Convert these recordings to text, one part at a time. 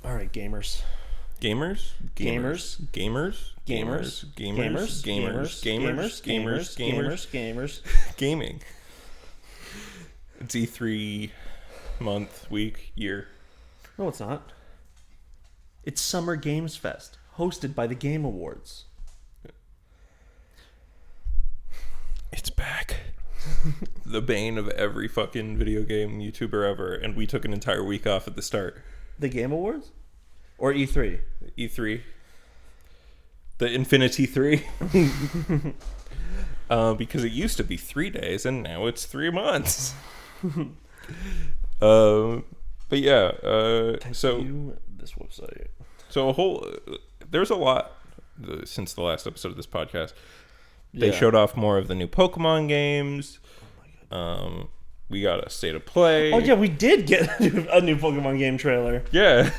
All right, gamers. Gamers? Gamers. Gamers? Gamers. Gamers? Gamers? Gamers. Gaming. It's E3 month, week, year. No, it's not. It's Summer Games Fest, hosted by the Game Awards. It's back. The bane of every fucking video game YouTuber ever, and we took an entire week off at the start. The Game Awards? Or E3? E3. The Infinity 3. Because it used to be 3 days, and now it's 3 months. But yeah, so this website. So there's a lot since the last episode of this podcast. They showed off more of the new Pokemon games. We got a state of play. Oh yeah, we did get a new Pokemon game trailer. Yeah.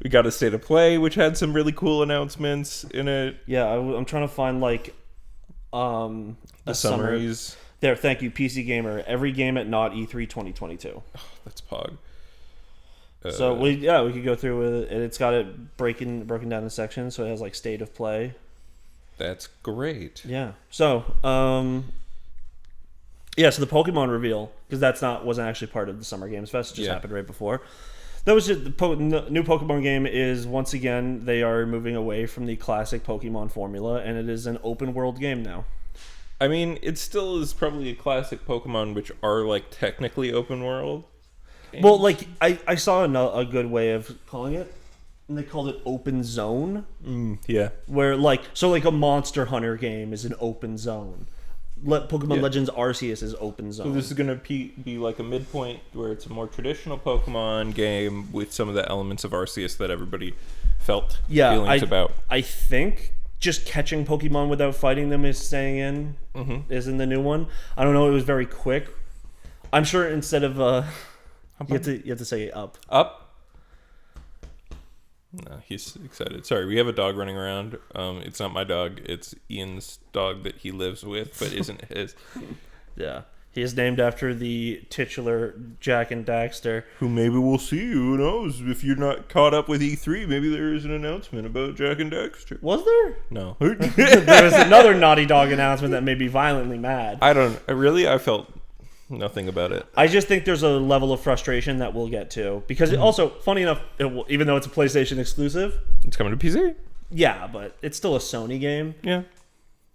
We got a state of play, which had some really cool announcements in it. Yeah, I'm trying to find like the summaries. There, thank you, PC Gamer. Every game at not E3 2022. Oh, that's Pog. So we could go through with it. It's got it broken down in sections, so it has like state of play. That's great. Yeah. So, so the Pokemon reveal, because wasn't actually part of the Summer Games Fest. It just happened right before. That was just the new Pokemon game. Is once again they are moving away from the classic Pokemon formula, and it is an open world game now. I mean, it still is probably a classic Pokemon, which are like technically open world games. Well, like I saw a good way of calling it, and they called it open zone. Yeah. Where a Monster Hunter game is an open zone. Pokemon Legends Arceus is open zone. So this is going to be like a midpoint where it's a more traditional Pokemon game with some of the elements of Arceus that everybody felt feelings about. I think just catching Pokemon without fighting them is staying in. Is in the new one. I don't know. It was very quick. I'm sure instead of you have to say up. Up. No, he's excited. Sorry, we have a dog running around. It's not my dog. It's Ian's dog that he lives with, but isn't his. Yeah. He is named after the titular Jak and Daxter. Who maybe we'll see. Who knows? If you're not caught up with E3, maybe there is an announcement about Jak and Daxter. Was there? No. There was another Naughty Dog announcement that made me violently mad. I felt nothing about it. I just think there's a level of frustration that we'll get to. Because it also, funny enough, even though it's a PlayStation exclusive. It's coming to PC. Yeah, but it's still a Sony game. Yeah.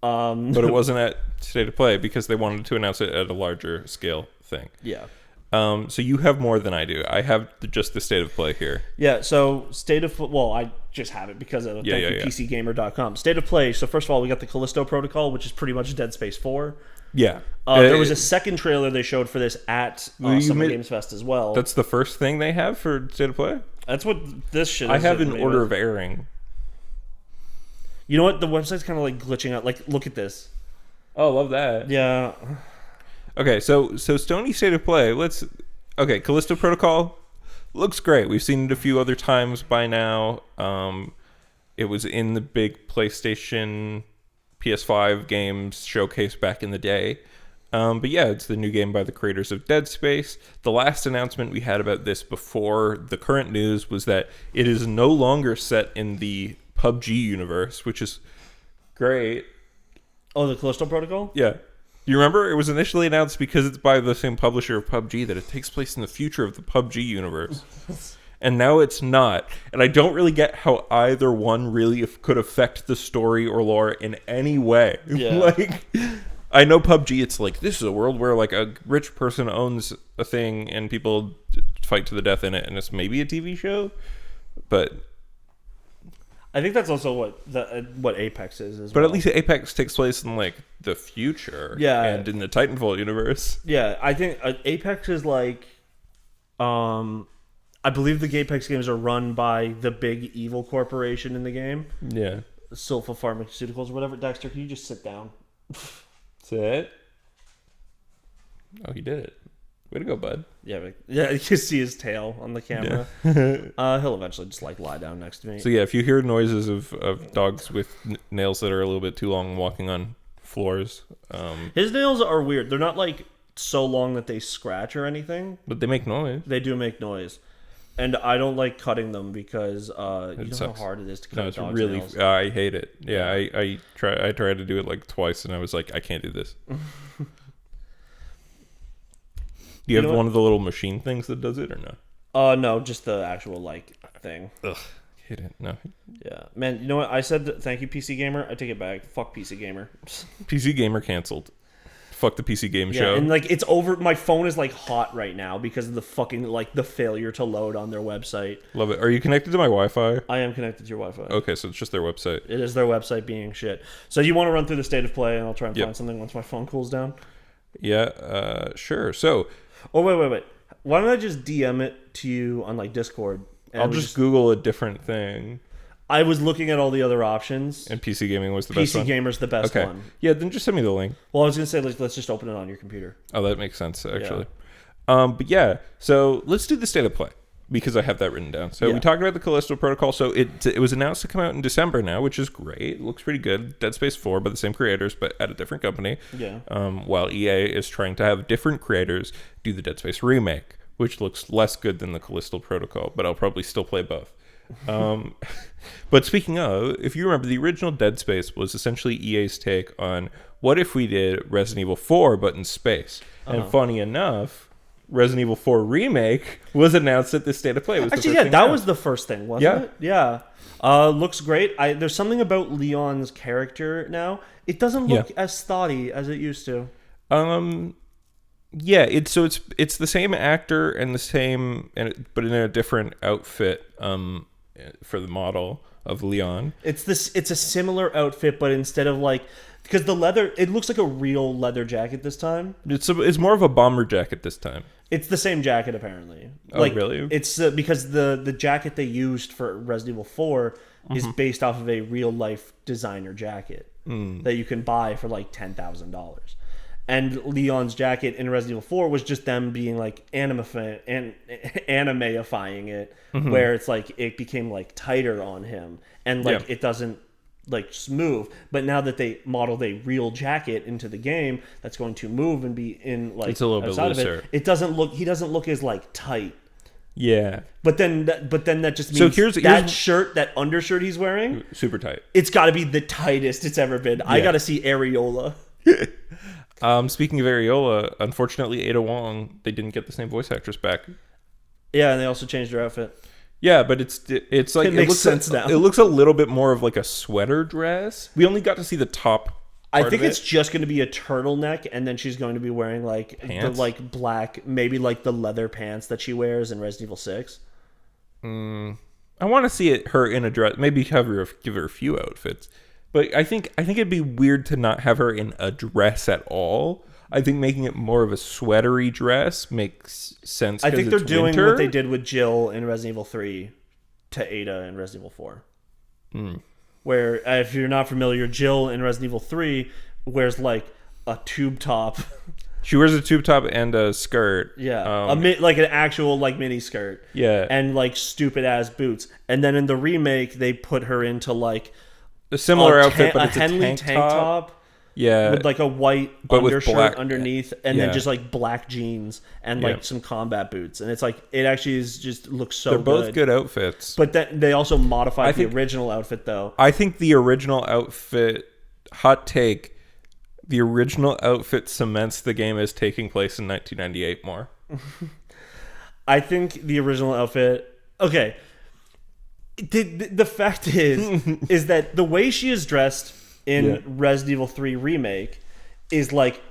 But it wasn't at State of Play because they wanted to announce it at a larger scale thing. Yeah. So you have more than I do. I have just the State of Play here. Yeah, so I just have it because of PCGamer.com. State of Play, so first of all, we got the Callisto Protocol, which is pretty much Dead Space 4. Yeah. There was a second trailer they showed for this at Summer Games Fest as well. That's the first thing they have for State of Play? That's what this shit is. I have an order of airing. You know what? The website's kind of like glitching out. Like, look at this. Oh, love that. Yeah. Okay, so Sony State of Play. Callisto Protocol looks great. We've seen it a few other times by now. It was in the big PlayStation PS5 games showcase back in the day. But yeah, it's the new game by the creators of Dead Space. The last announcement we had about this before the current news was that it is no longer set in the PUBG universe, which is great. Oh, the Callisto Protocol? Yeah. You remember? It was initially announced because it's by the same publisher of PUBG that it takes place in the future of the PUBG universe. And now it's not. And I don't really get how either one really could affect the story or lore in any way. Yeah. I know PUBG, it's like, this is a world where like a rich person owns a thing and people fight to the death in it, and it's maybe a TV show. But I think that's also what Apex is. But at least Apex takes place in like the future. Yeah. And in the Titanfall universe. Yeah, I think Apex is like, I believe the Apex games are run by the big evil corporation in the game. Yeah. Silpha Pharmaceuticals or whatever. Dexter, can you just sit down? Sit. Oh, he did it. Way to go, bud. Yeah, you can see his tail on the camera. Yeah. He'll eventually just lie down next to me. So yeah, if you hear noises of dogs with nails that are a little bit too long walking on floors, his nails are weird. They're not like so long that they scratch or anything, but they make noise. They do make noise. And I don't like cutting them because you know sucks. how hard it is to cut No, it's dog's really. nails. I hate it. Yeah, I tried to do it like twice, and I was like, I can't do this. Do you have one of the little machine things that does it or no? No, just the actual like thing. Ugh, hate it. No. Yeah, man. You know what? I said thank you, PC Gamer. I take it back. Fuck PC Gamer. PC Gamer canceled. Fuck the PC Game Yeah, Show. and like it's over. My phone is like hot right now because of the fucking like the failure to load on their website. Love it. Are you connected to my Wi-Fi? I am connected to your Wi-Fi. Okay, so it's just their website. It is their website being shit. So you want to run through the state of play, and I'll try and Yep. find something once my phone cools down. Yeah, sure. So Oh wait. Why don't I just DM it to you on like Discord? And I'll we just Google a different thing. I was looking at all the other options. And PC Gaming was the best PC one? Gamer's the best Okay. one. Yeah, then just send me the link. Well, I was gonna say let's just open it on your computer. Oh, that makes sense, actually. But yeah, so let's do the state of play, because I have that written down. So we talked about the Callisto Protocol. So it was announced to come out in December now, which is great. It looks pretty good. Dead Space 4 by the same creators, but at a different company. Yeah. While EA is trying to have different creators do the Dead Space remake, which looks less good than the Callisto Protocol, but I'll probably still play both. But speaking of, if you remember, the original Dead Space was essentially EA's take on what if we did Resident Evil 4 but in space. And funny enough, Resident Evil 4 remake was announced at this state of play. It was Actually, the first thing that announced. was the first thing, wasn't it? Yeah. Looks great. There's something about Leon's character now. It doesn't look as thoughty as it used to. Yeah, it's the same actor and the same, but in a different outfit. For the model of Leon, It's a similar outfit, but instead of like, because the leather, it looks like a real leather jacket this time. it's more of a bomber jacket this time. It's the same jacket apparently. Oh, really? It's because the jacket they used for Resident Evil 4 is based off of a real life designer jacket that you can buy for like $10,000. And Leon's jacket in Resident Evil 4 was just them being like animeifying it, where it's like it became like tighter on him and like it doesn't like move. But now that they modeled a real jacket into the game that's going to move and be in like It's a little bit looser. he doesn't look as like tight. Yeah, But then that just means here's that undershirt he's wearing, super tight. it's got to be the tightest it's ever been. I got to see Areola. Speaking of Areola, unfortunately, Ada Wong, they didn't get the same voice actress back. Yeah, and they also changed her outfit. Yeah, but it's like It makes looks sense now. It looks a little bit more of like a sweater dress. We only got to see the top. I think it's just going to be a turtleneck, and then she's going to be wearing like Pants? the like black, maybe like the leather pants that she wears in Resident Evil 6. I want to see her in a dress. Maybe give her a few outfits. But I think it'd be weird to not have her in a dress at all. I think making it more of a sweatery dress makes sense. I think they're doing winter. what they did with Jill in Resident Evil 3 to Ada in Resident Evil 4. Where, if you're not familiar, Jill in Resident Evil 3 wears like a tube top. She wears a tube top and a skirt. Yeah, like an actual like mini skirt. Yeah, and like stupid ass boots. And then in the remake, they put her into like a similar outfit, but it's a Henley tank top. Yeah, with like a white but with undershirt black, underneath, and then just like black jeans and like some combat boots. And it's like it actually is just looks so. They're both good outfits. But then they also modified the original outfit, though. I think the original outfit, hot take, the original outfit cements the game as taking place in 1998 more. I think the original outfit. Okay. The fact is that the way she is dressed in Resident Evil 3 Remake is like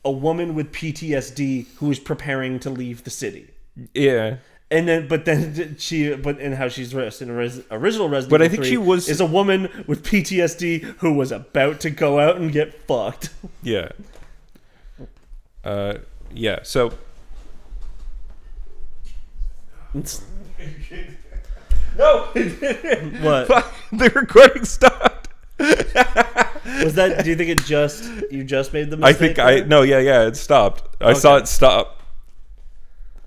a woman with PTSD who is preparing to leave the city. Yeah. And then, but how she's dressed in original Resident but Evil I think 3 she was is a woman with PTSD who was about to go out and get fucked. Yeah. Yeah. So. No. What? The recording stopped. Was that? Do you think you just made the mistake? It stopped. I saw it stop.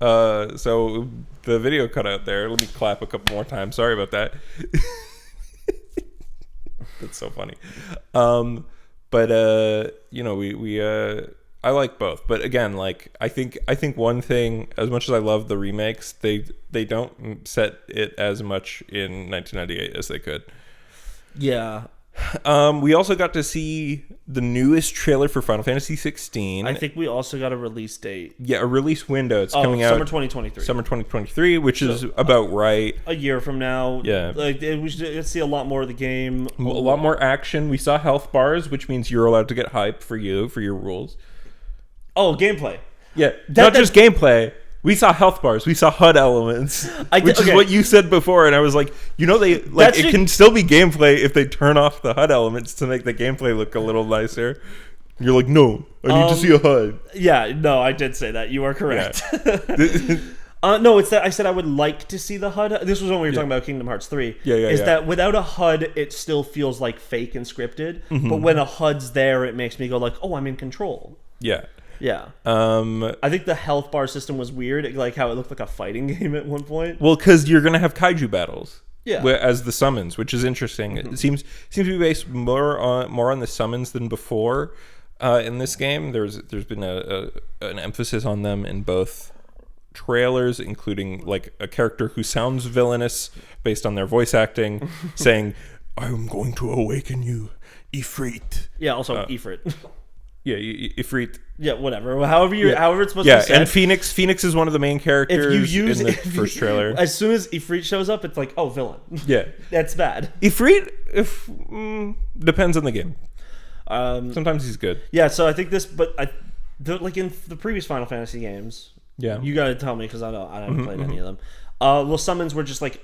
So the video cut out there. Let me clap a couple more times. Sorry about that. That's so funny. But I like both, but again, like I think one thing, as much as I love the remakes, they don't set it as much in 1998 as they could. Yeah. We also got to see the newest trailer for Final Fantasy 16. I think we also got a release date. Yeah, a release window. It's coming out summer 2023. Summer 2023, which is about right. A year from now. Yeah. Like we should see a lot more of the game. A lot more action. We saw health bars, which means you're allowed to get hype for your rules. Oh, gameplay. Yeah, not just gameplay. We saw health bars. We saw HUD elements, which is what you said before, and I was like, it can still be gameplay if they turn off the HUD elements to make the gameplay look a little nicer. You're like, no, I need to see a HUD. Yeah, no, I did say that. You are correct. Yeah. No, it's that I said I would like to see the HUD. This was when we were talking about Kingdom Hearts 3. Is that without a HUD, it still feels like fake and scripted, but when a HUD's there, it makes me go like, oh, I'm in control. Yeah. Yeah. I think the health bar system was weird, like how it looked like a fighting game at one point. Well, because you're gonna have kaiju battles, yeah, as the summons, which is interesting. It seems to be based more on the summons than before. In this game, there's been an emphasis on them in both trailers, including like a character who sounds villainous based on their voice acting, saying, "I am going to awaken you, Ifrit." Yeah. Also, Ifrit. Yeah, Ifrit. Yeah, whatever. However it's supposed to be said. Yeah, and Phoenix is one of the main characters in the first trailer. As soon as Ifrit shows up, it's like, oh, villain. Yeah. That's bad. Ifrit, depends on the game. Sometimes he's good. Yeah, so I think this, but like in the previous Final Fantasy games, you got to tell me because I haven't played any of them. Well, summons were just like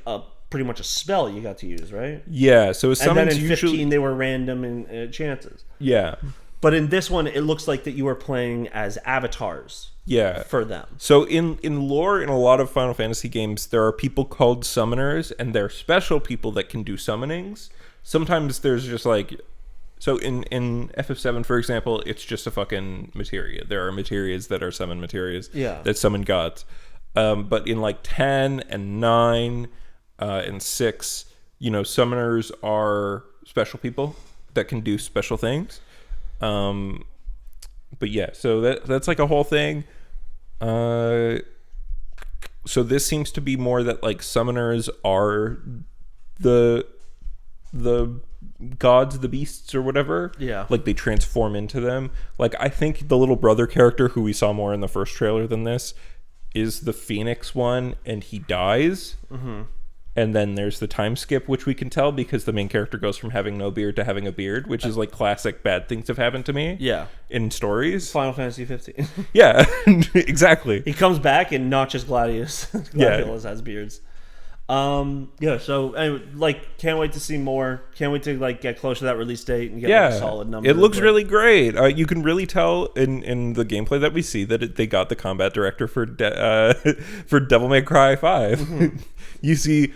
pretty much a spell you got to use, right? Yeah, so summons and then in 15 usually they were random and chances. Yeah. But in this one, it looks like that you are playing as avatars. Yeah. For them. So in lore, in a lot of Final Fantasy games, there are people called summoners, and they're special people that can do summonings. Sometimes there's just like... So in FF7, for example, it's just a fucking materia. There are materias that are summon materias that summon gods. But in like 10 and 9 and 6, summoners are special people that can do special things. But yeah, so that's like a whole thing. So this seems to be more that like summoners are the gods, the beasts or whatever. Yeah. Like they transform into them. Like I think the little brother character who we saw more in the first trailer than this is the Phoenix one, and he dies. Mm-hmm. And then there's the time skip, which we can tell because the main character goes from having no beard to having a beard, which is like classic bad things have happened to me. Yeah. In stories. Final Fantasy 15. Yeah, exactly. He comes back and not just Gladius. Gladius has beards. Yeah, so anyway, like can't wait to see more. Can't wait to like get closer to that release date and get like, a solid number. It looks really great. You can really tell in the gameplay that we see that they got the combat director for Devil May Cry 5. Mm-hmm. You see,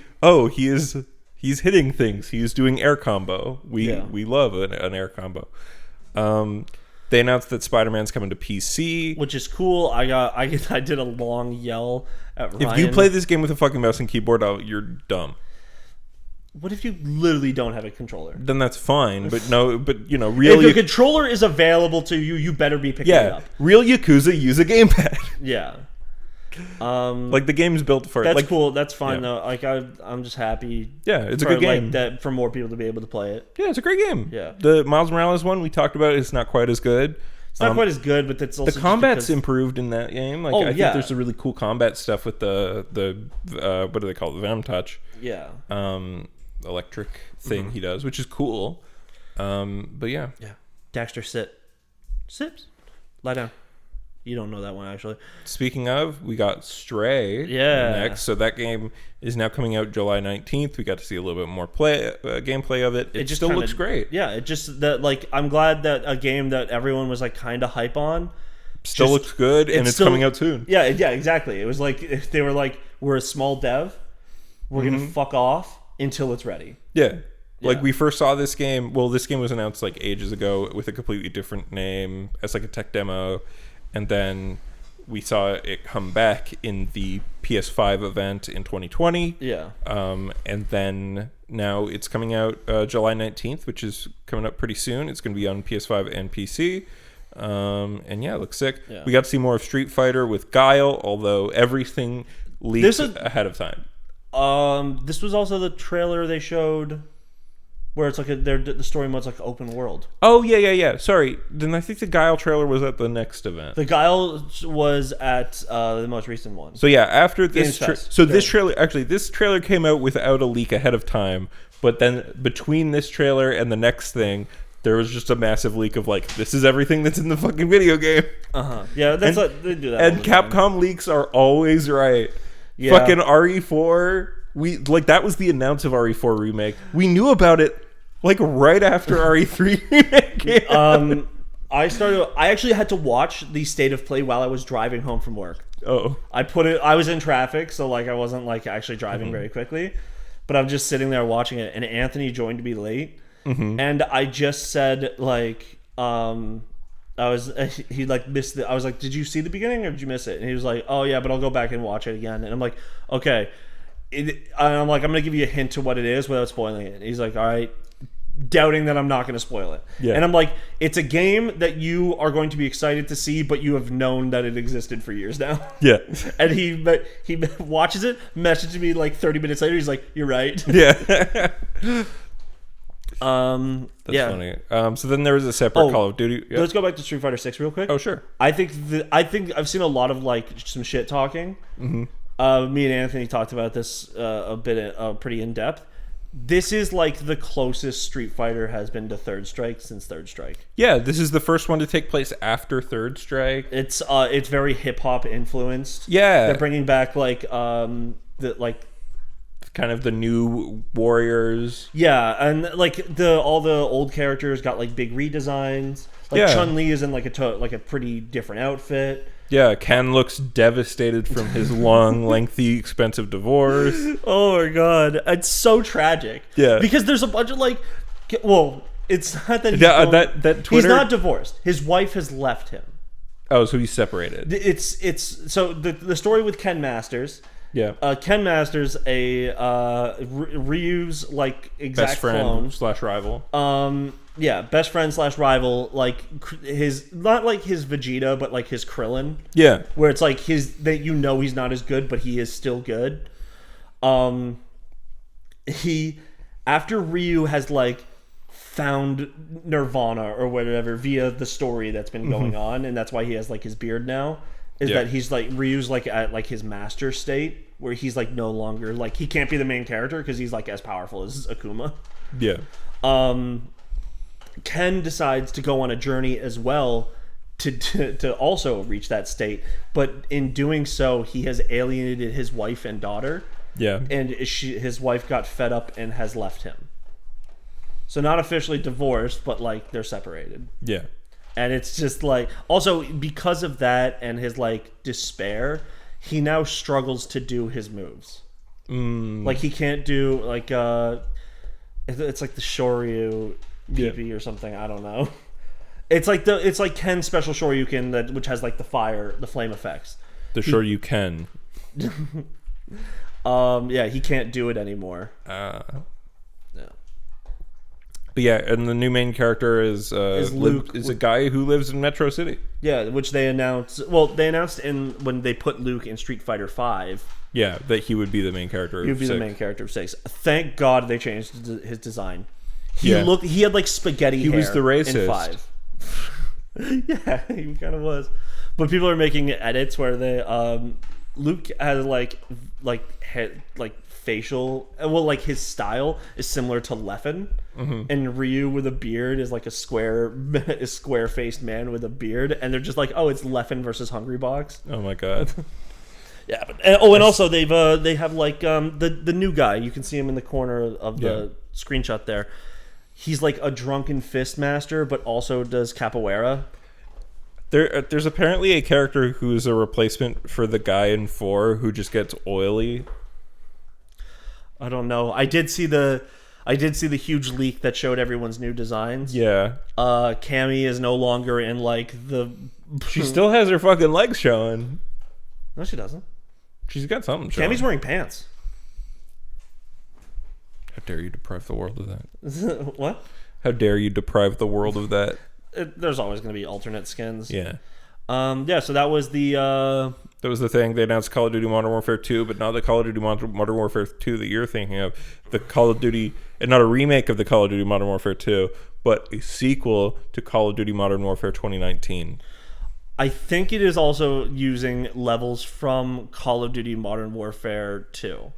he's hitting things. He's doing air combo. We love an air combo. They announced that Spider-Man's coming to PC, which is cool. I did a long yell at Ryan. If you play this game with a fucking mouse and keyboard, you're dumb. What if you literally don't have a controller? Then that's fine, but real. If your controller is available to you, you better be picking it up. Real Yakuza use a gamepad. Yeah. Like the game's built for it. That's cool. That's fine though. Like I'm just happy. Yeah, it's a good game. Like that for more people to be able to play it. Yeah, it's a great game. Yeah. The Miles Morales one we talked about is not quite as good. It's not quite as good, but it's also the combat's improved in that game. Like I think there's a really cool combat stuff with the what do they call it? The Venom Touch. Yeah. Electric thing he does, which is cool. But yeah. Yeah. Daxter, sit. Lie down. You don't know that one, actually. Speaking of, we got Stray next. So that game is now coming out July 19th. We got to see a little bit more gameplay of it. It just still looks great. Yeah, it just that like I'm glad that a game that everyone was like kind of hype on still looks good, and it's coming out soon. Yeah, exactly. It was like if they were like, we're a small dev, we're gonna fuck off until it's ready. Yeah. Like we first saw this game. Well, this game was announced like ages ago with a completely different name as like a tech demo. And then we saw it come back in the PS5 event in 2020. Yeah. And then now it's coming out July 19th, which is coming up pretty soon. It's going to be on PS5 and PC. And yeah, it looks sick. Yeah. We got to see more of Street Fighter with Guile, although everything leaked ahead of time. This was also the trailer they showed where it's like the story mode's like open world. Oh, yeah. Sorry. Then I think the Guile trailer was at the next event. The Guile was at the most recent one. So yeah, after this... this trailer came out without a leak ahead of time, but then between this trailer and the next thing, there was just a massive leak of like, this is everything that's in the fucking video game. Yeah, that's what they do that. And Capcom leaks are always right. Yeah. Fucking RE4, that was the announce of RE4 remake. We knew about it like right after RE3 remake came out. I actually had to watch the State of Play while I was driving home from work. Oh. I was in traffic, so like I wasn't like actually driving very quickly, but I'm just sitting there watching it, and Anthony joined me late, and I just said like he like missed I was like, did you see the beginning or did you miss it? And he was like, oh yeah, but I'll go back and watch it again. And I'm like, okay. I'm like, I'm gonna give you a hint to what it is without spoiling it. And he's like, all right, doubting that I'm not gonna spoil it. Yeah. And I'm like, it's a game that you are going to be excited to see, but you have known that it existed for years now. Yeah. And he watches it, messages me like 30 minutes later. He's like, you're right. Yeah. That's yeah. funny. So then there was a separate Call of Duty. Let's go back to Street Fighter 6 real quick. Oh sure. I think I've seen a lot of like some shit talking. Me and Anthony talked about this a bit, pretty in depth. This is like the closest Street Fighter has been to Third Strike since Third Strike. Yeah, this is the first one to take place after Third Strike. It's very hip hop influenced. Yeah, they're bringing back like kind of the new warriors. Yeah, and like all the old characters got like big redesigns. Like Chun-Li is in like a pretty different outfit. Yeah, Ken looks devastated from his long, lengthy, expensive divorce. Oh my god, it's so tragic. Yeah, because there's a bunch of like, well, it's not that that Twitter. He's not divorced. His wife has left him. Oh, so he's separated. It's so the story with Ken Masters. Yeah, Ken Masters, Ryu's like exact best friend clone / rival. Yeah, best friend / rival, like his, not like his Vegeta, but like his Krillin. Yeah, where it's like he's not as good, but he is still good. He, after Ryu has like found Nirvana or whatever via the story that's been going on, and that's why he has like his beard now. Is that he's like Ryu's like at like his master state where he's like no longer like he can't be the main character because he's like as powerful as Akuma. Yeah. Ken decides to go on a journey as well to also reach that state, but in doing so, he has alienated his wife and daughter. Yeah. And his wife got fed up and has left him. So not officially divorced, but like they're separated. Yeah. And it's just like, also because of that and his like despair, he now struggles to do his moves. Like he can't do like it's like the Shoryu PP or something. I don't know. It's like Ken's special Shoryuken which has like the flame effects. The Shoryuken. Yeah, he can't do it anymore. Yeah. But yeah, and the new main character is Luke. Is a guy who lives in Metro City. Yeah, which they announced. Well, they announced when they put Luke in Street Fighter 5. Yeah, that he would be the main character. He would be the main character of 6. Thank God they changed his design. He had like spaghetti hair. He was the racist. In 5. Yeah, he kind of was. But people are making edits where they Luke has like facial, well, like his style is similar to Leffen, and Ryu with a beard is like a square-faced man with a beard, and they're just like, oh, it's Leffen versus Hungrybox. Oh my god. Yeah, but and also they have like the new guy. You can see him in the corner of the screenshot there. He's like a drunken fist master, but also does capoeira. There's apparently a character who is a replacement for the guy in 4 who just gets oily. I don't know. I did see the huge leak that showed everyone's new designs. Yeah. Cammy is no longer in like the. She still has her fucking legs showing. No, she doesn't. She's got something showing. Cammy's wearing pants. How dare you deprive the world of that? What? How dare you deprive the world of that? there's always going to be alternate skins. Yeah. So that was the thing. They announced Call of Duty Modern Warfare 2, but not the Call of Duty Modern Warfare 2 that you're thinking of. The Call of Duty, and not a remake of the Call of Duty Modern Warfare 2, but a sequel to Call of Duty Modern Warfare 2019. I think it is also using levels from Call of Duty Modern Warfare 2.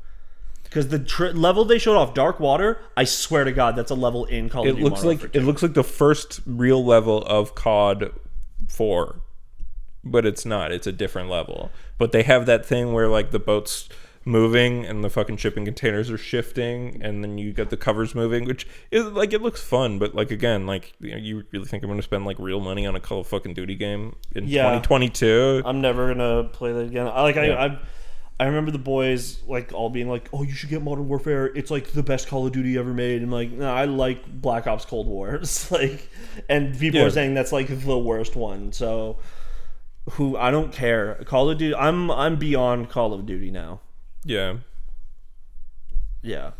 Because the level they showed off, Dark Water, I swear to God, that's a level in Call of Duty Modern Warfare 2. It looks like the first real level of COD 4, but it's not. It's a different level. But they have that thing where like the boat's moving and the fucking shipping containers are shifting, and then you get the covers moving, which is like, it looks fun, but like, again, like, you know, you really think I'm going to spend like real money on a Call of fucking Duty game in 2022? I'm never gonna play that again. I remember the boys like all being like, "Oh, you should get Modern Warfare. It's like the best Call of Duty ever made." And like, no, I like Black Ops Cold War. Like, and people are saying that's like the worst one. So, I don't care. Call of Duty. I'm beyond Call of Duty now. Yeah. Yeah.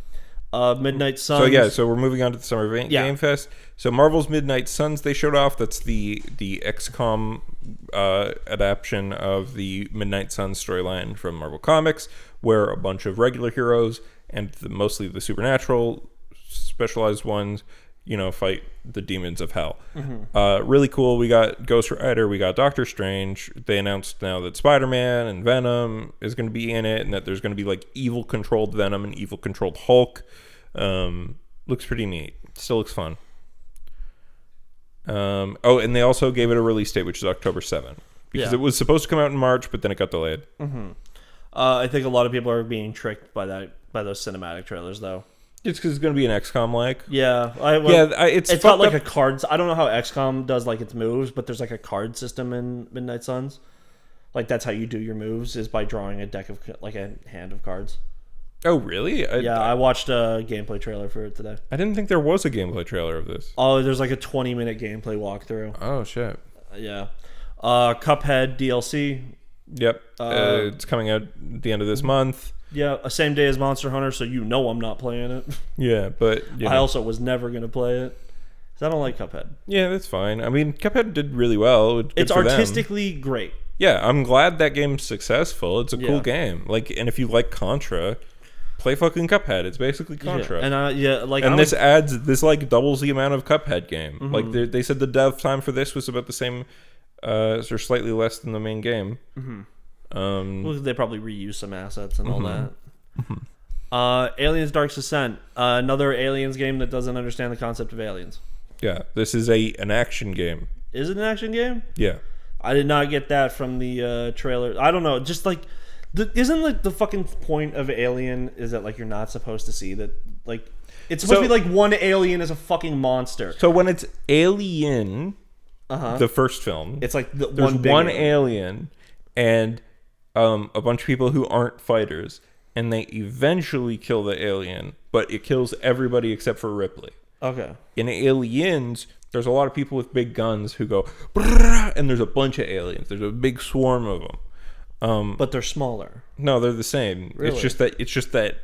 Midnight Suns. So we're moving on to the Summer Game Fest. So Marvel's Midnight Suns they showed off. That's the XCOM adaptation of the Midnight Suns storyline from Marvel Comics, where a bunch of regular heroes and mostly the supernatural specialized ones, you know, fight the demons of hell. Really cool. We got Ghost Rider, we got Doctor Strange. They announced now that Spider-Man and Venom is going to be in it, and that there's going to be like evil controlled Venom and evil controlled Hulk. Looks pretty neat. Still looks fun. And they also gave it a release date, which is October 7th, because it was supposed to come out in March, but then it got delayed. I think a lot of people are being tricked by those cinematic trailers, though. It's because it's going to be an XCOM like. Yeah. It's got like a cards. I don't know how XCOM does like its moves, but there's like a card system in Midnight Suns. Like that's how you do your moves, is by drawing a deck of like a hand of cards. Oh really? I watched a gameplay trailer for it today. I didn't think there was a gameplay trailer of this. Oh, there's like a 20-minute gameplay walkthrough. Oh shit. Yeah. Cuphead DLC. Yep. It's coming out at the end of this month. Yeah, same day as Monster Hunter, so you know I'm not playing it. Yeah, but I also was never going to play it, because I don't like Cuphead. Yeah, that's fine. I mean, Cuphead did really well. It's artistically great. Yeah, I'm glad that game's successful. It's a cool game. Like, and if you like Contra, play fucking Cuphead. It's basically Contra. This like doubles the amount of Cuphead game. Like they said the dev time for this was about the same, or slightly less than the main game. Well, they probably reuse some assets and all that. Aliens Dark Descent, another Aliens game that doesn't understand the concept of aliens. Yeah, this is an action game. Is it an action game? Yeah. I did not get that from the trailer. I don't know, just like isn't like the fucking point of Alien is that like you're not supposed to see that, like it's supposed to be like one alien is a fucking monster. So when it's Alien, the first film, it's like there's one alien and a bunch of people who aren't fighters, and they eventually kill the alien, but it kills everybody except for Ripley. Okay. In Aliens, there's a lot of people with big guns who go, and there's a bunch of aliens. There's a big swarm of them. But they're smaller. No, they're the same. Really? It's just that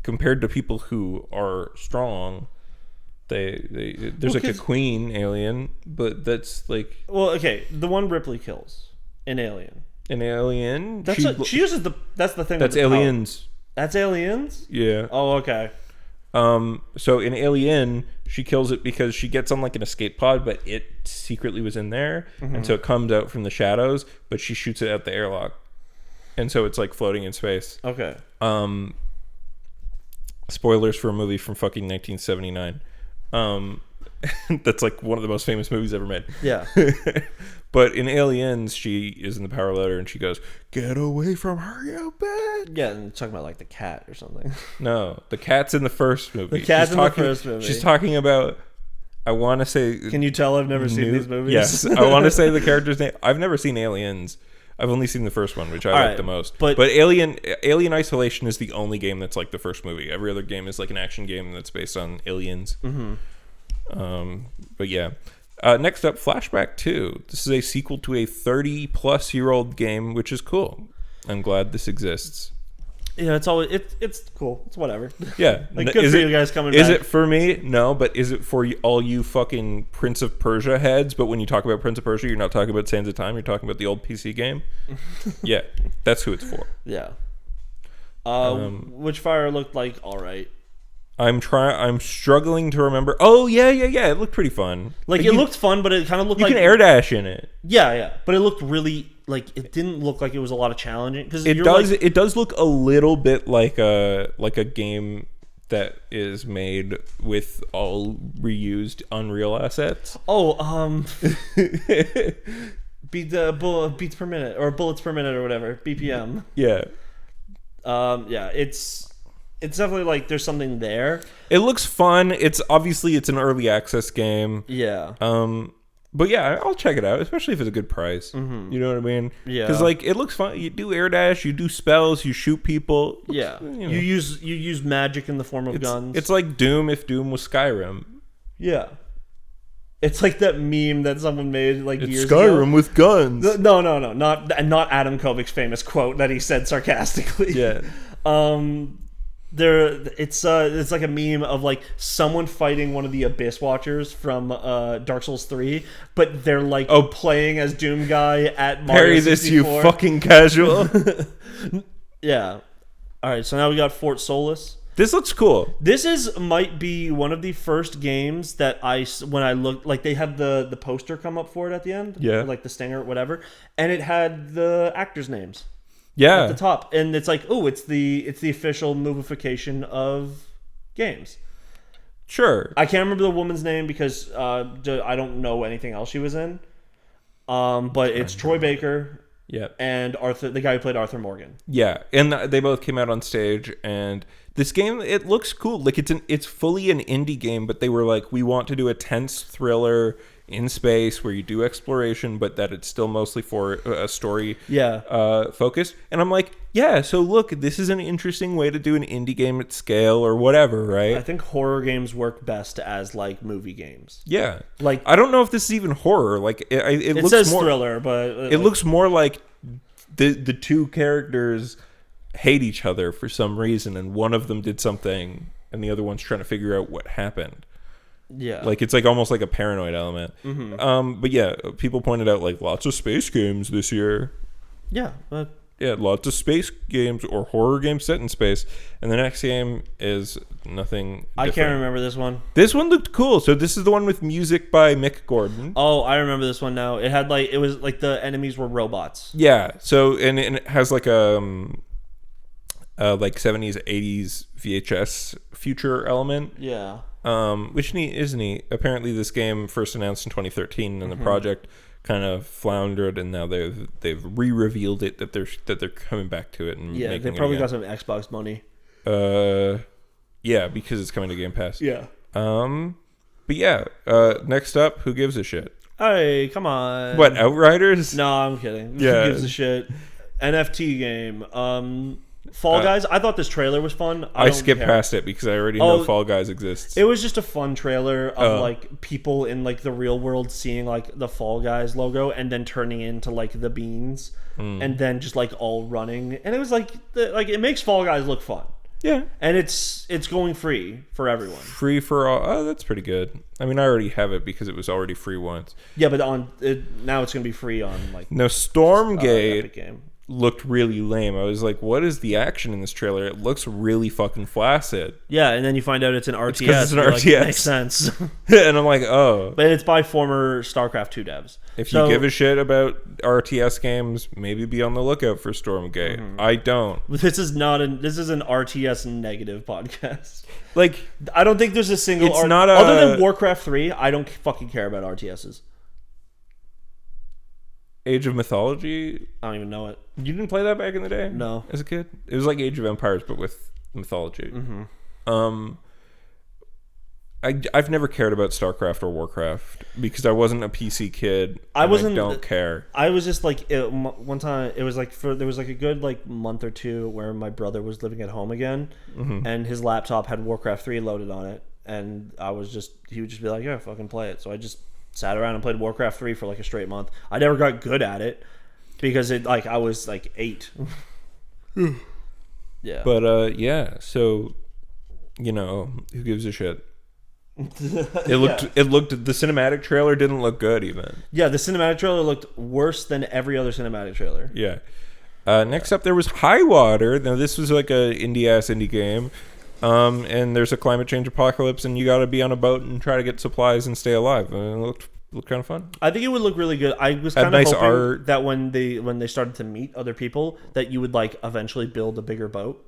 compared to people who are strong, there's like a queen alien, but that's like... Well, okay, the one Ripley kills in Alien. An alien? She uses the... That's the thing. That's Aliens. Power. That's Aliens? Yeah. Oh, okay. So in Alien, she kills it because she gets on like an escape pod, but it secretly was in there, and so it comes out from the shadows, but she shoots it out the airlock, and so it's like floating in space. Okay. Spoilers for a movie from fucking 1979. That's like one of the most famous movies ever made. Yeah. But in Aliens, she is in the power loader and she goes, "Get away from her, you bitch!" Yeah, and talking about like the cat or something. No, the cat's in the first movie. The cat's in the first movie. She's talking about, I want to say... Can you tell I've never seen these movies? Yes. I want to say the character's name. I've never seen Aliens. I've only seen the first one, which I like the most. But Alien Isolation is the only game that's like the first movie. Every other game is like an action game that's based on aliens. But yeah. Next up, Flashback 2. This is a sequel to a 30-plus-year-old game, which is cool. I'm glad this exists. Yeah, it's always it's cool. It's whatever. Yeah. Like good for you guys coming back. Is it for me? No, but is it for all you fucking Prince of Persia heads? But when you talk about Prince of Persia, you're not talking about Sands of Time. You're talking about the old PC game. Yeah, that's who it's for. Yeah. Witchfire looked like all right. I'm struggling to remember. Oh yeah. It looked pretty fun. Like it looked fun, but it kind of looked like you can air dash in it. Yeah. But it looked really like it didn't look like it was a lot of challenging because it does look a little bit like a game that is made with all reused Unreal assets. Oh, beats per minute or bullets per minute or whatever, BPM. Yeah. Yeah, it's definitely like there's something there. It looks fun. It's an early access game. Yeah. But yeah, I'll check it out, especially if it's a good price. Mm-hmm. You know what I mean? Yeah. Because like it looks fun. You do air dash, you do spells, you shoot people. Yeah. You use magic in the form of guns. It's like Doom if Doom was Skyrim. Yeah. It's like that meme that someone made like years ago. ago. Skyrim with guns. No, not Adam Kovic's famous quote that he said sarcastically. Yeah. It's like a meme of like someone fighting one of the Abyss Watchers from Dark Souls 3, but they're like playing as Doom guy at Mario Parry 64. this, you fucking casual. Yeah. All right, so now we got Fort Solis. This looks cool. This might be one of the first games that when I looked, like they had the poster come up for it at the end. Yeah. Or like the stinger or whatever. And it had the actors' names. Yeah. At the top. And it's like, oh, it's the official movification of games. Sure. I can't remember the woman's name because I don't know anything else she was in. But it's Troy Baker. Yeah. And the guy who played Arthur Morgan. Yeah. And they both came out on stage, and this game, it looks cool. Like it's fully an indie game, but they were like, we want to do a tense thriller in space where you do exploration, but that it's still mostly for a story focused. And I'm like, yeah, so look, this is an interesting way to do an indie game at scale or whatever, right? I think horror games work best as like movie games. Yeah. Like, I don't know if this is even horror. Like it looks says more thriller, but it looks more like the two characters hate each other for some reason, and one of them did something and the other one's trying to figure out what happened. Yeah. Like it's like almost like a paranoid element. Mm-hmm. But yeah, people pointed out like lots of space games this year. Yeah. Yeah, lots of space games or horror games set in space. And the next game is nothing different. I can't remember this one. This one looked cool. So this is the one with music by Mick Gordon. Oh, I remember this one now. It was like the enemies were robots. Yeah. So and it has like like 70s 80s VHS future element. Yeah. Which is neat. Apparently this game first announced in 2013 and the project kind of floundered, and now they've re-revealed it that they're coming back to it and making they probably got some Xbox money. Yeah, because it's coming to Game Pass. Yeah. But yeah, next up, who gives a shit? Hey, come on. What, Outriders? No, I'm kidding. Yeah. Who gives a shit? NFT game. Fall Guys. I thought this trailer was fun. I skipped past it because I already know Fall Guys exists. It was just a fun trailer of like people in like the real world seeing like the Fall Guys logo and then turning into like the beans and then just like all running, and it was like it makes Fall Guys look fun. Yeah, and it's going free for everyone. Free for all. Oh, that's pretty good. I mean, I already have it because it was already free once. Yeah, but now it's gonna be free on like Stormgate. Epic Game. Looked really lame. I was like, what is the action in this trailer? It looks really fucking flaccid. Yeah, and then you find out it's an RTS. It's an RTS. Like, it makes sense. And I'm like, oh. But it's by former StarCraft 2 devs. If you give a shit about RTS games, maybe be on the lookout for Stormgate. I don't. This is an RTS negative podcast. Like, I don't think there's a single it's not a, other than Warcraft 3, I don't fucking care about RTSs. Age of Mythology? I don't even know it. You didn't play that back in the day? No. As a kid? It was like Age of Empires, but with mythology. I've never cared about StarCraft or Warcraft because I wasn't a PC kid. I don't care. I was just like one time. It was like there was like a good like month or two where my brother was living at home again, and his laptop had Warcraft 3 loaded on it, and he would just be like, "Yeah, fucking play it." So I just sat around and played Warcraft 3 for like a straight month. I never got good at it because I was like 8. Yeah. But yeah, so who gives a shit? It looked the cinematic trailer didn't look good even. Yeah, the cinematic trailer looked worse than every other cinematic trailer. Yeah. Next up there was High Water. Now this was like a indie game. And there's a climate change apocalypse and you got to be on a boat and try to get supplies and stay alive. And it looked kind of fun. I think it would look really good. I was kind of hoping that when they started to meet other people that you would like eventually build a bigger boat.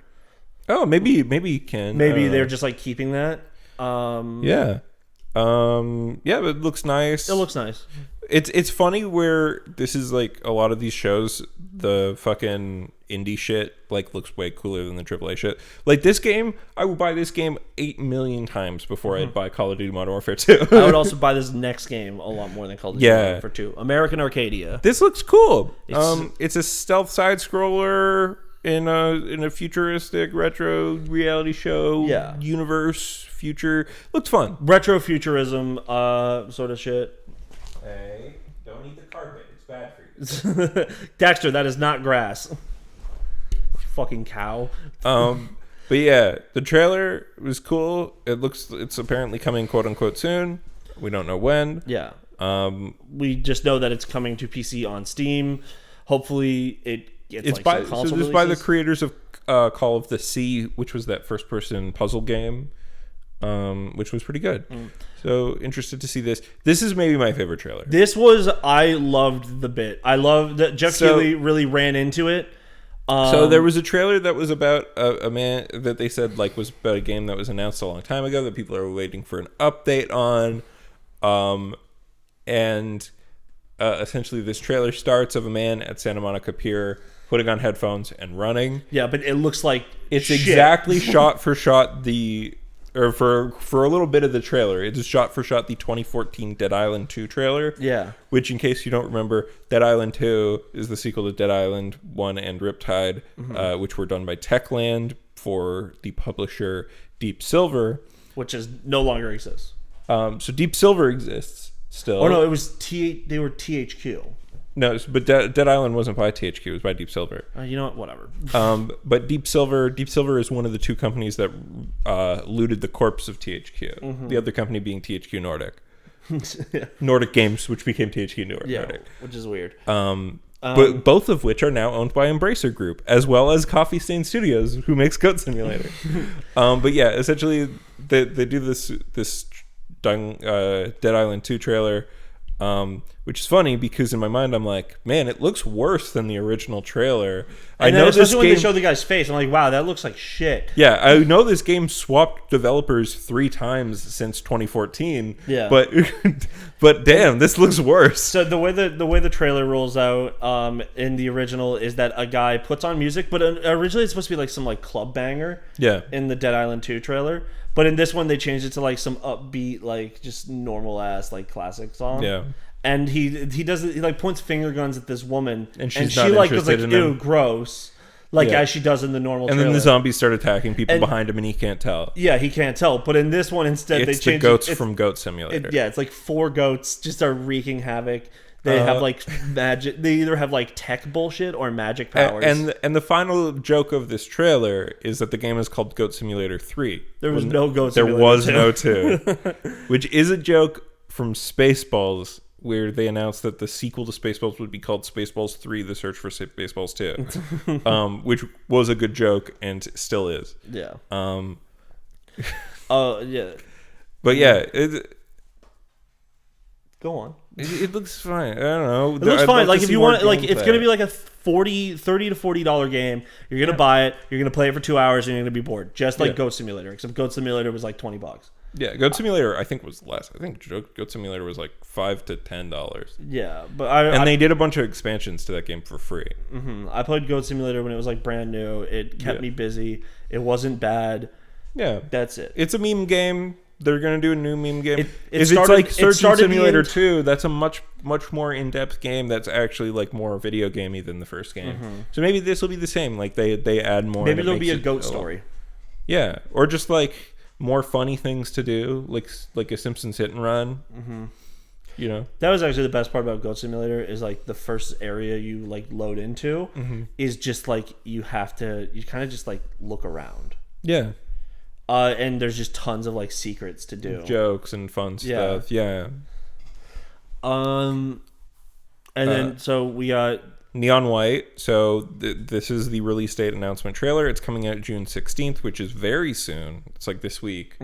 Oh, maybe you can. Maybe they're just like keeping that. Yeah. Yeah, but it looks nice. It looks nice. It's funny where this is like a lot of these shows, the fucking indie shit like looks way cooler than the AAA shit. Like this game, I would buy this game 8 million times before I'd buy Call of Duty Modern Warfare 2. I would also buy this next game a lot more than Call of Duty Modern Warfare 2. American Arcadia. This looks cool. It's a stealth side scroller in a futuristic retro reality show universe future. Looks fun. Retro futurism sort of shit. Hey, don't eat the carpet. It's bad for you. Dexter, that is not grass. Fucking cow. But yeah, the trailer was cool. It's apparently coming quote unquote soon. We don't know when. Yeah. We just know that it's coming to PC on Steam. Hopefully it gets it's by the creators of Call of the Sea, which was that first person puzzle game. Which was pretty good. So interested to see this. This is maybe my favorite trailer. I loved the bit. I loved that Jeff Keighley really ran into it. So there was a trailer that was about a man that they said like was about a game that was announced a long time ago that people are waiting for an update on. And essentially this trailer starts of a man at Santa Monica Pier putting on headphones and running. Yeah, but it looks like it's exactly shot for shot for a little bit of the trailer. It is shot for shot the 2014 Dead Island 2 trailer. Yeah. Which, in case you don't remember, Dead Island 2 is the sequel to Dead Island 1 and Riptide, which were done by Techland for the publisher Deep Silver. Which no longer exists. So Deep Silver exists still. Oh, no, it was they were THQ. No, but Dead Island wasn't by THQ. It was by Deep Silver. You know what? Whatever. But Deep Silver is one of the two companies that looted the corpse of THQ. The other company being THQ Nordic. Nordic Games, which became THQ Nordic. Yeah, which is weird. But both of which are now owned by Embracer Group, as well as Coffee Stain Studios, who makes Goat Simulator. But yeah, essentially they do this Dead Island 2 trailer. Which is funny because in my mind I'm like, man, it looks worse than the original trailer. I know, especially when they show the guy's face, I'm like, wow, that looks like shit. Yeah, I know this game swapped developers 3 times since 2014. Yeah, but damn, this looks worse. So the way the trailer rolls out in the original is that a guy puts on music, but originally it's supposed to be like some like club banger. Yeah. In the Dead Island 2 trailer. But in this one, they changed it to like some upbeat, like just normal ass, like classic song. Yeah. And he does it. He like points finger guns at this woman, and she like goes like, "Ew, gross," like as she does in the normal. And trailer. Then the zombies start attacking people behind him, and he can't tell. Yeah, he can't tell. But in this one, instead, they change the goats from Goat Simulator. It's like 4 goats just are wreaking havoc. They have like magic. They either have like tech bullshit or magic powers. And the final joke of this trailer is that the game is called Goat Simulator 3. There was no Goat Simulator. There was no 2, which is a joke from Spaceballs, where they announced that the sequel to Spaceballs would be called Spaceballs 3: The Search for Spaceballs 2, which was a good joke and still is. Yeah. Yeah. But yeah, go on. It looks fine. I don't know. It looks fine. Like if you want, like it's gonna be like a $30 to $40 game. You're gonna buy it. You're gonna play it for 2 hours, and you're gonna be bored. Just like Goat Simulator, except Goat Simulator was like $20. Yeah, Goat Simulator I think was less. I think Goat Simulator was like $5 to $10. Yeah, but they did a bunch of expansions to that game for free. I played Goat Simulator when it was like brand new. It kept me busy. It wasn't bad. Yeah, that's it. It's a meme game. They're gonna do a new meme game. If it's like Surgeon Simulator 2, that's a much more in-depth game. That's actually like more video gamey than the first game. So maybe this will be the same. Like they add more. Maybe there'll be a goat story. Yeah, or just like more funny things to do, like a Simpsons Hit and Run. you know. That was actually the best part about Goat Simulator is like the first area you like load into is just like you kind of just like look around. Yeah. And there's just tons of like secrets to do. Jokes and fun stuff. Yeah. And then so we got Neon White. So this is the release date announcement trailer. It's coming out June 16th, which is very soon. It's like this week.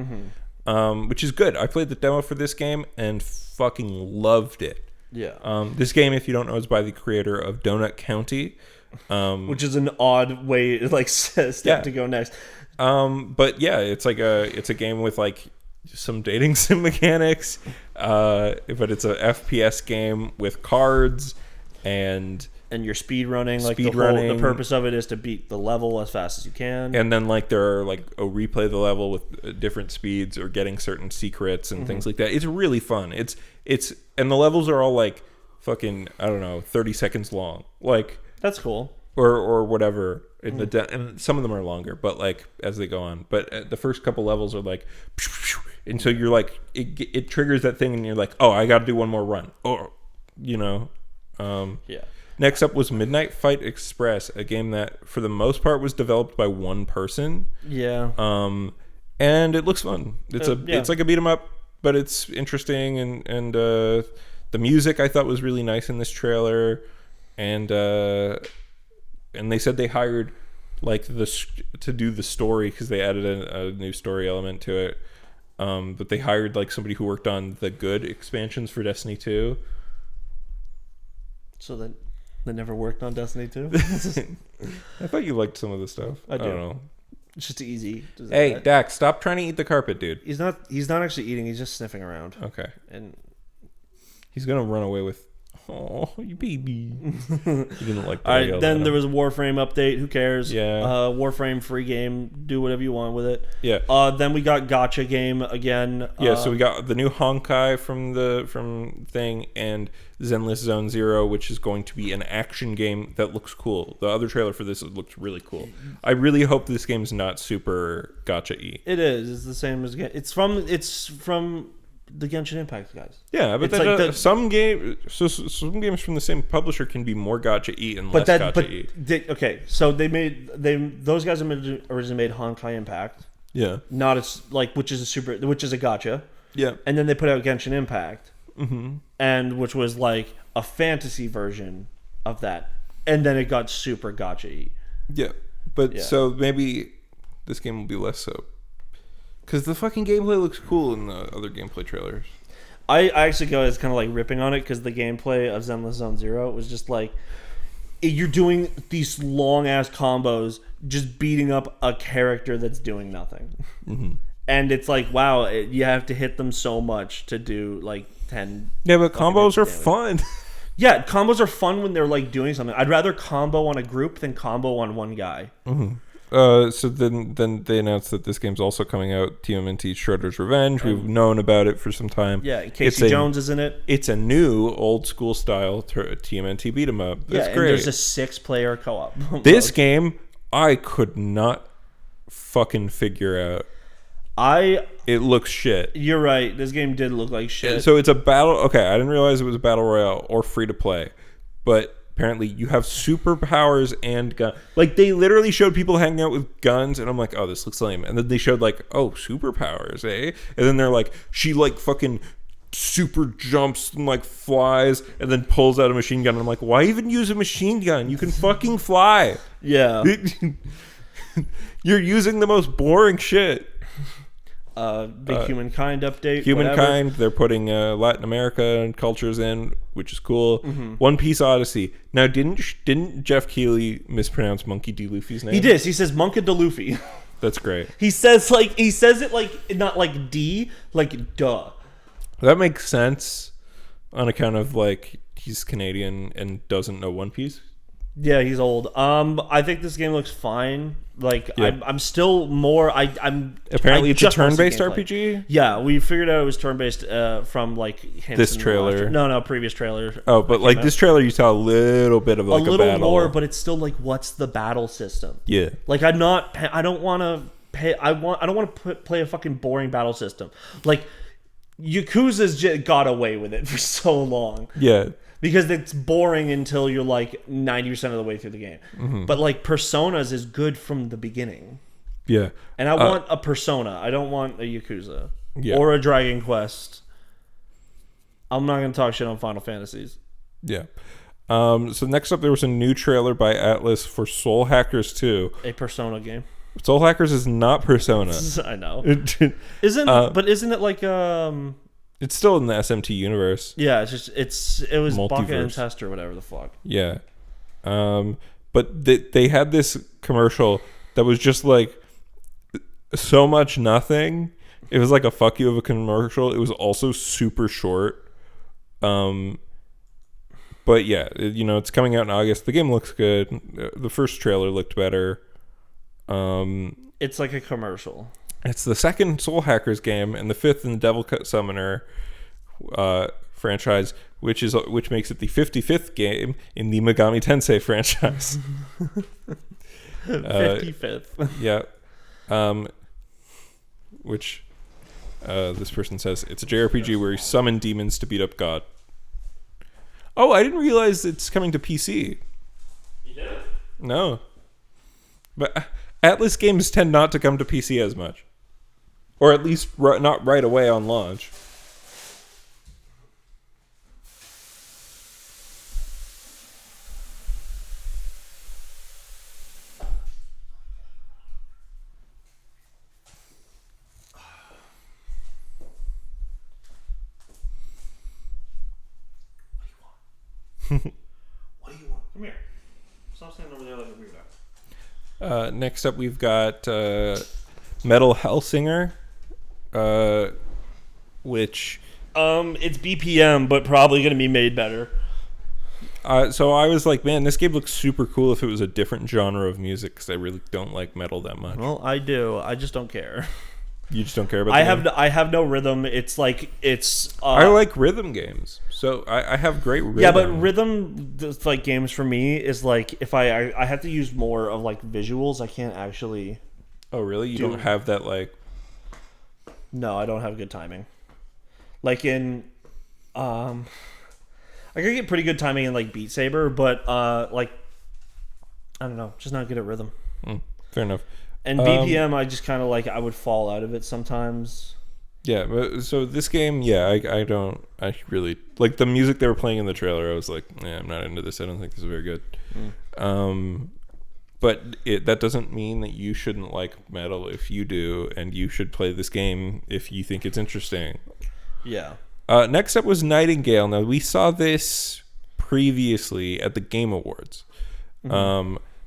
Which is good. I played the demo for this game and fucking loved it. Yeah. This game, if you don't know, is by the creator of Donut County. Which is an odd way like step to go next. But yeah, it's a game with like some dating sim mechanics, but it's a FPS game with cards and you're speed running. The purpose of it is to beat the level as fast as you can. And then like there are like replay the level with different speeds or getting certain secrets and things like that. It's really fun. It's and the levels are all like fucking, I don't know, 30 seconds long. Like that's cool. Or whatever. And some of them are longer, but like as they go on. But the first couple levels are like, and so you're like, it triggers that thing, and you're like, oh, I got to do one more run, or you know. Yeah. Next up was Midnight Fight Express, a game that for the most part was developed by one person. Yeah. And it looks fun. It's like a beat 'em up, but it's interesting, and the music I thought was really nice in this trailer, and they said they hired like to do the story because they added a new story element to it. But they hired like somebody who worked on the good expansions for Destiny 2. So then they never worked on Destiny 2? I thought you liked some of the stuff. I don't know. It's just easy. Hey, Dax, stop trying to eat the carpet, dude. He's not actually eating. He's just sniffing around. Okay. And he's going to run away with... Oh, you baby. He didn't like that. All right, then there was a Warframe update. Who cares? Yeah. Warframe free game. Do whatever you want with it. Yeah. Then we got Gacha game again. Yeah, so we got the new Honkai from thing and Zenless Zone Zero, which is going to be an action game that looks cool. The other trailer for this looked really cool. I really hope this game's not super gacha-y. It is. It's the same as... It's from the Genshin Impact guys. Yeah, but like some games from the same publisher can be more gacha-y and less gacha-y. Okay, so those guys originally made Honkai Impact. Yeah. Not as like which is a gacha. Yeah. And then they put out Genshin Impact. And which was like a fantasy version of that. And then it got super gacha-y. Yeah. But so maybe this game will be less so. Because the fucking gameplay looks cool in the other gameplay trailers. I actually go as kind of like ripping on it because the gameplay of Zenless Zone Zero was just like you're doing these long ass combos, just beating up a character that's doing nothing, and it's like wow, you have to hit them so much to do like 10. Yeah, but combos are fun. Yeah, combos are fun when they're like doing something. I'd rather combo on a group than combo on one guy. So then they announced that this game's also coming out, TMNT Shredder's Revenge. We've known about it for some time. Yeah, Casey Jones is in it. It's a new old school style TMNT beat 'em up. That's great. And there's a 6-player co-op. This game I could not fucking figure out. It looks shit. You're right. This game did look like shit. So it's a battle. Okay, I didn't realize it was a battle royale or free to play, but apparently you have superpowers and gun. Like they literally showed people hanging out with guns, and I'm like, oh, this looks lame. And then they showed like, oh, superpowers, eh? And then they're like, she like fucking super jumps and like flies, and then pulls out a machine gun. And I'm like, why even use a machine gun? You can fucking fly. Yeah. You're using the most boring shit. Big Humankind update. Humankind, whatever. They're putting Latin America and cultures in, which is cool. One Piece Odyssey. Now, didn't Jeff Keighley mispronounce Monkey D. Luffy's name? He did. He says Monkey D. Luffy. That's great. He says it like not like D, like duh. That makes sense on account of like he's Canadian and doesn't know One Piece. Yeah, he's old. I think this game looks fine. Like I'm still more. I'm apparently it's a turn-based RPG. Yeah, we figured out it was turn-based from like hints this trailer. No, previous trailer. Oh, but like this trailer, you saw a little bit of like a little battle. more, but it's still like, what's the battle system? Yeah, like I don't want to pay. I don't want to play a fucking boring battle system. Like Yakuza's got away with it for so long. Yeah. Because it's boring until you're like 90% of the way through the game. Mm-hmm. But like Personas is good from the beginning. Yeah. And I want a Persona. I don't want a Yakuza. Yeah. Or a Dragon Quest. I'm not going to talk shit on Final Fantasies. Yeah. So next up, there was a new trailer by Atlas for Soul Hackers 2. A Persona game. Soul Hackers is not Persona. I know. Isn't it like It's still in the SMT universe. Yeah, it was Baka and Multiverse. Test or whatever the fuck. Yeah. But they had this commercial that was just like so much nothing. It was like a fuck you of a commercial. It was also super short. But yeah, it's coming out in August. The game looks good. The first trailer looked better. It's like a commercial. It's the second Soul Hackers game and the fifth in the Devil Summoner franchise, which makes it the 55th game in the Megami Tensei franchise. 55th. Yeah. Which this person says it's a JRPG where you summon demons to beat up God. Oh, I didn't realize it's coming to PC. You did? No. But Atlas games tend not to come to PC as much. Or at least not right away on launch. What do you want? Come here. Stop standing over there like a weirdo. Next up, we've got Metal Hellsinger, which it's BPM, but probably going to be made better. So I was like, man, this game looks super cool if it was a different genre of music, because I really don't like metal that much. Well, I do. I just don't care. You just don't care about. I have no rhythm. It's like I like rhythm games, so I have great rhythm. Yeah, but rhythm like games for me is like if I have to use more of like visuals. I can't actually. Oh really? You don't have that like. No, I don't have good timing. Like in, I can get pretty good timing in like Beat Saber, but like, I don't know, just not good at rhythm. Fair enough. And BPM, I just kind of like I would fall out of it sometimes. Yeah, but so this game, yeah, I really like the music they were playing in the trailer. I was like, I'm not into this. I don't think this is very good. But that doesn't mean that you shouldn't like metal if you do, and you should play this game if you think it's interesting. Yeah. Next up was Nightingale. Now, we saw this previously at the Game Awards.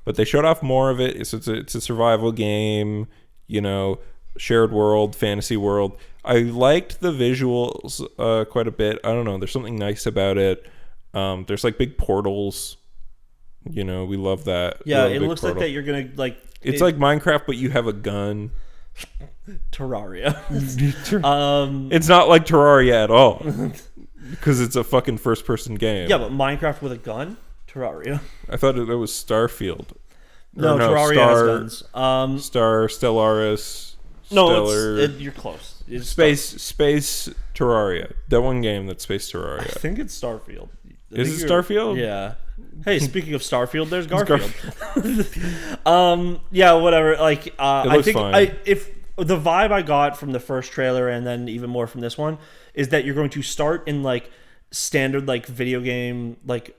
But they showed off more of it. It's a survival game, shared world, fantasy world. I liked the visuals quite a bit. I don't know. There's something nice about it. There's like big portals. We love that. Yeah, it looks like that you're going to like... It's like Minecraft, but you have a gun. Terraria. It's not like Terraria at all. Because it's a fucking first-person game. Yeah, but Minecraft with a gun? Terraria. I thought that was Starfield. No, Terraria has guns. Star Stellaris. No, you're close. It's Space Terraria. That one game that's Space Terraria. I think it's Starfield. Is it Starfield? Yeah. Hey, speaking of Starfield, there's Garfield. Yeah, whatever. Like, I think fine. If the vibe I got from the first trailer and then even more from this one is that you're going to start in like standard like video game like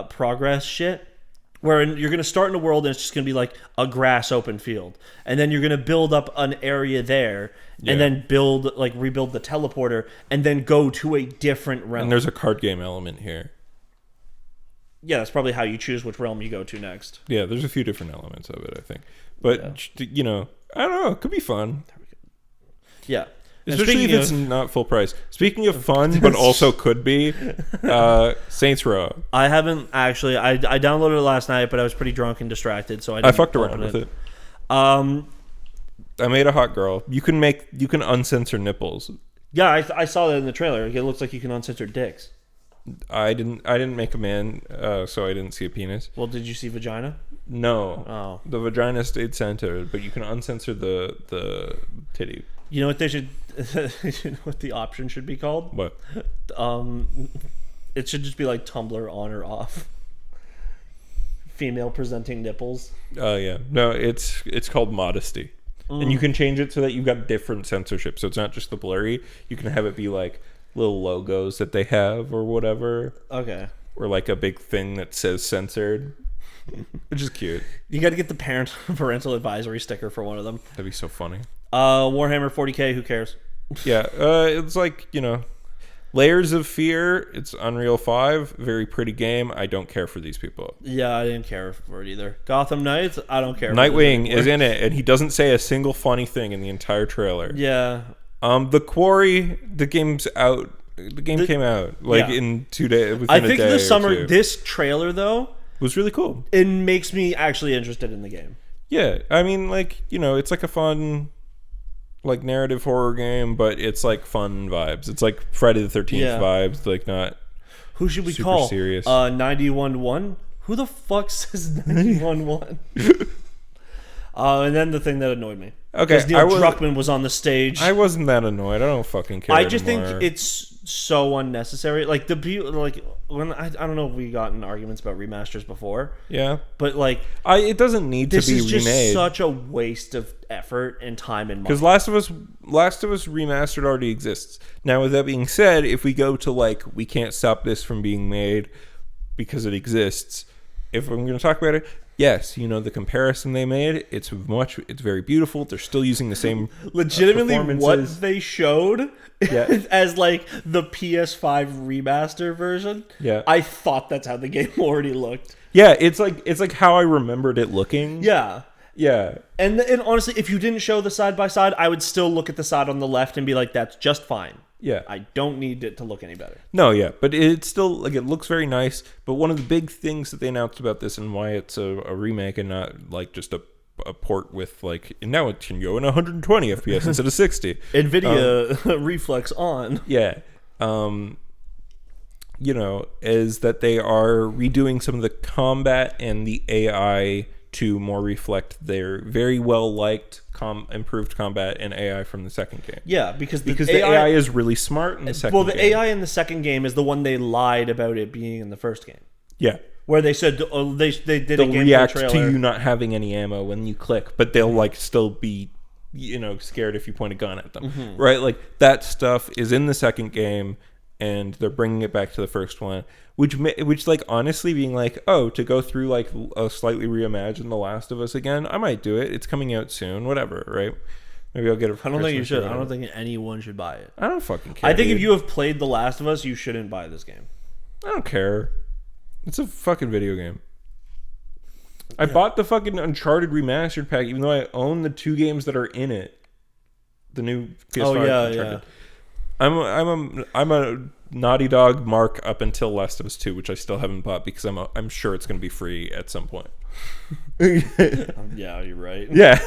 progress shit, where you're going to start in a world and it's just going to be like a grass open field, and then you're going to build up an area there, and then rebuild the teleporter, and then go to a different realm. And there's a card game element here. Yeah, that's probably how you choose which realm you go to next. Yeah, there's a few different elements of it, I think. But, I don't know. It could be fun. Yeah. Especially if it's not full price. Speaking of fun, but also could be, Saints Row. I haven't actually. I downloaded it last night, but I was pretty drunk and distracted, so I fucked around with it. I made a hot girl. You can uncensor nipples. Yeah, I saw that in the trailer. It looks like you can uncensor dicks. I didn't make a man, so I didn't see a penis. Well, did you see vagina? No. Oh. The vagina stayed censored, but you can uncensor the titty. You know what they should? You know what the option should be called? What? It should just be like Tumblr on or off. Female presenting nipples. Oh yeah. No, it's called modesty. And you can change it so that you've got different censorship. So it's not just the blurry. You can have it be like little logos that they have or whatever. Okay. Or like a big thing that says censored. Which is cute. You got to get the parental advisory sticker for one of them. That'd be so funny. Warhammer 40K, who cares? Yeah, it's like, Layers of Fear. It's Unreal 5. Very pretty game. I don't care for these people. Yeah, I didn't care for it either. Gotham Knights, I don't care. Nightwing is in it, and he doesn't say a single funny thing in the entire trailer. Yeah. The Quarry, the game's out. The game came out in 2 days. I think this trailer though was really cool. It makes me actually interested in the game. Yeah, I mean, it's like a fun, narrative horror game, but it's like fun vibes. It's like Friday the 13th vibes, like not. Who should we super call? Serious. 91-1? Who the fuck says 91-1? And then the thing that annoyed me. Okay, because Neil Druckmann was on the stage. I wasn't that annoyed. I don't fucking care. I just think it's so unnecessary. Like when I don't know if we got in arguments about remasters before. Yeah, but it doesn't need to be remade. This is just such a waste of effort and time and money. Because Last of Us Remastered already exists. Now, with that being said, if we go to we can't stop this from being made because it exists. If I'm going to talk about it. Yes, the comparison they made, it's very beautiful. They're still using the same legitimately what they showed as the PS5 remaster version. Yeah. I thought that's how the game already looked. Yeah, it's like how I remembered it looking. Yeah. Yeah. And honestly, if you didn't show the side by side, I would still look at the side on the left and be like, that's just fine. Yeah. I don't need it to look any better. No, yeah. But it's still, it looks very nice. But one of the big things that they announced about this and why it's a remake and not, just a port with, and now it can go in 120 FPS instead of 60. NVIDIA reflex on. Yeah. Is that they are redoing some of the combat and the AI to more reflect their very well-liked improved combat and AI from the second game. Yeah, because the AI is really smart in the second game. Well, the AI in the second game is the one they lied about it being in the first game. Yeah. Where they said they did a gameplay react trailer. to you not having any ammo when you click, but they'll still be scared if you point a gun at them. Mm-hmm. Right? That stuff is in the second game and they're bringing it back to the first one. Which honestly being to go through a slightly reimagine The Last of Us again, I might do it. It's coming out soon, whatever, right? Maybe I'll get it for I don't Christmas think you should. I don't think anyone should buy it. I don't fucking care. I think if you have played The Last of Us, you shouldn't buy this game. I don't care. It's a fucking video game. I bought the fucking Uncharted remastered pack, even though I own the 2 games that are in it. The new PS5 Uncharted. Yeah. I'm a Naughty Dog mark up until Last of Us 2, which I still haven't bought because I'm sure it's going to be free at some point. Yeah, you're right. Yeah.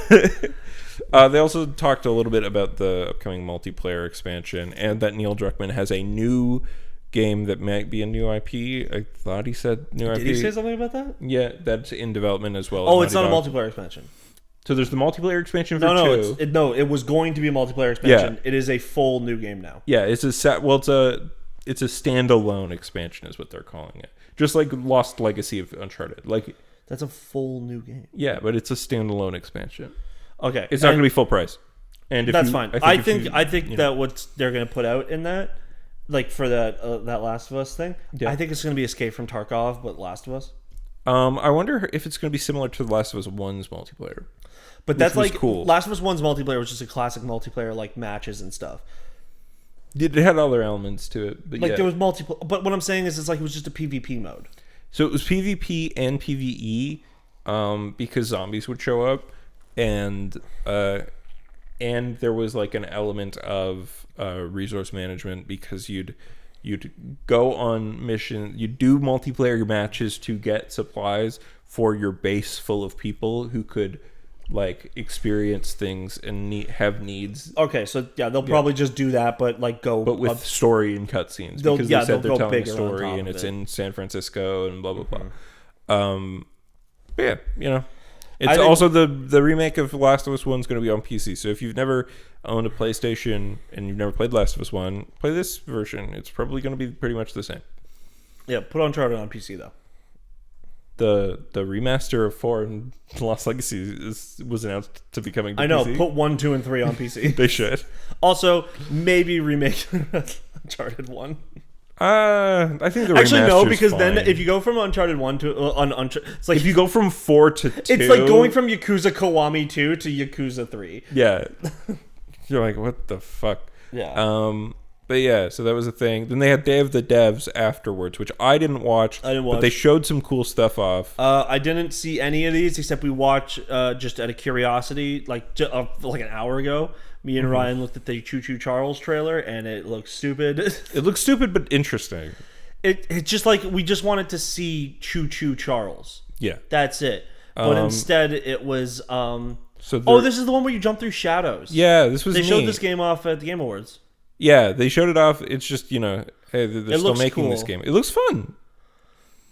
They also talked a little bit about the upcoming multiplayer expansion and that Neil Druckmann has a new game that might be a new IP. I thought he said new IP. Did he say something about that? Yeah, that's in development as well. Oh, it's not a multiplayer expansion. So there's the multiplayer expansion for 2. It was going to be a multiplayer expansion. Yeah. It is a full new game now. Yeah, it's a standalone expansion is what they're calling it. Just like Lost Legacy of Uncharted. That's a full new game. Yeah, but it's a standalone expansion. Okay. It's not going to be full price. And that's fine. I think that what they're going to put out in that for that Last of Us thing, I think it's going to be Escape from Tarkov but Last of Us. I wonder if it's going to be similar to The Last of Us 1's multiplayer. But that's cool. Last of Us 1's multiplayer was just a classic multiplayer matches and stuff. It had other elements to it, but there was multiple. But what I'm saying is, it was just a PvP mode. So it was PvP and PvE, because zombies would show up, and there was an element of resource management because you'd go on mission, you'd do multiplayer matches to get supplies for your base full of people who could like experience things and have needs. Okay, so yeah, they'll probably just do that, but like but with story and cutscenes because they said they're telling a story and it's in San Francisco and blah blah blah. But yeah, you know, it's also the remake of Last of Us 1 is going to be on PC. So if you've never owned a PlayStation and you've never played Last of Us 1, play this version. It's probably going to be pretty much the same. Yeah, put Uncharted on PC though. The remaster of 4 and Lost Legacy was announced to be coming to PC. I know, put 1, 2, and 3 on PC. They should. Also, maybe remake Uncharted 1. I think the actually no, remaster's because fine. then if you go from Uncharted 1 to it's like if you go from 4 to 2, it's like going from Yakuza Kiwami 2 to Yakuza 3. Yeah, you're like, what the fuck? Yeah. But yeah, so that was a thing. Then they had Day of the Devs afterwards, which I didn't watch. But they showed some cool stuff off. I didn't see any of these except we watched just out of curiosity, like an hour ago. Me and Ryan looked at the Choo Choo Charles trailer, and it looked stupid. It looks stupid, but interesting. It's just like we just wanted to see Choo Choo Charles. Yeah, that's it. But instead, it was. So this is the one where you jump through shadows. Yeah, this was. They showed this game off at the Game Awards. Yeah, they showed it off. It's just, you know, hey, they're still making this game. It looks fun.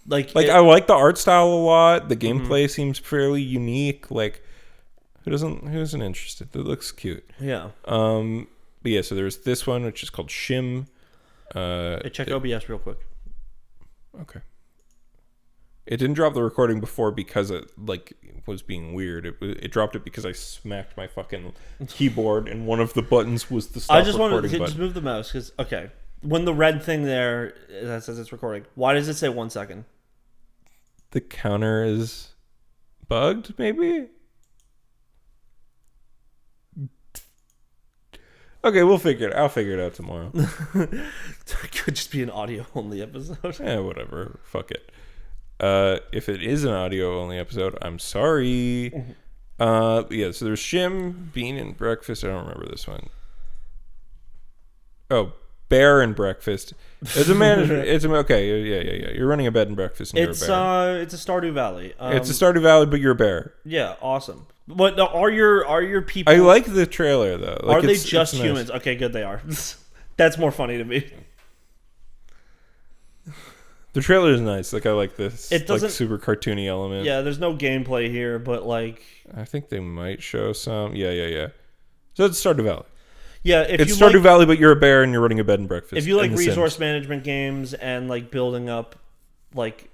Like I like the art style a lot. The gameplay seems fairly unique. Like, who isn't interested? It looks cute. Yeah. But yeah, so there's this one which is called Shim. Hey, check OBS real quick. Okay. It didn't drop the recording before because it was being weird. It dropped it because I smacked my fucking keyboard and one of the buttons was the stop I just recording wanted to button. just move the mouse because when the red thing there that says it's recording, why does it say 1 second? The counter is bugged, maybe. Okay, I'll figure it out tomorrow. It could just be an audio only episode. Yeah, whatever. Fuck it. If it is an audio only episode, I'm sorry. Yeah, so there's Shim, Bean and Breakfast. I don't remember this one. Oh, Bear and Breakfast. As a manager, okay. Yeah. You're running a bed and breakfast and you're a bear. It's a Stardew Valley. It's a Stardew Valley, but you're a bear. Yeah, awesome. But are your people? I like the trailer though. Are they just humans? Nice. Okay, good. They are. That's more funny to me. The trailer is nice. Like I like this. It doesn't super cartoony element. Yeah, there's no gameplay here, but like I think they might show some. Yeah. So it's Stardew Valley. Yeah, it's Stardew Valley, but you're a bear and you're running a bed and breakfast. If you like resource management games and like building up, like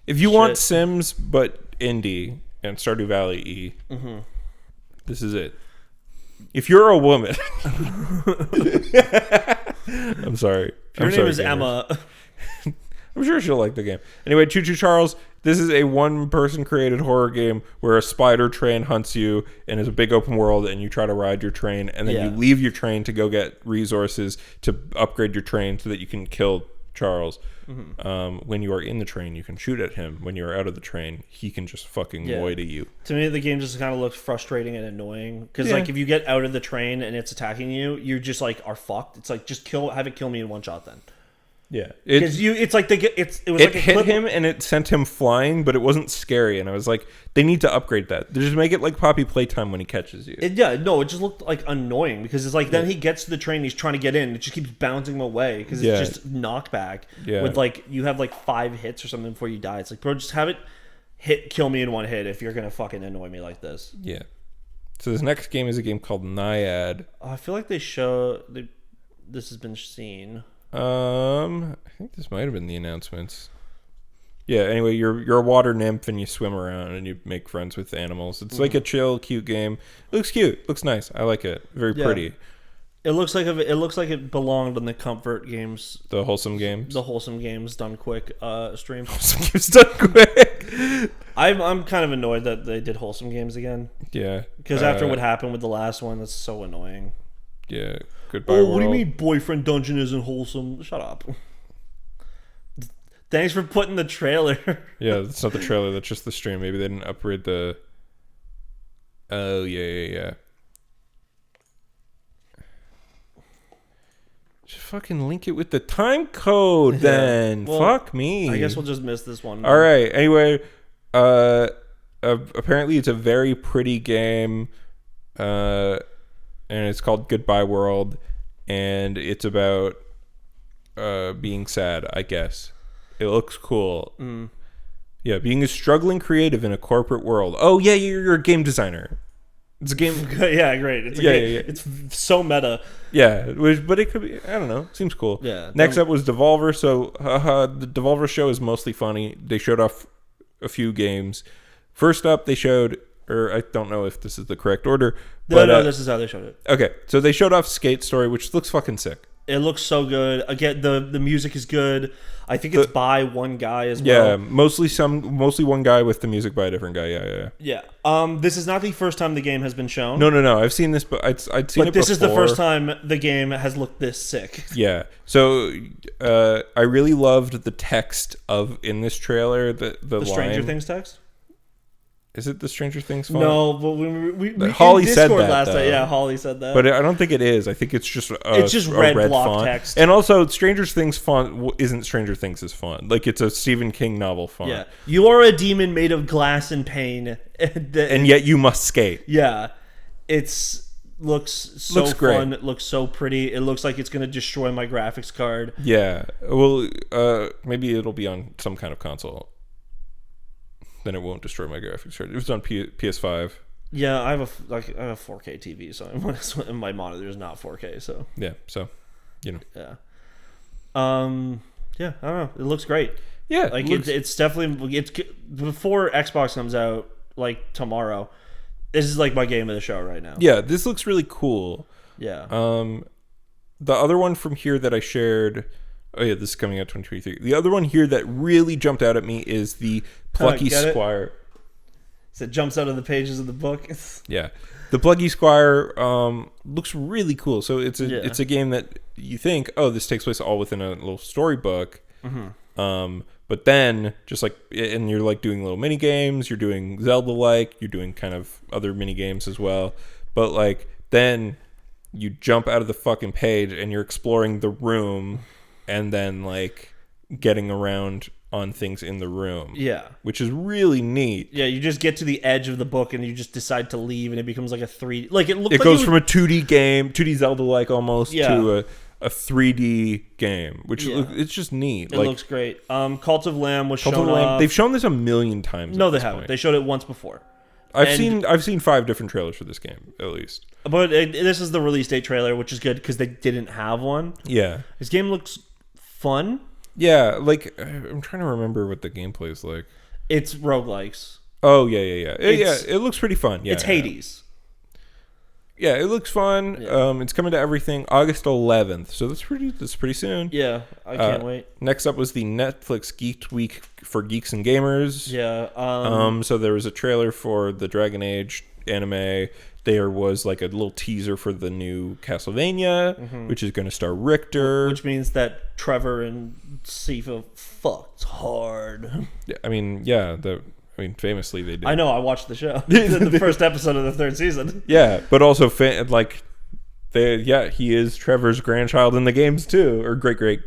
if you want Sims but indie and Stardew Valley E, this is it. If you're a woman, I'm sorry. Your name is Emma. I'm sure she'll like the game. Anyway, Choo Choo Charles, this is a one-person created horror game where a spider train hunts you and is a big open world and you try to ride your train and then you leave your train to go get resources to upgrade your train so that you can kill Charles. When you are in the train, you can shoot at him. When you're out of the train, he can just fucking void at you. To me, the game just kind of looks frustrating and annoying because like if you get out of the train and it's attacking you, you just like are fucked. It's like just have it kill me in one shot then. Yeah, because it's like it hit him and it sent him flying, but it wasn't scary. And I was like, they need to upgrade that. They just make it like Poppy Playtime when he catches you. It just looked like annoying because it's like then he gets to the train, he's trying to get in, it just keeps bouncing him away because it's just knockback. Yeah, with like you have like 5 hits or something before you die. It's like, bro, just have it kill me in one hit if you're gonna fucking annoy me like this. Yeah. So this next game is a game called Naiad. I feel like this has been seen. I think this might have been the announcements. Yeah, anyway, you're a water nymph and you swim around and you make friends with animals. It's like a chill, cute game. It looks cute. Looks nice. I like it. Very pretty. It looks like it belonged on the comfort games. The wholesome games. The wholesome games done quick stream. Wholesome games done quick. I'm kind of annoyed that they did wholesome games again. Yeah. Because after what happened with the last one, that's so annoying. Yeah. Goodbye, world. What do you mean boyfriend dungeon isn't wholesome? Shut up. Thanks for putting the trailer. Yeah, that's not the trailer. That's just the stream. Maybe they didn't upgrade the... Oh, yeah. Just fucking link it with the time code then. Well, fuck me. I guess we'll just miss this one. All right. Anyway, apparently it's a very pretty game, and it's called Goodbye World, and it's about being sad, I guess. It looks cool. Yeah, being a struggling creative in a corporate world. Oh yeah, you're a game designer. It's a game. Yeah, great. It's a game. Yeah. It's so meta. Yeah, but it could be. I don't know. Seems cool. Yeah. Next up was Devolver. So the Devolver show is mostly funny. They showed off a few games. First up, they showed, or I don't know if this is the correct order. But, no, this is how they showed it. Okay, so they showed off Skate Story, which looks fucking sick. It looks so good. Again, the music is good. I think it's by one guy as well. Yeah, mostly one guy with the music by a different guy. Yeah. This is not the first time the game has been shown. No. I've seen this, but I'd seen it before. But this is the first time the game has looked this sick. Yeah. So I really loved the text in this trailer. The Stranger line. Things text. Is it the Stranger Things font? No, but we Holly said that last though. night. Yeah, Holly said that. But I don't think it is. I think it's just a red block font. text. And also, Stranger Things font isn't Stranger Things' font. Like, it's a Stephen King novel font. Yeah, you are a demon made of glass and pain, and yet you must skate. Yeah, looks so looks fun. Great. It looks so pretty. It looks like it's gonna destroy my graphics card. Yeah. Well, maybe it'll be on some kind of console. Then it won't destroy my graphics card. It was on PS5. Yeah, I have a 4K TV, so my monitor is not 4K. So yeah, so Yeah. I don't know. It looks great. Yeah, like it's definitely before Xbox comes out like tomorrow. This is like my game of the show right now. Yeah, this looks really cool. Yeah. The other one from here that I shared. Oh yeah, this is coming out 2023. The other one here that really jumped out at me is the Plucky Squire. So it jumps out of the pages of the book. Yeah, the Plucky Squire looks really cool. So it's a game that you think, oh, this takes place all within a little storybook. Mm-hmm. But then and you're like doing little mini games. You're doing Zelda-like. You're doing kind of other mini games as well. But like then you jump out of the fucking page and you're exploring the room. And then, like, getting around on things in the room. Yeah. Which is really neat. Yeah, you just get to the edge of the book and you just decide to leave and it becomes like a 3D... Like, it looks it goes from a 2D game, 2D Zelda-like almost, to a 3D game. Which it's just neat. It looks great. Cult of Lamb was shown off. They've shown this a million times. No, they haven't. Point. They showed it once before. I've seen 5 different trailers for this game, at least. But this is the release date trailer, which is good because they didn't have one. Yeah. This game looks fun. Yeah, like I'm trying to remember what the gameplay is like. It's roguelikes. Oh yeah. It looks pretty fun. Yeah, it's Hades. Yeah, it looks fun. Yeah. It's coming to everything August 11th, so that's pretty soon. Yeah, I can't wait. Next up was the Netflix Geek Week for Geeks and Gamers. Yeah. So there was a trailer for the Dragon Age anime. There was like a little teaser for the new Castlevania, which is going to star Richter. Which means that Trevor and Sifa fucked hard. I mean, famously they did. I know, I watched the show. The first episode of the 3rd season. Yeah, but also, he is Trevor's grandchild in the games too. Or great.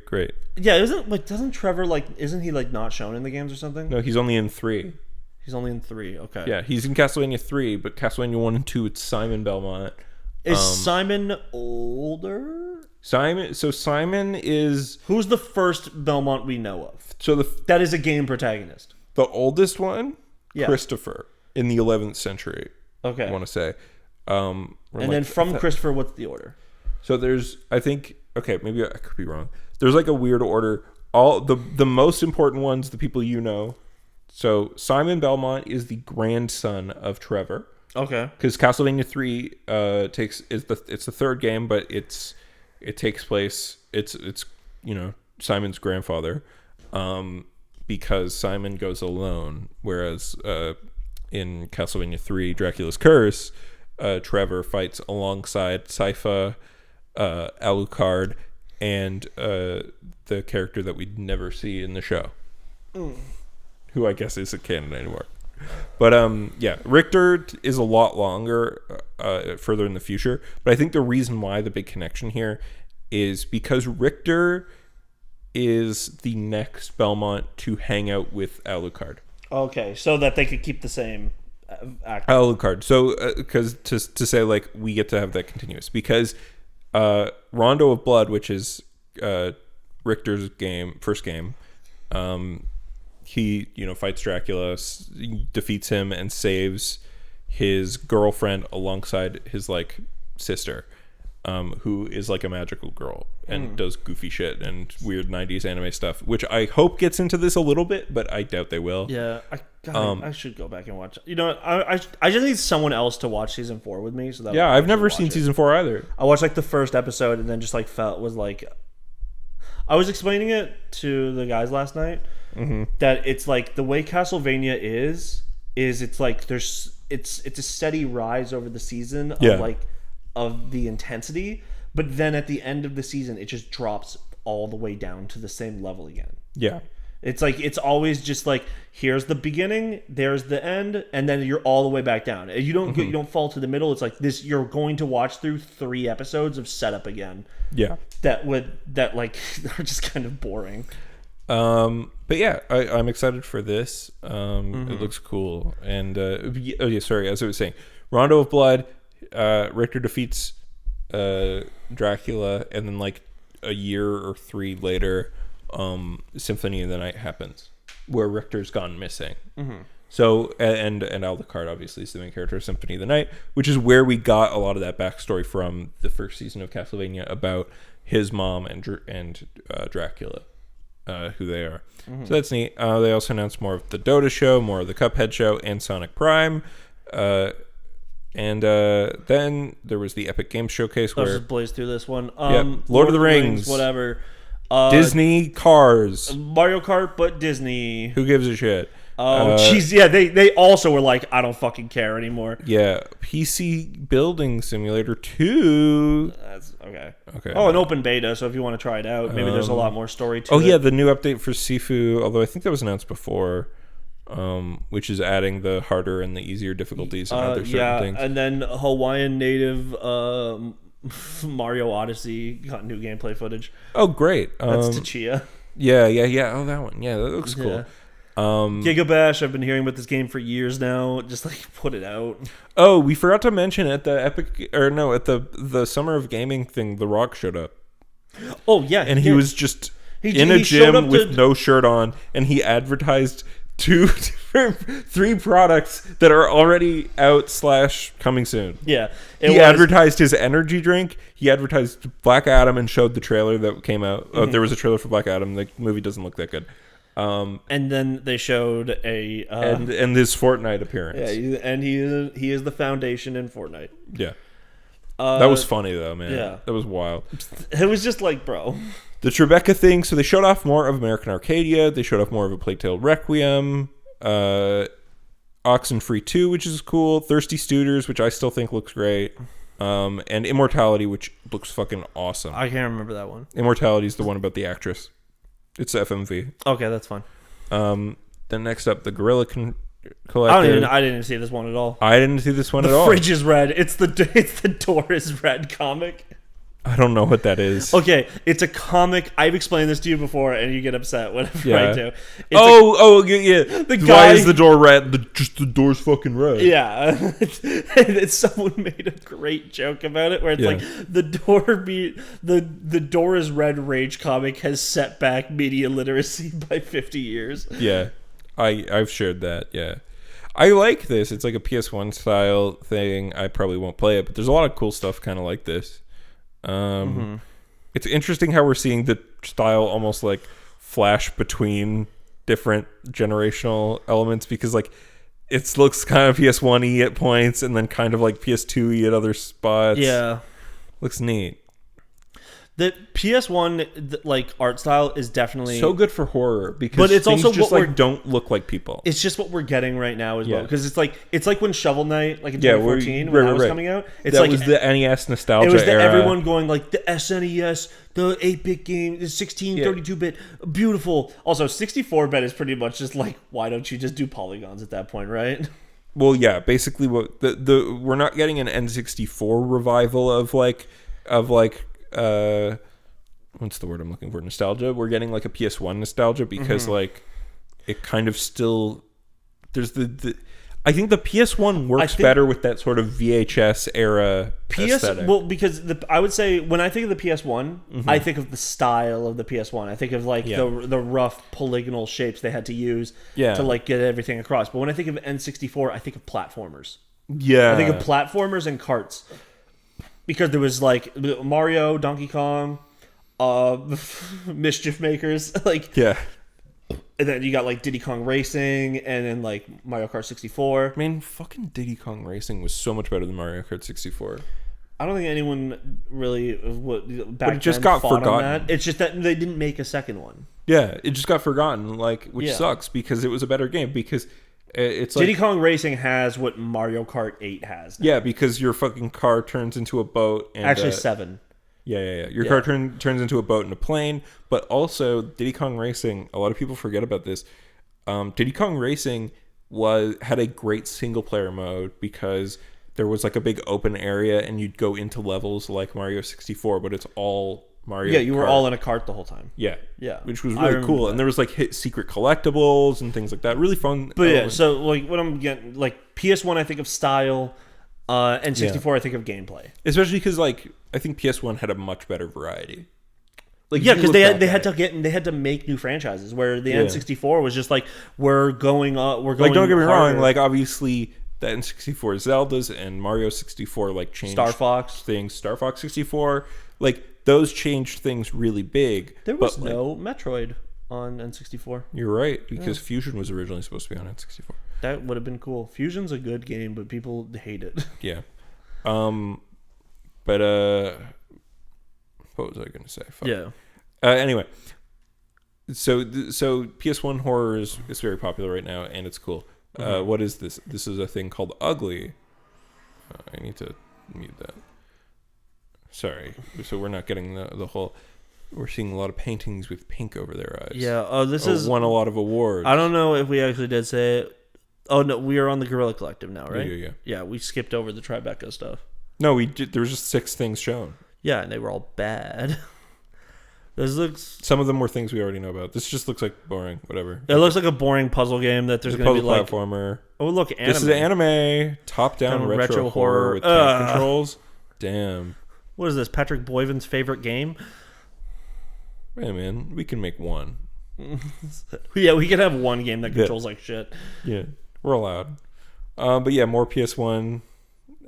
Yeah, doesn't Trevor, isn't he not shown in the games or something? No, he's only in 3. He's only in 3, okay. Yeah, he's in Castlevania 3, but Castlevania 1 and 2, it's Simon Belmont. Is Simon older? Simon is... Who's the first Belmont we know of? That is a game protagonist. The oldest one? Yeah. Christopher, in the 11th century. Okay. I want to say. And then from Christopher, what's the order? So there's, I think... Okay, maybe I could be wrong. There's a weird order. All the most important ones, the people you know... So Simon Belmont is the grandson of Trevor. Okay. Because Castlevania 3 it's the 3rd game, but it takes place. It's Simon's grandfather, because Simon goes alone, whereas in Castlevania 3 Dracula's Curse, Trevor fights alongside Sypha, Alucard, and the character that we'd never see in the show. Who I guess isn't canon anymore. But Richter is a lot longer, further in the future. But I think the reason why the big connection here is because Richter is the next Belmont to hang out with Alucard. Okay, so that they could keep the same Alucard. So, because to say like we get to have that continuous because Rondo of Blood, which is Richter's first game, he fights Dracula, defeats him, and saves his girlfriend alongside his like sister, who is like a magical girl and does goofy shit and weird 90s anime stuff, which I hope gets into this a little bit, but I doubt they will. Yeah, I should go back and watch. I just need someone else to watch season 4 with me. So that I've never seen season 4 either. I watched like the first episode and then just like was like, I was explaining it to the guys last night that it's like the way Castlevania is it's like it's a steady rise over the season of the intensity, but then at the end of the season it just drops all the way down to the same level again. Yeah. It's like it's always just like here's the beginning, there's the end, and then you're all the way back down. You don't fall to the middle. It's like this. You're going to watch through 3 episodes of setup again. Yeah, that like are just kind of boring. But yeah, I'm excited for this. It looks cool. And sorry, as I was saying, Rondo of Blood, Richter defeats Dracula, and then like a year or 3 later, Symphony of the Night happens, where Richter's gone missing. So and Alucard obviously is the main character of Symphony of the Night, which is where we got a lot of that backstory from the first season of Castlevania about his mom and Dracula. Who they are. So that's neat. They also announced more of the Dota show, more of the Cuphead show, and Sonic Prime. And then there was the Epic Games Showcase where... Let's just blaze through this one. Lord of the Rings. Whatever. Disney Cars. Mario Kart, but Disney. Who gives a shit? Oh, jeez. Yeah, they also were like, I don't fucking care anymore. Yeah. PC Building Simulator 2. That's okay. Oh, an open beta, so if you want to try it out, maybe there's a lot more story to it. Oh, yeah, the new update for Sifu, although I think that was announced before, which is adding the harder and the easier difficulties and other certain things. And then Hawaiian native Mario Odyssey got new gameplay footage. Oh, great. That's Tachia. Yeah. Oh, that one. Yeah, that looks cool. Gigabash, I've been hearing about this game for years now. Just like put it out. Oh, we forgot to mention at the the Summer of Gaming thing, The Rock showed up. Oh yeah, and he was just in a gym with no shirt on, and he advertised 3 products that are already out / coming soon. Yeah, he advertised his energy drink. He advertised Black Adam and showed the trailer that came out. There was a trailer for Black Adam. The movie doesn't look that good. And then they showed a and his Fortnite appearance. Yeah, and he is the foundation in Fortnite. Yeah, that was funny though, man. Yeah, that was wild. It was just like, bro. The Tribeca thing. So they showed off more of American Arcadia. They showed off more of A Plague Tale Requiem. Oxenfree 2, which is cool. Thirsty Studers, which I still think looks great. And Immortality, which looks fucking awesome. I can't remember that one. Immortality is the one about the actress. It's FMV. Okay, that's fine. Then next up, the Gorilla Collective. I didn't see this one at all. I didn't see this one at all. The fridge is red. It's the door is red comic. I don't know what that is. Okay, it's a comic. I've explained this to you before, and you get upset whenever I do. Yeah. Why is the door red? The door's fucking red. Yeah. Someone made a great joke about it, where it's like the door is red rage comic has set back media literacy by 50 years. Yeah, I've shared that. Yeah. I like this. It's like a PS1 style thing. I probably won't play it, but there's a lot of cool stuff kind of like this. It's interesting how we're seeing the style almost like flash between different generational elements, because like it looks kind of PS1-y at points and then kind of like PS2-y at other spots. Yeah, looks neat. The PS1 like art style is definitely so good for horror, because it's also just like don't look like people. It's just what we're getting right now as well, because it's like when Shovel Knight, like in 2014 when that was coming out. That was the NES nostalgia. It was era. Everyone going like the SNES, the 8-bit game, the 32-bit, beautiful. Also, 64-bit is pretty much just like, why don't you just do polygons at that point, right? Well, yeah, basically what the we're not getting an N64 revival of what's the word I'm looking for? Nostalgia. We're getting like a PS1 nostalgia, because like it kind of still there's the I think the PS1 works better with that sort of VHS era aesthetic. Well, because I would say when I think of the PS1, I think of the style of the PS1. I think of like the rough polygonal shapes they had to use to like get everything across. But when I think of N64, I think of platformers. Yeah. I think of platformers and carts. Because there was like Mario, Donkey Kong, Mischief Makers, like and then you got like Diddy Kong Racing, and then like Mario Kart 64. I mean, fucking Diddy Kong Racing was so much better than Mario Kart 64. I don't think anyone really but it just got forgotten. On that. It's just that they didn't make a second one. Yeah, it just got forgotten, which sucks because it was a better game. Because it's like Diddy Kong Racing has what Mario Kart 8 has now. Yeah, because your fucking car turns into a boat. And, actually, 7. Yeah. Your car turns into a boat and a plane. But also, Diddy Kong Racing, a lot of people forget about this. Diddy Kong Racing had a great single-player mode because there was like a big open area and you'd go into levels like Mario 64, but it's all Mario Yeah, you were Kart. all in a cart the whole time. Yeah. Yeah. Which was really cool. That. And there was like secret collectibles and things like that. Really fun. But yeah, so like what I'm getting, like PS1 I think of style, and 64 I think of gameplay. Especially because like I think PS1 had a much better variety. Like because they had to make new franchises where the N64 was just like we're going like don't get me harder. wrong, like obviously the N64 Zeldas and Mario 64 like changed Star Fox things. Star Fox 64 like those changed things really big. There was no Metroid on N64. You're right, because Fusion was originally supposed to be on N64. That would have been cool. Fusion's a good game, but people hate it. Yeah. But what was I going to say? Fuck. Yeah. Anyway, so PS1 horror is very popular right now, and it's cool. What is this? This is a thing called Ugly. I need to mute that. Sorry. So we're not getting the whole... We're seeing a lot of paintings with pink over their eyes. Yeah. This is won a lot of awards. I don't know if we actually did say it. Oh, no. We are on the Gorilla Collective now, right? Yeah. Yeah, we skipped over the Tribeca stuff. No, there was just 6 things shown. Yeah, and they were all bad. Some of them were things we already know about. This just looks like boring. Whatever. It looks like a boring puzzle game that there's going to be like... platformer. Oh, look, anime. This is an anime. Top-down retro horror with tank controls. Damn. What is this? Patrick Boyven's favorite game? Hey, man. We can make one. Yeah, we can have one game that controls like shit. Yeah, we're allowed. But yeah, more PS1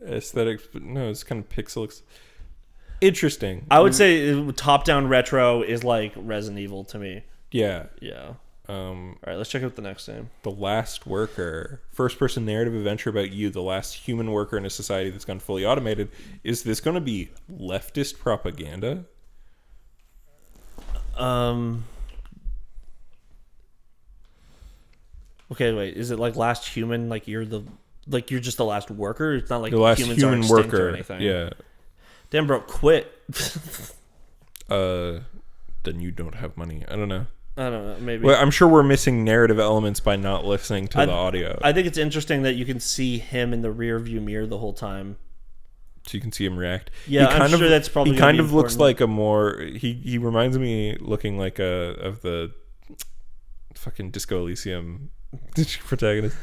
aesthetics. But no, it's kind of pixel. Interesting. I would say top-down retro is like Resident Evil to me. Yeah. Yeah. All right, let's check out the next game. The Last Worker. First-person narrative adventure about you, the last human worker in a society that's gone fully automated. Is this going to be leftist propaganda? Okay, wait. Is it like last human? Like you're just the last worker? It's not like the last humans human are extinct worker or anything. Yeah. Damn, bro, quit. Then you don't have money. I don't know. Maybe. Well, I'm sure we're missing narrative elements by not listening to the audio. I think it's interesting that you can see him in the rear view mirror the whole time. So you can see him react. Yeah, I'm sure that's probably. He kind of looks like a more. He reminds me looking like of the fucking Disco Elysium protagonist.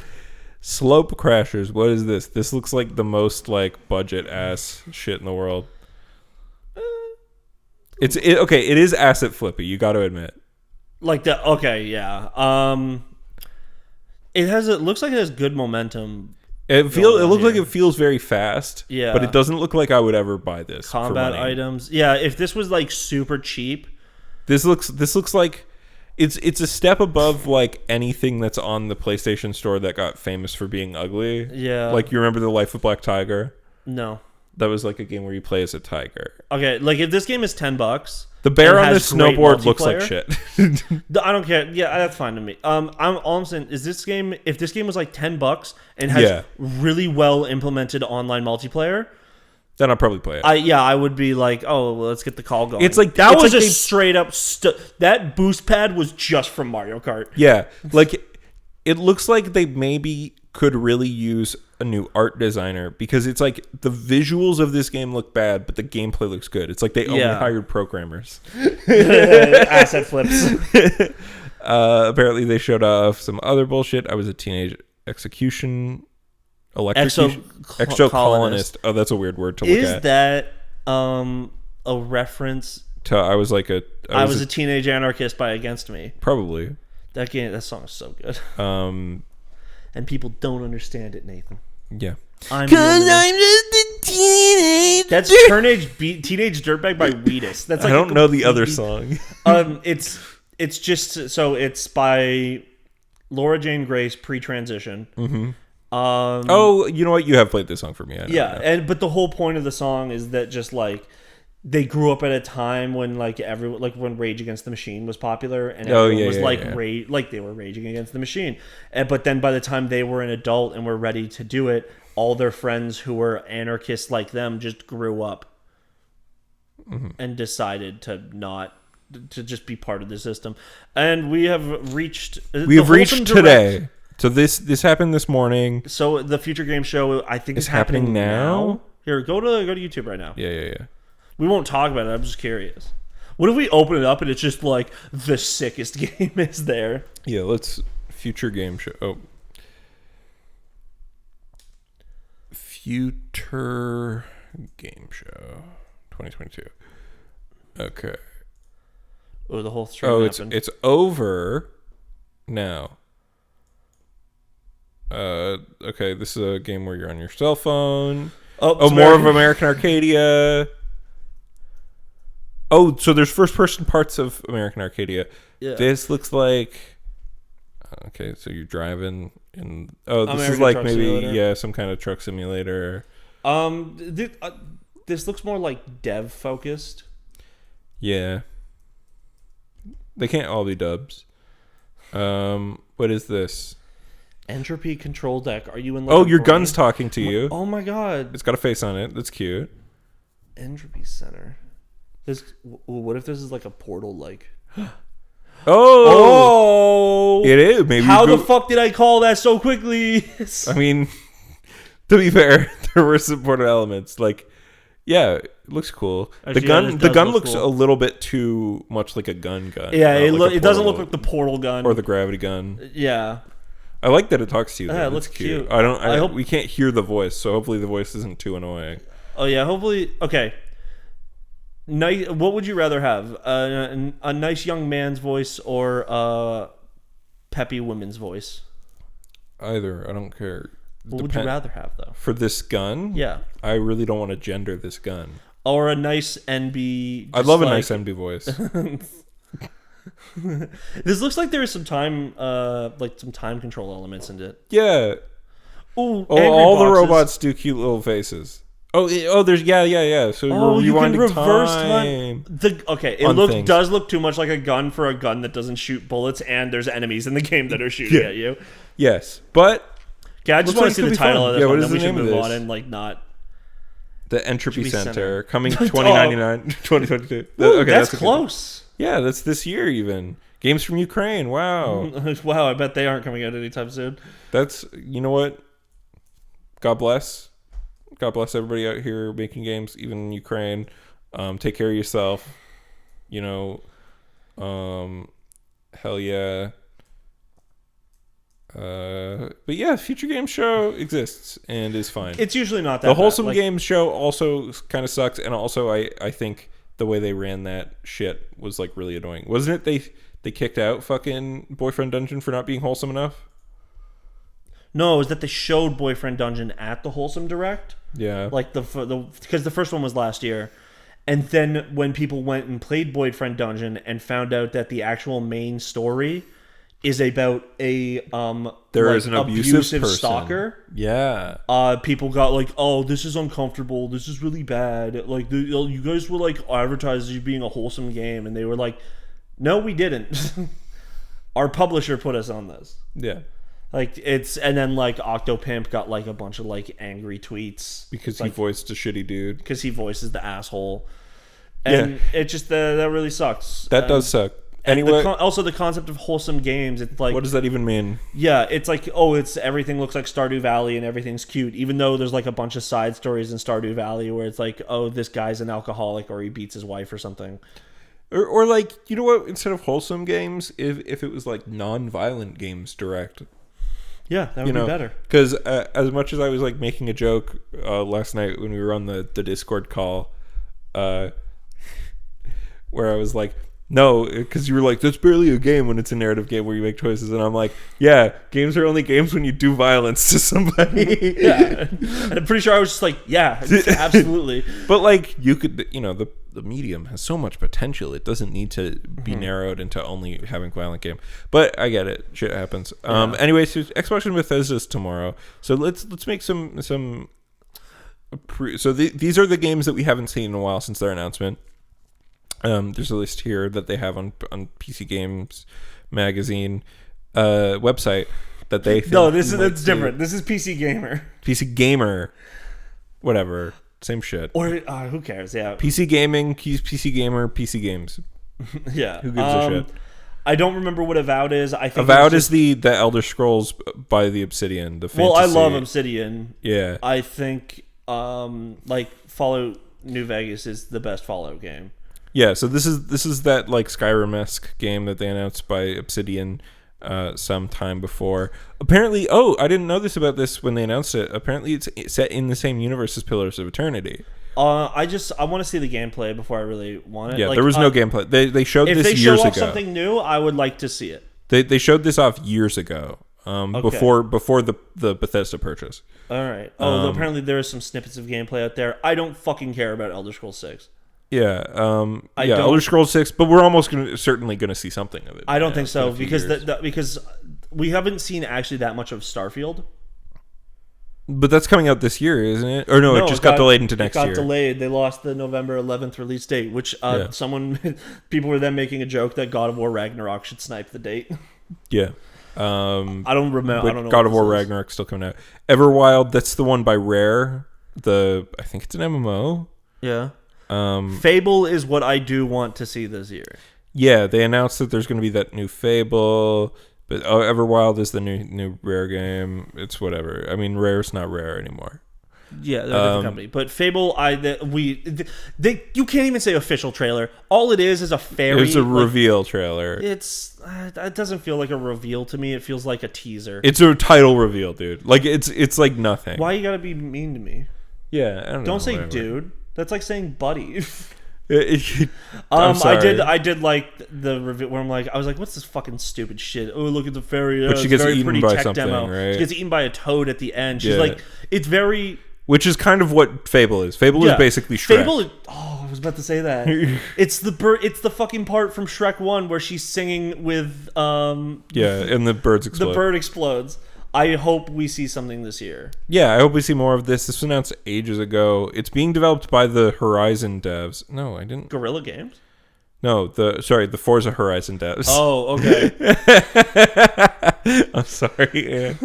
Slope Crashers. What is this? This looks like the most like budget ass shit in the world. Okay. It is asset flippy. You got to admit. Like that. Okay, yeah. It looks like it has good momentum. It looks like it feels very fast. Yeah, but it doesn't look like I would ever buy this. Combat items. Yeah, if this was like super cheap, this looks like it's a step above like anything that's on the PlayStation Store that got famous for being ugly. Yeah, like you remember The Life of Black Tiger? No, that was like a game where you play as a tiger. Okay, like if this game is $10. The bear on the snowboard looks like shit. I don't care. Yeah, that's fine to me. I'm saying is this game. If this game was like $10 and has really well implemented online multiplayer, then I'll probably play it. I would be like, oh, well, let's get the call going. It's like that was like just straight up. That boost pad was just from Mario Kart. Yeah, like it looks like they maybe could really use a new art designer because it's like the visuals of this game look bad, but the gameplay looks good. It's like they only hired programmers. Asset flips. Apparently they showed off some other bullshit. I was a teenage execution Exocolonist. Oh, that's a weird word to look at. Is that a reference? I was a teenage anarchist by Against Me. Probably. That song is so good. And people don't understand it, Nathan. Yeah. I'm just a teenage. That's Teenage Dirtbag by Wheatus. That's I don't know the other song. It's just so it's by Laura Jane Grace pre-transition. Mm-hmm. You know what? You have played this song for me. But the whole point of the song is that just like they grew up at a time when when Rage Against the Machine was popular and everyone was they were raging against the machine. But then by the time they were an adult and were ready to do it, all their friends who were anarchists like them just grew up and decided to just be part of the system. And we have reached today. So this happened this morning. So the Future Game Show, I think, is happening now. Here, go to YouTube right now. Yeah. We won't talk about it. I'm just curious. What if we open it up and it's just like the sickest game is there? Yeah, let's Future Game Show. Oh. Future Game Show 2022. Okay. Oh, the whole stream happened. It's over now. Okay, this is a game where you're on your cell phone. More of American Arcadia. Oh, so there's first-person parts of American Arcadia. Yeah. This looks like... Okay, so you're driving in... Oh, this American is like maybe, simulator. Some kind of truck simulator. This looks more like dev-focused. Yeah. They can't all be dubs. What is this? Entropy Control Deck. Are you in? Your gun's talking to you. Oh my god! It's got a face on it. That's cute. Entropy Center. What if this is like a portal? Like. Oh! It is. Maybe. How the fuck did I call that so quickly? I mean, to be fair, there were some portal elements. Like, yeah, it looks cool. Actually, the gun looks cool. A little bit too much like a gun. Yeah, it doesn't look like the portal gun or the gravity gun. Yeah. I like that it talks to you. Yeah, it looks cute. I hope we can't hear the voice, so hopefully the voice isn't too annoying. Oh yeah, hopefully. Okay. Nice. What would you rather have? A nice young man's voice or a peppy woman's voice? Either. I don't care. What would you rather have though? For this gun? Yeah. I really don't want to gender this gun. Or a nice NB. I love a nice NB voice. This looks like there is some time, some time control elements in it. Yeah. Ooh, all the robots do cute little faces. There's So you can reverse time. It does look too much like a gun for a gun that doesn't shoot bullets, and there's enemies in the game that are shooting at you. Yes, but I just want to see the title of this one. Then we should move on and not. The Entropy Center coming 2099, 2022. Ooh, that's close. Yeah, that's this year even. Games from Ukraine. Wow. Wow, I bet they aren't coming out anytime soon. That's, you know what? God bless. God bless everybody out here making games, even in Ukraine. Take care of yourself. Hell yeah. But yeah, Future Game Show exists and is fine. It's usually not that The Wholesome bad. Games Show also kind of sucks, and also I think the way they ran that shit was like really annoying. Wasn't it they kicked out fucking Boyfriend Dungeon for not being wholesome enough? No, it was that they showed Boyfriend Dungeon at the Wholesome Direct. Yeah. Like because the first one was last year. And then when people went and played Boyfriend Dungeon and found out that the actual main story is about a there is an abusive stalker. Yeah. People got like, oh, this is uncomfortable. This is really bad. Like you guys were like advertised as being a wholesome game, and they were like, no, we didn't. Our publisher put us on this. Yeah. Like and then like Octopimp got like a bunch of like angry tweets because he voiced a shitty dude. Because he voices the asshole, and it just that really sucks. That does suck. Anyway, also the concept of wholesome games. It's like, what does that even mean? Yeah, it's like, it's everything looks like Stardew Valley and everything's cute, even though there's like a bunch of side stories in Stardew Valley where it's like, this guy's an alcoholic or he beats his wife or something. Or like, you know what? Instead of wholesome games, if it was like non-violent games direct. Yeah, that would be better. Because as much as I was like making a joke last night when we were on the Discord call, where I was like, no, because you were like, that's barely a game when it's a narrative game where you make choices. And I'm like, yeah, games are only games when you do violence to somebody. Yeah. And I'm pretty sure I was just like, yeah, absolutely. But like, you could, the medium has so much potential. It doesn't need to be narrowed into only having violent game. But I get it. Shit happens. Anyway, so Xbox and Bethesda's tomorrow. So let's make some. So these are the games that we haven't seen in a while since their announcement. There's a list here that they have on PC Games Magazine website that they think that's different. This is PC Gamer. PC Gamer, whatever, same shit. Or who cares? Yeah, PC Gaming, PC Gamer, PC Games. Yeah, who gives a shit? I don't remember what Avowed is. I think Avowed is the Elder Scrolls by the Obsidian. The fantasy. Well, I love Obsidian. Yeah, I think like Fallout New Vegas is the best Fallout game. Yeah, so this is that like Skyrim-esque game that they announced by Obsidian some time before. Apparently, I didn't know this about this when they announced it. Apparently, it's set in the same universe as Pillars of Eternity. I want to see the gameplay before I really want it. Yeah, there was no gameplay. They showed this years ago. If they show off something new, I would like to see it. They showed this off years ago, before the Bethesda purchase. All right. Apparently there are some snippets of gameplay out there. I don't fucking care about Elder Scrolls 6. Yeah, Elder Scrolls 6, but we're almost certainly going to see something of it. I don't think so because we haven't seen actually that much of Starfield. But that's coming out this year, isn't it? Or no, it just got delayed into next year. It got delayed. They lost the November 11th release date, which people were then making a joke that God of War Ragnarok should snipe the date. Yeah. I don't remember. I don't know. God of War Ragnarok still coming out. Everwild, that's the one by Rare. I think it's an MMO. Yeah. Fable is what I do want to see this year. Yeah, they announced that there's going to be that new Fable, but Everwild is the new Rare game. It's whatever. I mean, Rare's not Rare anymore. Yeah, they're a different company. But Fable, you can't even say official trailer. All it is a fairy. It's a reveal trailer. It doesn't feel like a reveal to me. It feels like a teaser. It's a title reveal, dude. Like it's like nothing. Why you gotta be mean to me? Yeah, I don't know. Don't say dude. That's like saying buddy. I'm sorry. I did like the review where I was like, what's this fucking stupid shit? Oh, look at the fairy. But she gets eaten by something, demo. right? She gets eaten by a toad at the end. She's like, it's very... Which is kind of what Fable is. Fable is basically Shrek. Fable I was about to say that. It's the fucking part from Shrek 1 where she's singing with... and the birds explode. The bird explodes. I hope we see something this year. Yeah, I hope we see more of this. This was announced ages ago. It's being developed by the Horizon devs. No, I didn't. Guerrilla Games? No, the Forza Horizon devs. Oh, okay. I'm sorry.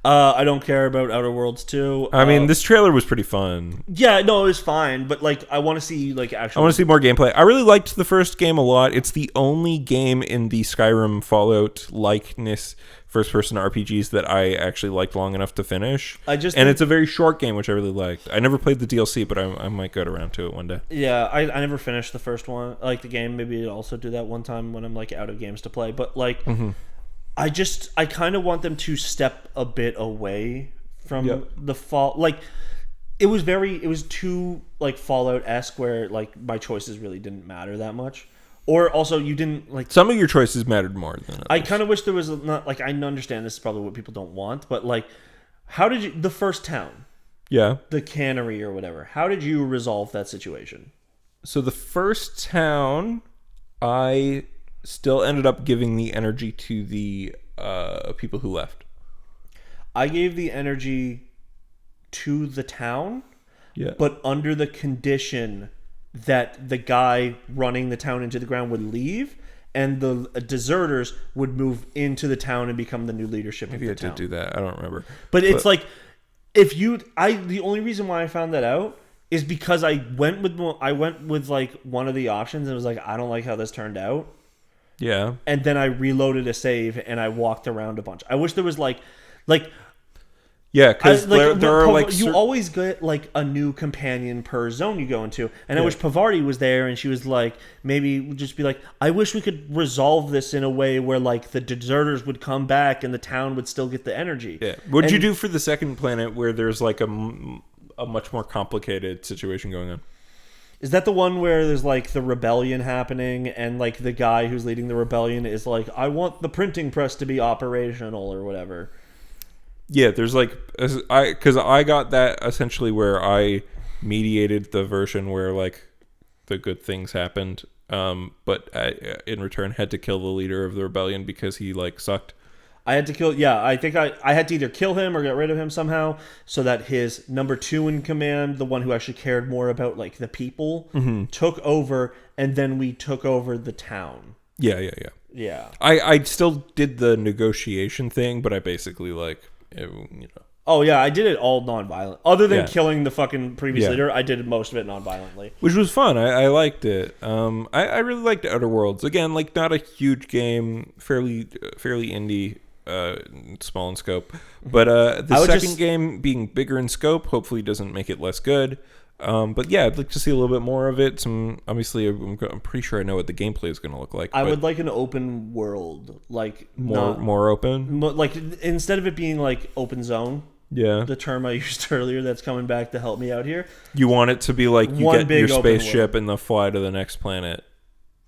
I don't care about Outer Worlds 2. I mean, this trailer was pretty fun. Yeah, no, it was fine, but I want to see actual. I want to see more gameplay. I really liked the first game a lot. It's the only game in the Skyrim Fallout likeness first-person RPGs that I actually liked long enough to finish. And it's a very short game, which I really liked. I never played the DLC, but I might get around to it one day. Yeah, I never finished the first one. I like the game. Maybe I'll also do that one time when I'm out of games to play. But I kind of want them to step a bit away from the fall. It was too Fallout-esque where my choices really didn't matter that much. Or also you didn't some of your choices mattered more than others. I kind of wish there was not I understand this is probably what people don't want, but how did you the first town? Yeah. The cannery or whatever. How did you resolve that situation? So the first town, I still ended up giving the energy to the people who left. I gave the energy to the town, but under the condition that the guy running the town into the ground would leave, and the deserters would move into the town and become the new leadership of the town. Maybe I did do that. I don't remember. But it's the only reason why I found that out is because I went with one of the options and was like, I don't like how this turned out. Yeah. And then I reloaded a save and I walked around a bunch. I wish there was Yeah, because there are like you always get like a new companion per zone you go into, and I wish Pavarti was there, and she was like, maybe just be like, I wish we could resolve this in a way where like the deserters would come back and the town would still get the energy. Yeah. What'd you do for the second planet where there's like a much more complicated situation going on? Is that the one where there's like the rebellion happening, and like the guy who's leading the rebellion is like, I want the printing press to be operational or whatever? Yeah, there's like, because I got that essentially where I mediated the version where like the good things happened, but I, in return, had to kill the leader of the rebellion because he like sucked. I had to kill. Yeah, I think I had to either kill him or get rid of him somehow, so that his number 2 in command, the one who actually cared more about like the people, took over, and then we took over the town. Yeah. I still did the negotiation thing, but I basically like. Oh yeah, I did it all non-violent. Other than killing the fucking previous leader, I did most of it non-violently, which was fun. I liked it. I really liked Outer Worlds. Again, like not a huge game, fairly indie, small in scope. But the second game being bigger in scope, hopefully doesn't make it less good. But yeah, I'd like to see a little bit more of it. Obviously, I'm pretty sure I know what the gameplay is going to look like. I would like an open world, like more open. Like instead of it being like open zone. Yeah, the term I used earlier that's coming back to help me out here. You want it to be like you get your spaceship and the fly to the next planet.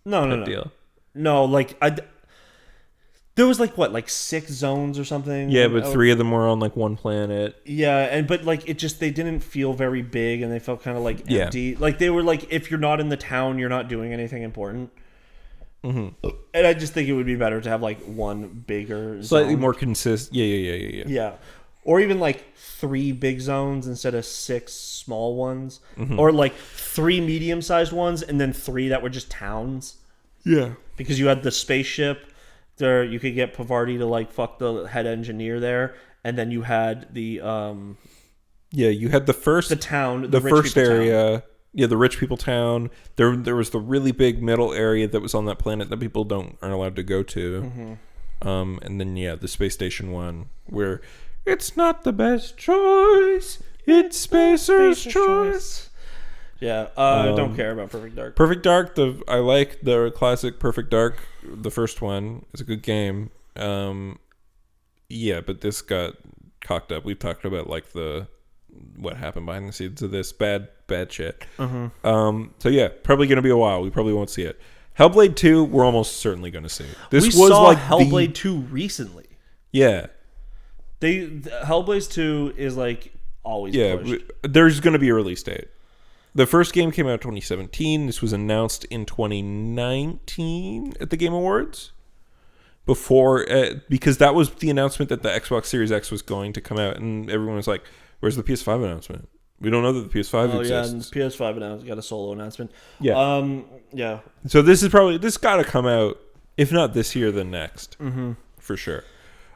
No. Deal. No, like there was like 6 zones or something. Yeah, but 3 of them were on like one planet. Yeah, but like they didn't feel very big, and they felt kind of like empty. Like they were like, if you're not in the town, you're not doing anything important. Mm-hmm. And I just think it would be better to have like one bigger, slightly zone. More consistent. Yeah. Yeah, or even like 3 big zones instead of 6 small ones, or like 3 medium-sized ones, and then 3 that were just towns. Yeah, because you had the spaceship. There, you could get Pavarti to like fuck the head engineer there, and then you had the you had the town, the first area town. Yeah, the rich people town. There was the really big middle area that was on that planet that people aren't allowed to go to. And then the space station one where it's not the best choice, it's Spacer's choice. Yeah, I don't care about Perfect Dark. Perfect Dark, I like the classic Perfect Dark, the first one. It's a good game. Yeah, but this got cocked up. We've talked about like what happened behind the scenes of this bad shit. So yeah, probably gonna be a while. We probably won't see it. Hellblade 2, we're almost certainly gonna see. We saw like Hellblade 2 recently. Yeah, Hellblade 2 is like always pushed. There's gonna be a release date. The first game came out in 2017. This was announced in 2019 at the Game Awards. Because that was the announcement that the Xbox Series X was going to come out, and everyone was like, "Where's the PS5 announcement? We don't know that the PS5 exists." Yeah, and the PS5 got a solo announcement. Yeah. Yeah. So this got to come out, if not this year, then next, for sure.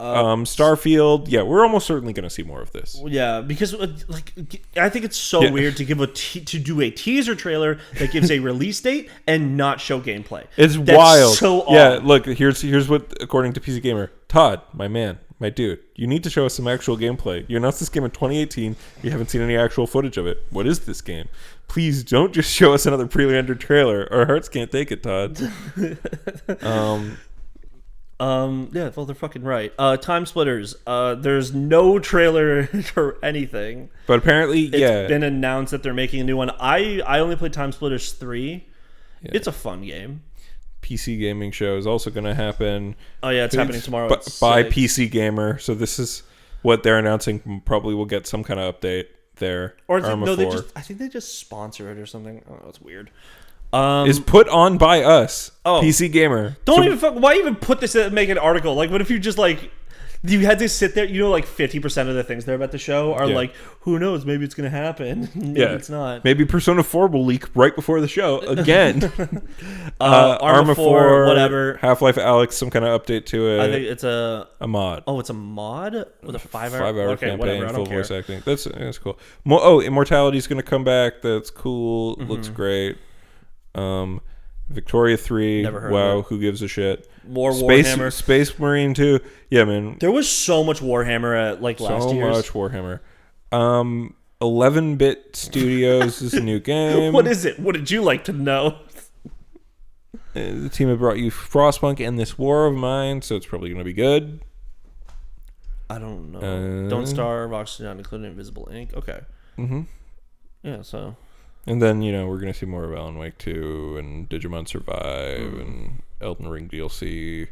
Starfield, we're almost certainly going to see more of this. Yeah, because I think it's so weird to do a teaser trailer that gives a release date and not show gameplay. It's wild. So odd. Yeah, look, here's what, according to PC Gamer, Todd, my man, my dude, you need to show us some actual gameplay. You announced this game in 2018. You haven't seen any actual footage of it. What is this game? Please don't just show us another pre-rendered trailer. Our hearts can't take it, Todd. Yeah, well, they're fucking right. Time Splitters. There's no trailer for anything, but apparently, it's been announced that they're making a new one. I only played Time Splitters 3. Yeah. It's a fun game. PC gaming show is also going to happen. Oh yeah, it's happening tomorrow by PC Gamer. So this is what they're announcing. Probably we'll get some kind of update there. Or I think they just sponsor it or something. Oh, it's weird. Is put on by us. PC Gamer. Why even put this in, make an article? Like, what if you just like you had to sit there? Like 50% of the things there about the show are like, who knows? Maybe it's gonna happen. Maybe it's not. Maybe Persona 4 will leak right before the show again. Arma 4, whatever. Half-Life Alyx, some kind of update to it. I think it's a mod. Oh, it's a mod with a 5-hour campaign, whatever, I don't full care. voice acting. That's cool. Immortality's gonna come back. That's cool. Looks great. Victoria 3. Never heard wow, of it. Who gives a shit? More Warhammer. Space Marine 2. Yeah, man. There was so much Warhammer at last year's. So much Warhammer. 11-Bit Studios is a new game. What is it? What did you like to know? The team have brought you Frostpunk and This War of Mine, so it's probably going to be good. I don't know. Don't Starve, Oxygen Not Included, Invisible Ink. Okay. Mm-hmm. Yeah, so. And then, we're going to see more of Alan Wake 2 and Digimon Survive and Elden Ring DLC.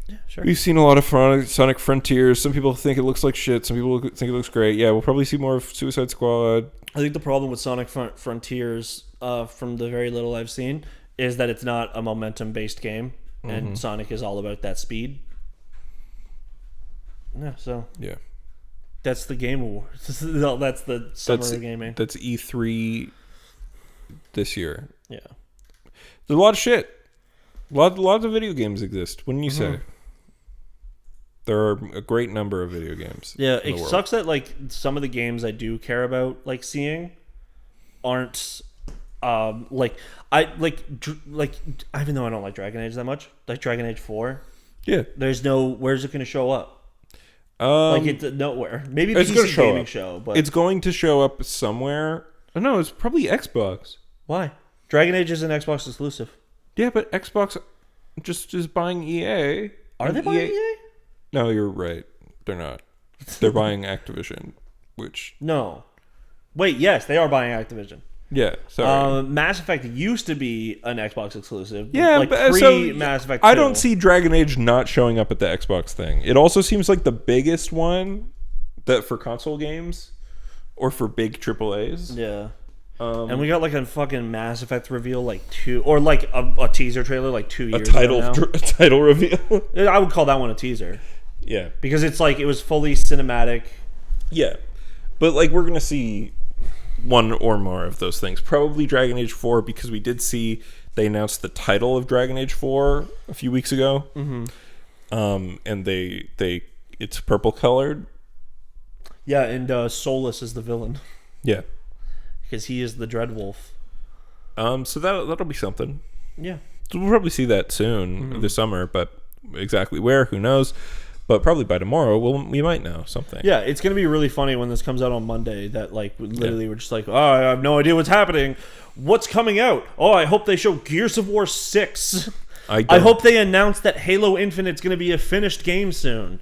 Yeah, sure. We've seen a lot of Sonic Frontiers. Some people think it looks like shit. Some people think it looks great. Yeah, we'll probably see more of Suicide Squad. I think the problem with Sonic Frontiers, from the very little I've seen, is that it's not a momentum-based game, and Sonic is all about that speed. Yeah, so... Yeah. That's the Game Awards. That's the summer of gaming. That's E3 this year. Yeah. There's a lot of shit. Lots of video games exist, wouldn't you say? There are a great number of video games. Yeah, it sucks that some of the games I do care about seeing aren't even though I don't like Dragon Age that much, like Dragon Age 4. Yeah. There's no where's it going to show up? It's nowhere. Maybe it's PC going to show gaming up. show, but it's going to show up somewhere. Oh, no, it's probably Xbox. Why? Dragon Age is an Xbox exclusive. Yeah, but Xbox just is buying EA. Are they buying EA? No, you're right. They're not. They're buying Activision, which... No. Wait, yes, they are buying Activision. Yeah, sorry. Mass Effect used to be an Xbox exclusive. Yeah, but Mass Effect 2. I don't see Dragon Age not showing up at the Xbox thing. It also seems like the biggest one that for console games or for big AAAs. Yeah. And we got a fucking Mass Effect reveal 2 or a teaser trailer 2 years ago now. A title reveal. I would call that one a teaser. Yeah. Because it's it was fully cinematic. Yeah. But we're going to see one or more of those things. Probably Dragon Age 4 because we did see they announced the title of Dragon Age 4 a few weeks ago. Mm-hmm. And it's purple colored. Yeah, and Solus is the villain. Yeah. Because he is the Dreadwolf. So that'll be something. Yeah. So we'll probably see that soon this summer, but exactly where, who knows? But probably by tomorrow, we might know something. Yeah, it's going to be really funny when this comes out on Monday that, literally we're just oh, I have no idea what's happening. What's coming out? Oh, I hope they show Gears of War 6. I hope they announce that Halo Infinite's going to be a finished game soon.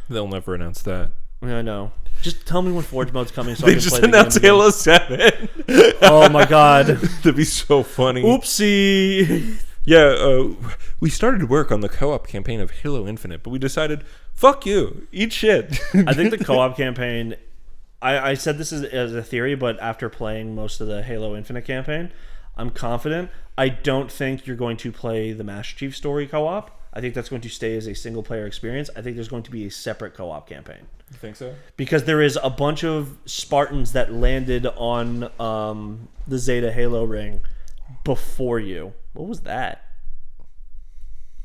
They'll never announce that. Yeah, I know. Just tell me when Forge Mode's coming so they I can just play the announced game Halo 7. Oh, my God. That'd be so funny. Oopsie. Yeah, we started work on the co-op campaign of Halo Infinite, but we decided, fuck you, eat shit. I think the co-op campaign, I said this as a theory, but after playing most of the Halo Infinite campaign, I'm confident. I don't think you're going to play the Master Chief story co-op. I think that's going to stay as a single-player experience. I think there's going to be a separate co-op campaign. You think so? Because there is a bunch of Spartans that landed on the Zeta Halo ring before you. What was that?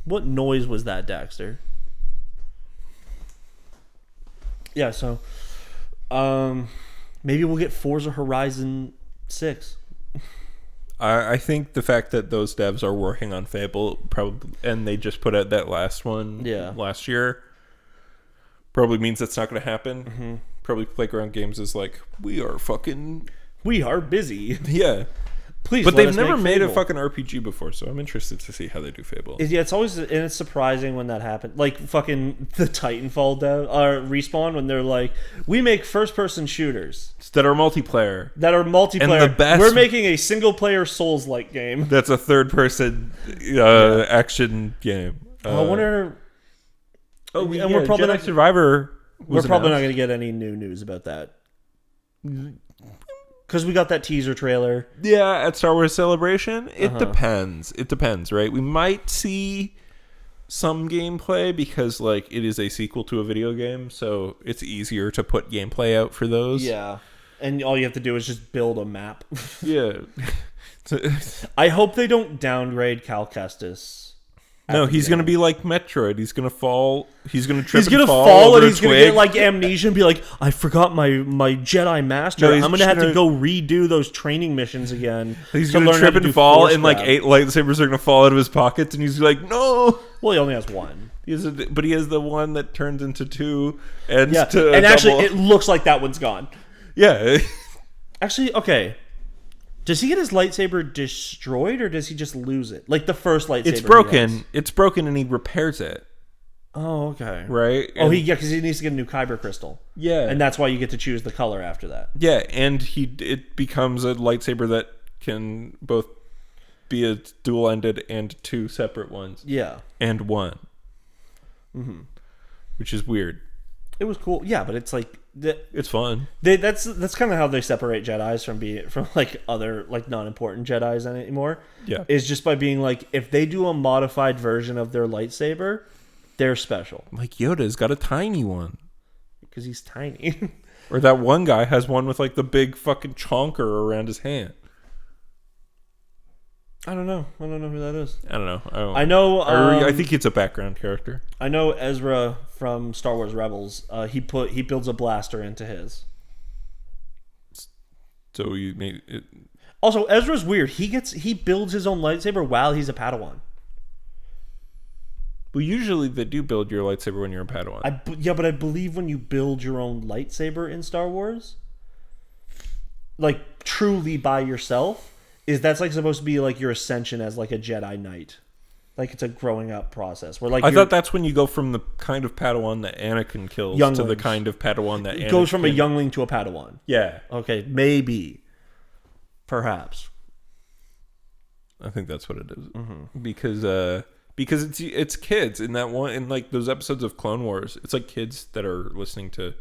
What noise was that, Daxter? Yeah, so maybe we'll get Forza Horizon 6. I think the fact that those devs are working on Fable probably, and they just put out that last one last year, probably means that's not going to happen. Mm-hmm. Probably Playground Games is we are busy. Yeah. Please, but they've never made a fucking RPG before, so I'm interested to see how they do Fable. Yeah, it's always, and it's surprising when that happens. Fucking the Titanfall Respawn, when they're we make first-person shooters that are multiplayer. And the best, we're making a single-player Souls-like game. That's a third-person action game. I wonder. We're probably not Survivor. We're probably not going to get any new news about that. Because we got that teaser trailer. Yeah, at Star Wars Celebration. It depends. It depends, right? We might see some gameplay because, it is a sequel to a video game, so it's easier to put gameplay out for those. Yeah. And all you have to do is just build a map. Yeah. I hope they don't downgrade Cal Kestis. No, he's going to be like Metroid. He's going to fall. He's going to trip. He's gonna fall and he's gonna get like amnesia and be like, "I forgot my Jedi Master. I'm gonna have to go redo those training missions again." He's gonna trip and fall, and like 8 lightsabers are gonna fall out of his pockets, and he's like, "No." Well, he only has one. But he has the one that turns into 2, and actually, it looks like that one's gone. Yeah. Actually, okay. Does he get his lightsaber destroyed, or does he just lose it? Like the first lightsaber. It's broken. It's broken, and he repairs it. Oh, okay. Right? Because he needs to get a new Kyber crystal. Yeah. And that's why you get to choose the color after that. Yeah, and it becomes a lightsaber that can both be a dual-ended and 2 separate ones. Yeah. And 1. Mm-hmm. Which is weird. It was cool. Yeah, but it's like... It's fun. That's kind of how they separate Jedis from like other like non-important Jedis anymore. Yeah. Is just by being like, if they do a modified version of their lightsaber, they're special. Like Yoda's got a tiny one. Because he's tiny. Or that one guy has one with like the big fucking chonker around his hand. I don't know who that is. I don't know. I think it's a background character. I know Ezra from Star Wars Rebels. He builds a blaster into his. So you made it. Also, Ezra's weird. He builds his own lightsaber while he's a Padawan. Well, usually they do build your lightsaber when you're a Padawan. But I believe when you build your own lightsaber in Star Wars, like truly by yourself. That's like supposed to be like your ascension as like a Jedi Knight, like it's a growing up process. Where like I thought that's when you go from the kind of Padawan that Anakin kills to the kind of Padawan that Anakin goes from a youngling to a Padawan. Yeah. Okay, maybe, perhaps. I think that's what it is. Mm-hmm. Because it's kids in that one in like those episodes of Clone Wars. It's like kids that are listening to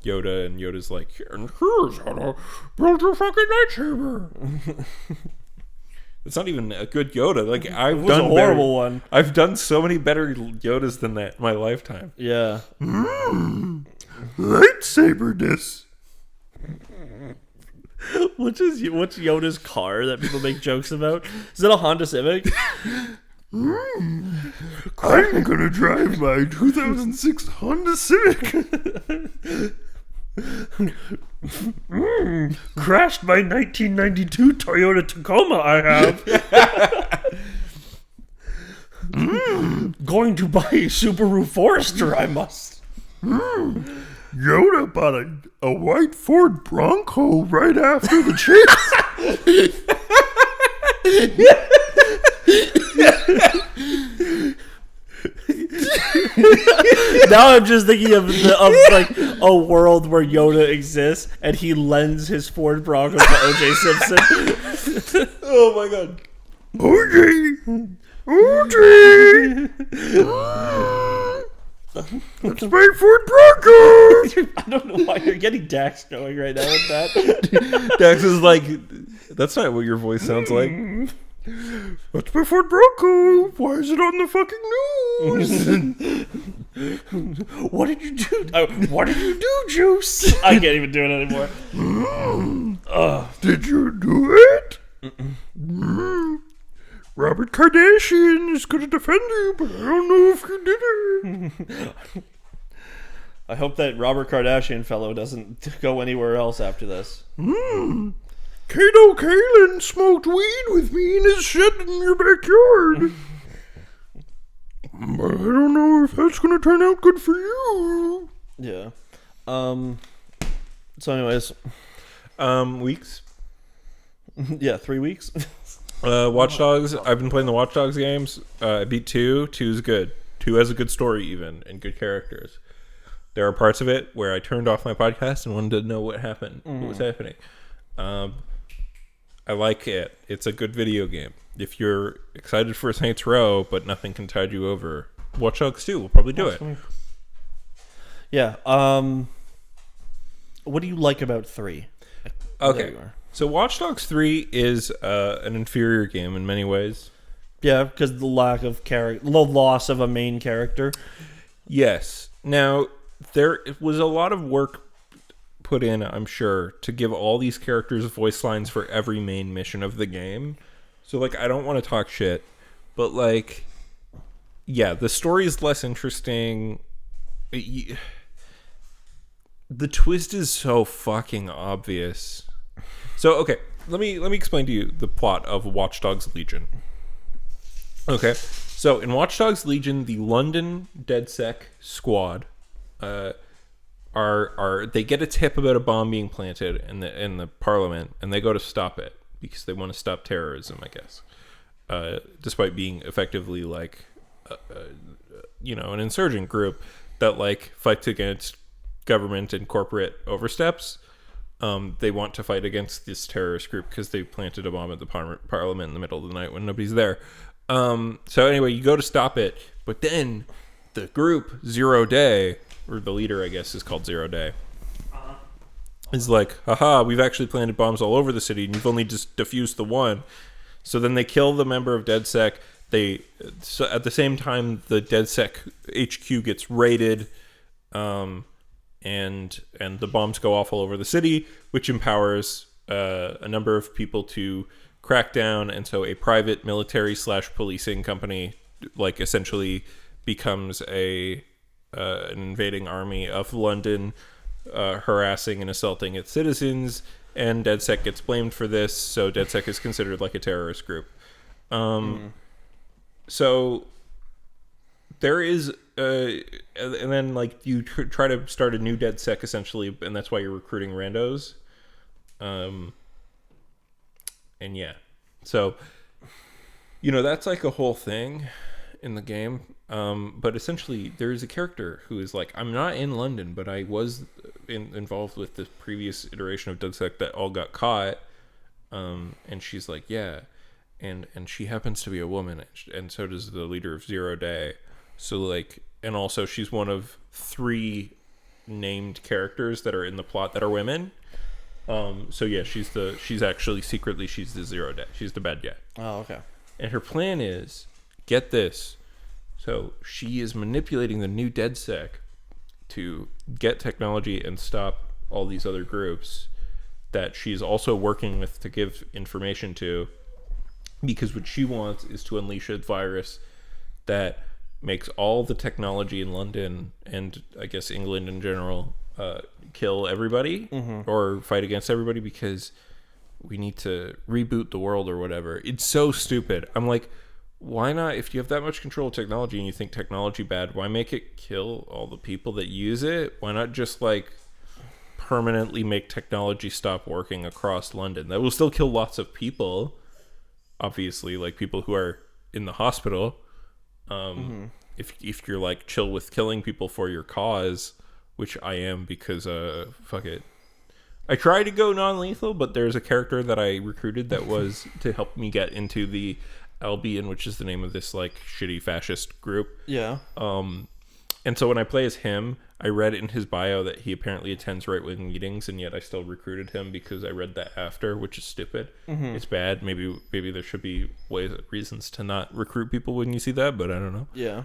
Yoda, and Yoda's like, "And here's how to build your fucking lightsaber." It's not even a good Yoda. Like I've done a horrible one. I've done so many better Yodas than that in my lifetime. Yeah. Lightsaber-ness. What's Yoda's car that people make jokes about? Is it a Honda Civic? I'm gonna drive my 2006 Honda Civic. Crashed my 1992 Toyota Tacoma I have. Going to buy a Subaru Forester, I must. Yoda bought a white Ford Bronco right after the chase. Now I'm just thinking of like a world where Yoda exists and he lends his Ford Bronco to O.J. Simpson. Oh my god. OJ! That's my Ford Bronco! I don't know why you're getting Dax going right now with that. Dax is like, that's not what your voice sounds like. That's my Ford Bronco. Why is it on the fucking news? What did you do? What did you do, Juice? I can't even do it anymore. Did you do it? Robert Kardashian is going to defend you, but I don't know if you did it. I hope that Robert Kardashian fellow doesn't go anywhere else after this. Kato Kalin smoked weed with me in his shed in your backyard. But I don't know if that's going to turn out good for you. Yeah. So anyways. Weeks? Yeah, 3 weeks. Watch Dogs. I've been playing the Watch Dogs games. I beat 2. 2's good. 2 has a good story even and good characters. There are parts of it where I turned off my podcast and wanted to know what happened. What was happening. I like it. It's a good video game. If you're excited for Saints Row, but nothing can tide you over, Watch Dogs 2 will probably do it. Yeah. What do you like about 3? Okay. So Watch Dogs 3 is an inferior game in many ways. Yeah, because the lack of the loss of a main character. Yes. Now, there was a lot of work put in, I'm sure, to give all these characters voice lines for every main mission of the game. So, like, I don't want to talk shit, but, like, yeah, the story is less interesting. The twist is so fucking obvious. So, okay, let me explain to you the plot of Watch Dogs Legion. Okay, so in Watch Dogs Legion, the London DedSec squad are they get a tip about a bomb being planted in the Parliament, and they go to stop it because they want to stop terrorism, I guess. Despite being effectively like, an insurgent group that like fights against government and corporate oversteps. They want to fight against this terrorist group because they planted a bomb at the Parliament in the middle of the night when nobody's there. So anyway, you go to stop it, but then the group Zero Day, or the leader, I guess, is called Zero Day, is like, haha, we've actually planted bombs all over the city, and you've only just defused the one. So then they kill the member of DedSec. So at the same time, the DedSec HQ gets raided, and the bombs go off all over the city, which empowers a number of people to crack down, and so a private military / policing company, like, essentially becomes an invading army of London, harassing and assaulting its citizens, and DedSec gets blamed for this, so DedSec is considered like a terrorist group. So there is, and then like you try to start a new DedSec essentially, and that's why you're recruiting randos. And yeah, so that's like a whole thing in the game. But essentially, there is a character who is like, I'm not in London, but I was involved with the previous iteration of DedSec that all got caught. And she's like, yeah. And she happens to be a woman, and so does the leader of Zero Day. So like, and also she's one of 3 named characters that are in the plot that are women. So yeah, she's actually secretly she's the Zero Day. She's the bad guy. Oh, okay. And her plan is, get this. So she is manipulating the new DedSec to get technology and stop all these other groups that she's also working with to give information to. Because what she wants is to unleash a virus that makes all the technology in London and I guess England in general kill everybody or fight against everybody, because we need to reboot the world or whatever. It's so stupid. I'm like, why not? If you have that much control of technology and you think technology bad, why make it kill all the people that use it? Why not just like permanently make technology stop working across London? That will still kill lots of people. Obviously, like people who are in the hospital. If you're like chill with killing people for your cause, which I am, because fuck it. I try to go non-lethal, but there's a character that I recruited that was to help me get into the Albion, which is the name of this like shitty fascist group. Yeah. And so when I play as him, I read in his bio that he apparently attends right-wing meetings, and yet I still recruited him because I read that after, which is stupid. It's bad. Maybe there should be reasons to not recruit people when you see that, but I don't know. Yeah.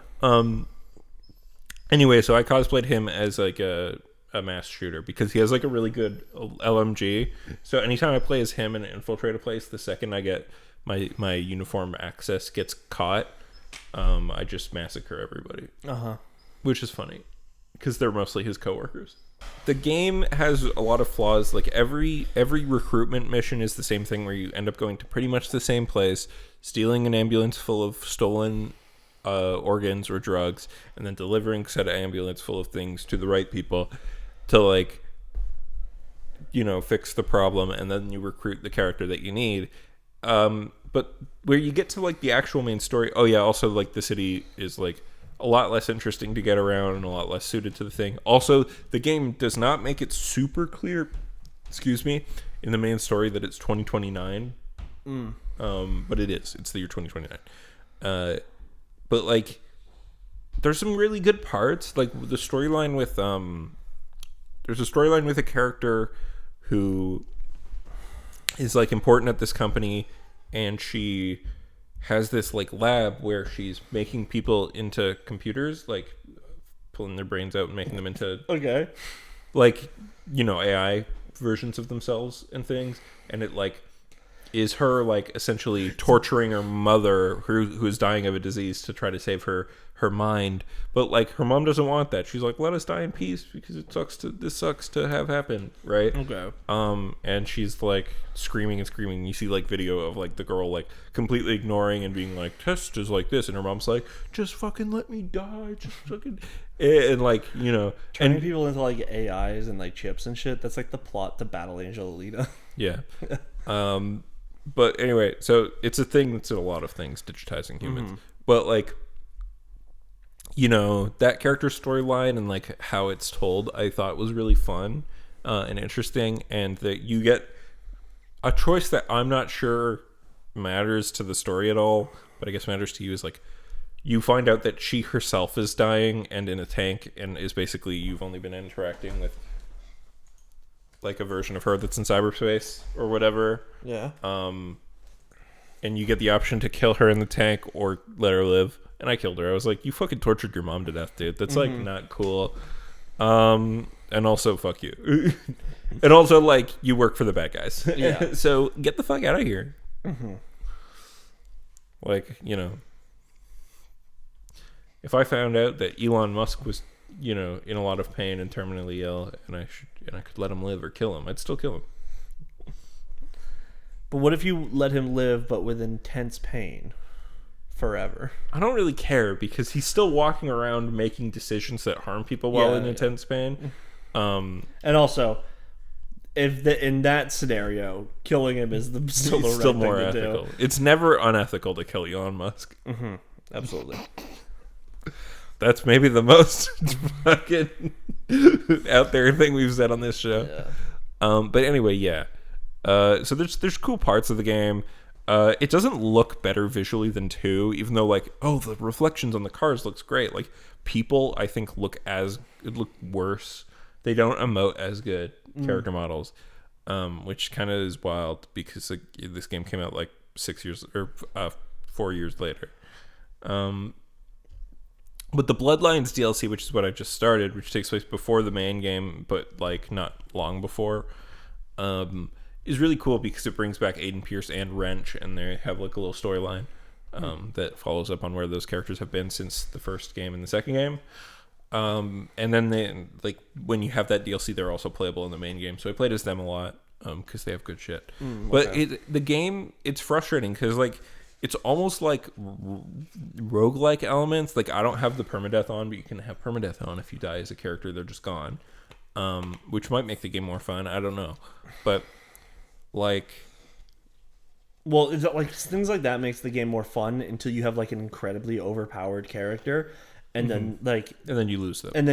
Anyway, so I cosplayed him as like a mass shooter because he has like a really good LMG. So anytime I play as him and infiltrate a place, the second I get my uniform access gets caught, I just massacre everybody. Which is funny because they're mostly his coworkers. The game has a lot of flaws. Like every recruitment mission is the same thing, where you end up going to pretty much the same place, stealing an ambulance full of stolen organs or drugs, and then delivering said ambulance full of things to the right people to like, fix the problem, and then you recruit the character that you need. But where you get to like the actual main story, also like the city is like a lot less interesting to get around and a lot less suited to the thing. Also, the game does not make it super clear, in the main story that it's 2029. But it is. It's the year 2029. But like, there's some really good parts. Like the storyline with there's a storyline with a character who is like important at this company, and she has this like lab where she's making people into computers, like pulling their brains out and making them into like AI versions of themselves and things. And it like is her like essentially torturing her mother who is dying of a disease to try to save her mind. But like her mom doesn't want that. She's like, let us die in peace because this sucks to have happen, right? Okay. And she's like screaming and screaming. You see like video of like the girl like completely ignoring and being like, test is like this, and her mom's like, just fucking let me die, just fucking, and like, you know, turning people into like AIs and like chips and shit. That's like the plot to Battle Angel Alita. Yeah. But anyway, so it's a thing that's in a lot of things, digitizing humans. But like, you know, that character storyline and like how it's told, I thought was really fun and interesting, and that you get a choice that I'm not sure matters to the story at all, but I guess matters to you, is like you find out that she herself is dying and in a tank, and is basically, you've only been interacting with like a version of her that's in cyberspace or whatever. Yeah. And you get the option to kill her in the tank or let her live. And I killed her. I was like, you fucking tortured your mom to death, dude. That's like not cool. And also, fuck you. And also, like, you work for the bad guys. Yeah. So get the fuck out of here. Like, you know, if I found out that Elon Musk was, you know, in a lot of pain and terminally ill, and I could let him live or kill him, I'd still kill him. But what if you let him live but with intense pain forever? I don't really care, because he's still walking around making decisions that harm people while in intense pain. And also, if in that scenario, killing him is still the right more thing ethical. to do. It's never unethical to kill Elon Musk. Absolutely. That's maybe the most fucking out there thing we've said on this show. Yeah. But anyway, yeah. So there's cool parts of the game. It doesn't look better visually than 2, even though like, oh, the reflections on the cars looks great. Like, people I think look worse. They don't emote as good, character models, which kind of is wild, because like, this game came out like 6 years or 4 years later. But the Bloodlines DLC, which is what I just started, which takes place before the main game, but like not long before, is really cool because it brings back Aiden Pierce and Wrench, and they have like a little storyline that follows up on where those characters have been since the first game and the second game. And then they, like, when you have that DLC, they're also playable in the main game. So I played as them a lot because they have good shit. But the game, it's frustrating because like, it's almost like roguelike elements. Like, I don't have the permadeath on, but you can have permadeath on. If you die as a character, they're just gone, which might make the game more fun. I don't know, but like, well, is it like things like that makes the game more fun until you have like an incredibly overpowered character, and then you lose them, and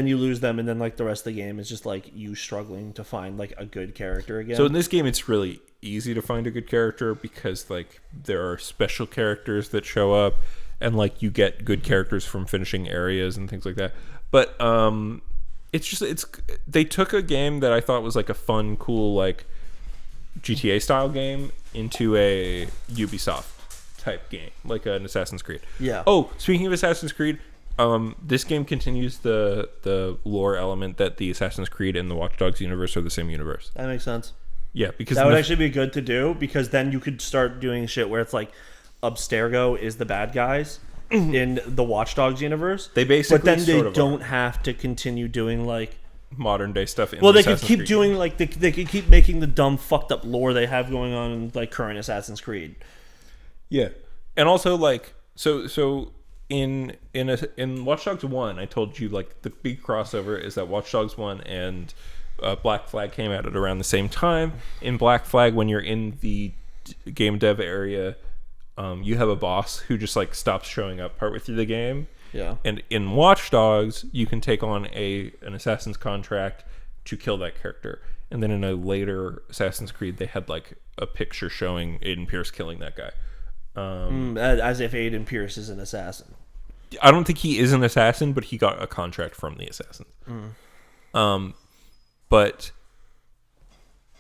then like the rest of the game is just like you struggling to find like a good character again. So in this game, it's really easy to find a good character because like there are special characters that show up, and like you get good characters from finishing areas and things like that. But they took a game that I thought was like a fun, cool, like GTA style game into a Ubisoft type game, like an Assassin's Creed. Yeah. Oh, speaking of Assassin's Creed, this game continues the lore element that the Assassin's Creed and the Watch Dogs universe are the same universe. That makes sense. Yeah, because that would actually be good to do, because then you could start doing shit where it's like Abstergo is the bad guys in the Watch Dogs universe. They basically, but then they don't have to continue doing like modern day stuff. Well, they could keep doing like they could keep making the dumb fucked up lore they have going on in like current Assassin's Creed. Yeah, and also like so in Watch Dogs 1, I told you like the big crossover is that Watch Dogs 1 and Black Flag came out at around the same time. In Black Flag, when you're in the game dev area, you have a boss who just like stops showing up partway through the game. Yeah. And in Watch Dogs, you can take on an assassin's contract to kill that character. And then in a later Assassin's Creed, they had like a picture showing Aiden Pierce killing that guy. As if Aiden Pierce is an assassin. I don't think he is an assassin, but he got a contract from the assassins. But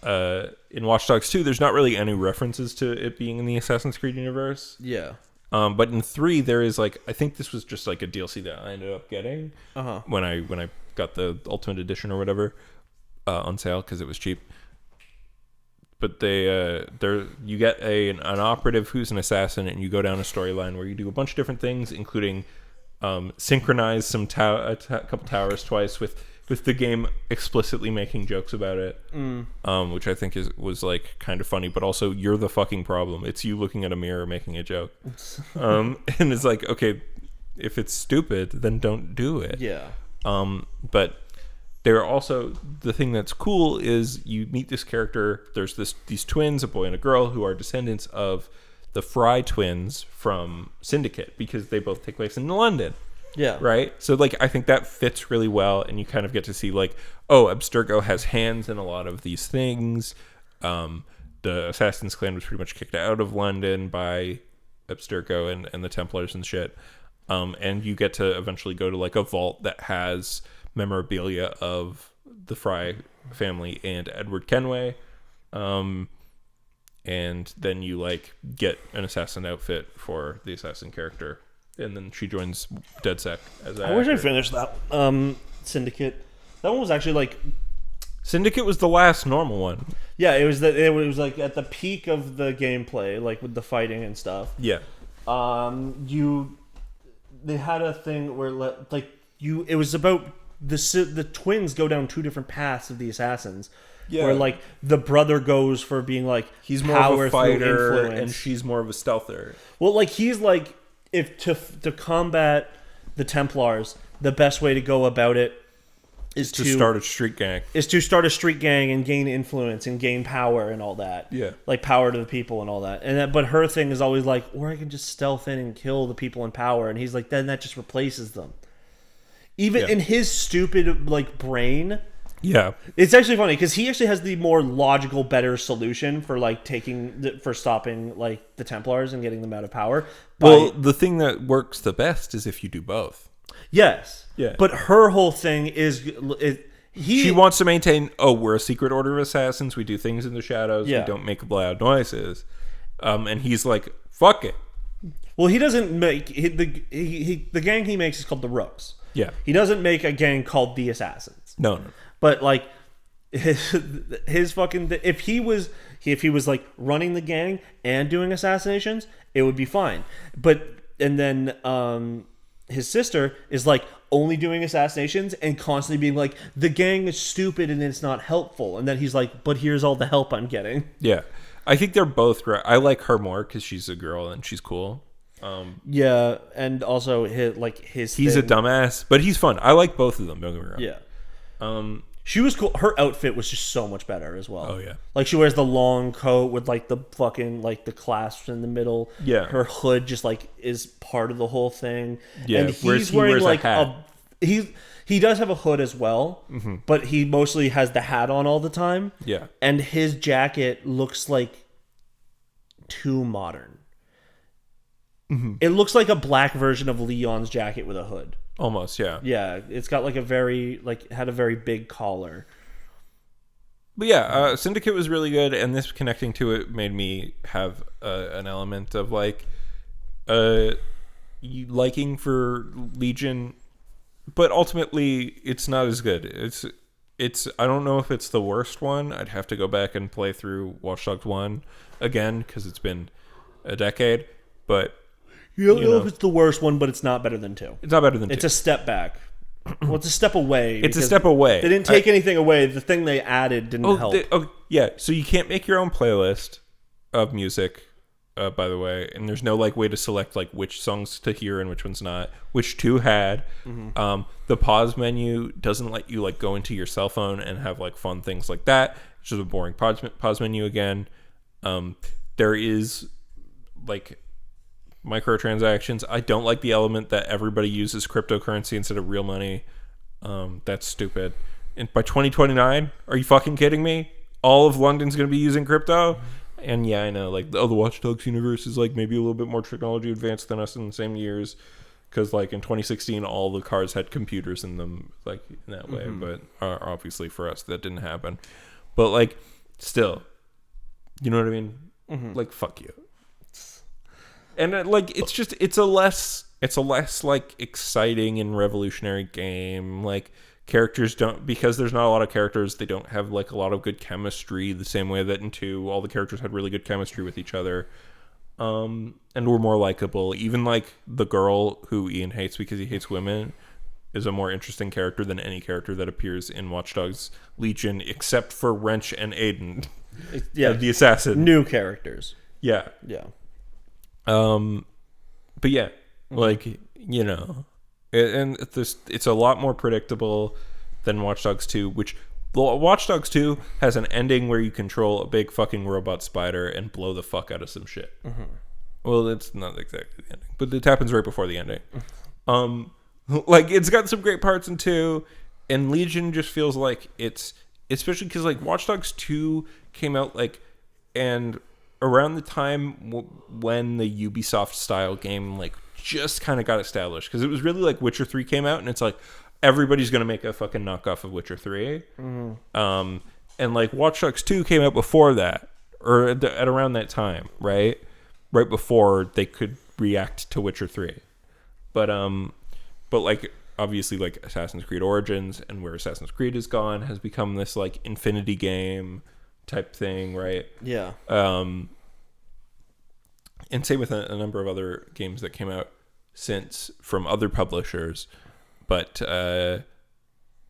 in Watch Dogs 2, there's not really any references to it being in the Assassin's Creed universe. Yeah. But in 3, there is like, I think this was just like a DLC that I ended up getting when I got the Ultimate Edition or whatever on sale because it was cheap. but you get an operative who's an assassin, and you go down a storyline where you do a bunch of different things, including synchronize some a couple towers twice with the game explicitly making jokes about it, which I think was like kind of funny, but also you're the fucking problem. It's you looking at a mirror making a joke, and it's like, okay, if it's stupid, then don't do it. Yeah. But there are also, the thing that's cool is you meet this character. There's these twins, a boy and a girl, who are descendants of the Fry twins from Syndicate, because they both take place in London. Yeah. Right? So, like, I think that fits really well, and you kind of get to see, like, oh, Abstergo has hands in a lot of these things. The Assassin's Clan was pretty much kicked out of London by Abstergo and the Templars and shit. And you get to eventually go to, like, a vault that has memorabilia of the Fry family and Edward Kenway. And then you, like, get an assassin outfit for the assassin character. And then she joins DedSec as I wish I finished that Syndicate. That one was actually like... Syndicate was the last normal one. Yeah, it was like at the peak of the gameplay, like with the fighting and stuff. Yeah. They had a thing where it was about the twins go down two different paths of the assassins. Yeah. Where like the brother goes for being like he's more of a fighter and she's more of a stealther. Well, like he's like, if to combat the Templars, the best way to go about it is to start a street gang. And gain influence and gain power and all that. Yeah. Like power to the people and all that. But her thing is always like, or I can just stealth in and kill the people in power. And he's like, then that just replaces them. Even in his stupid like brain. Yeah. It's actually funny because he actually has the more logical, better solution for like stopping like the Templars and getting them out of power. Well, the thing that works the best is if you do both. Yes. Yeah. But her whole thing is she wants to maintain, we're a secret order of assassins. We do things in the shadows. Yeah. We don't make loud noises. And he's like, fuck it. Well, he doesn't make... the gang he makes is called the Rooks. Yeah. He doesn't make a gang called the Assassins. No. But, like, his fucking... If he was like, running the gang and doing assassinations, it would be fine. But... And then... his sister is like only doing assassinations and constantly being like, the gang is stupid and it's not helpful. And then he's like, but here's all the help I'm getting. Yeah. I think they're both right. I like her more because she's a girl and she's cool. Yeah. And also he's a dumbass, but he's fun. I like both of them. Don't get me wrong. Yeah. She was cool. Her outfit was just so much better as well. Oh, yeah. Like, she wears the long coat with, like, the fucking, like, the clasps in the middle. Yeah. Her hood just, like, is part of the whole thing. Yeah, and he's wearing, like, a hat. He does have a hood as well, but he mostly has the hat on all the time. Yeah. And his jacket looks, like, too modern. Mm-hmm. It looks like a black version of Leon's jacket with a hood. Almost, yeah. Yeah, it's got like a very, had a very big collar. But yeah, Syndicate was really good, and this connecting to it made me have an element of like liking for Legion, but ultimately it's not as good. It's I don't know if it's the worst one. I'd have to go back and play through Watch Dogs 1 again because it's been a decade, but... You don't know if it's the worst one, but it's not better than 2. It's not better than 2. It's a step back. Well, it's a step away. It's a step away. They didn't take anything away. The thing they added didn't help. Yeah, so you can't make your own playlist of music, by the way, and there's no like way to select like which songs to hear and which ones not, which 2 had. Mm-hmm. The pause menu doesn't let you like go into your cell phone and have like fun things like that. It's just a boring pause menu again. There is like... microtransactions. I don't like the element that everybody uses cryptocurrency instead of real money. That's stupid. And by 2029, are you fucking kidding me? All of London's going to be using crypto? And yeah, I know, like, the Watch Dogs universe is like maybe a little bit more technology advanced than us in the same years. Because like in 2016, all the cars had computers in them, like in that way. But obviously for us, that didn't happen. But like, still, you know what I mean? Like, fuck you. And like it's a less like exciting and revolutionary game. Like characters don't, because there's not a lot of characters, they don't have like a lot of good chemistry the same way that in 2 all the characters had really good chemistry with each other, and were more likable. Even like the girl who Ian hates because he hates women is a more interesting character than any character that appears in Watch Dogs Legion, except for Wrench and Aiden. Yeah, the assassin. New characters. Yeah. But yeah, like, you know, and it's a lot more predictable than Watch Dogs 2, which Watch Dogs 2 has an ending where you control a big fucking robot spider and blow the fuck out of some shit. Well, it's not exactly the ending, but it happens right before the ending. Like, it's got some great parts in 2, and Legion just feels like it's, especially because like Watch Dogs 2 came out like, and around the time when the Ubisoft style game like just kind of got established, because it was really like Witcher 3 came out and it's like everybody's gonna make a fucking knockoff of Witcher 3. And like Watch Dogs 2 came out before that, or at around that time, right before they could react to Witcher 3. But like obviously like Assassin's Creed Origins and where Assassin's Creed is gone has become this like infinity game type thing, right? Yeah. And same with a number of other games that came out since from other publishers. But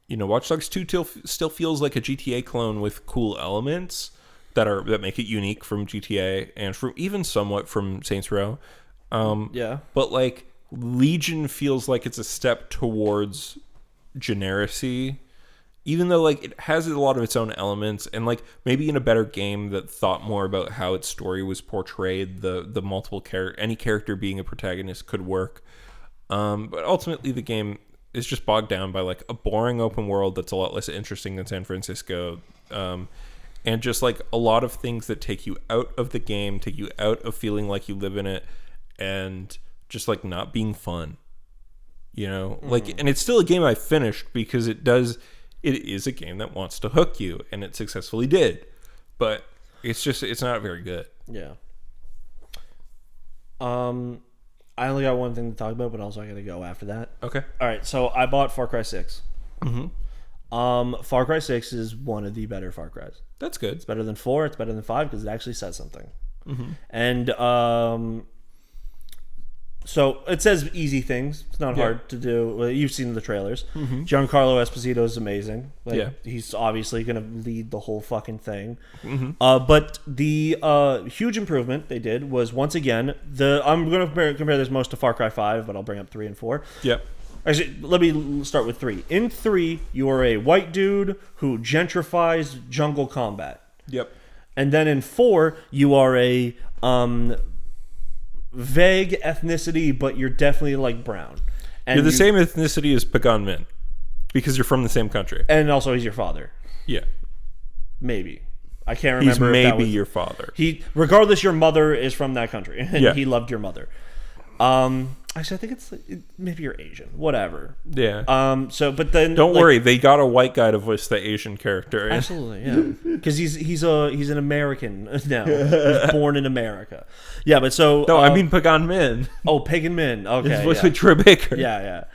you know, Watch Dogs 2 still feels like a GTA clone with cool elements that make it unique from GTA and from even somewhat from Saints Row. Yeah. But like Legion feels like it's a step towards generacy, even though like it has a lot of its own elements, and like maybe in a better game that thought more about how its story was portrayed, the multiple any character being a protagonist could work. But ultimately the game is just bogged down by like a boring open world that's a lot less interesting than San Francisco, and just like a lot of things that take you out of the game, take you out of feeling like you live in it, and just like not being fun, you know. Like, and it's still a game I finished because it is a game that wants to hook you, and it successfully did, but it's not very good. Yeah. I only got one thing to talk about, but also I gotta go after that. Okay. All right, so I bought Far Cry 6. Far Cry 6 is one of the better Far Cries. That's good. It's better than 4, it's better than 5 because it actually says something. And so it says easy things. It's not hard to do. Well, you've seen the trailers. Giancarlo Esposito is amazing. Like, he's obviously going to lead the whole fucking thing. But the huge improvement they did was, once again, I'm going to compare this most to Far Cry 5, but I'll bring up 3 and 4. Yep. Actually, let me start with 3. In 3, you are a white dude who gentrifies jungle combat. Yep. And then in 4, you are a vague ethnicity, but you're definitely like brown. And you're the same ethnicity as Pagan Min because you're from the same country. And also, he's your father. Yeah. Maybe. I can't remember. He's maybe if that was, your father. Regardless, your mother is from that country, and Yeah. he loved your mother. Actually, I think maybe you're Asian. Whatever. Yeah. But then don't worry, they got a white guy to voice the Asian character. Absolutely, yeah. Because he's an American now. He's born in America. Yeah, but so no, I mean Pagan Min. Oh, Pagan Min. Okay, it's voiced by Troy Baker. Yeah.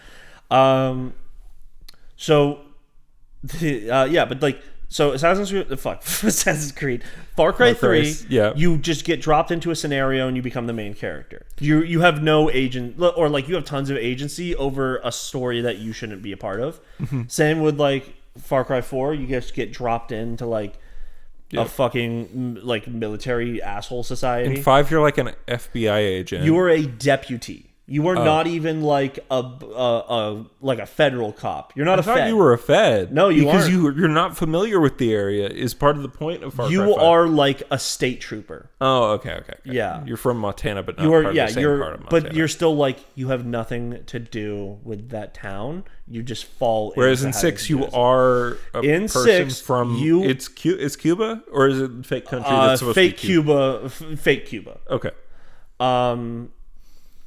But like. So Assassin's Creed, Far Cry 3, you just get dropped into a scenario and you become the main character. You have no agent, or like you have tons of agency over a story that you shouldn't be a part of. Same with like Far Cry 4, you just get dropped into like a fucking like military asshole society. In 5, you're like an FBI agent. You are a deputy. You are not even like a federal cop. You're not a fed. I thought you were a fed. No, you aren't. Because you're not familiar with the area is part of the point of Far Cry 5. You are like a state trooper. Oh, okay. Yeah. You're from Montana, but not part of the same part of Montana. But you're still like, you have nothing to do with that town. You just fall Whereas in 6, you are a person from... It's Cuba? Or is it a fake country that's supposed to be Cuba? Fake Cuba. Okay.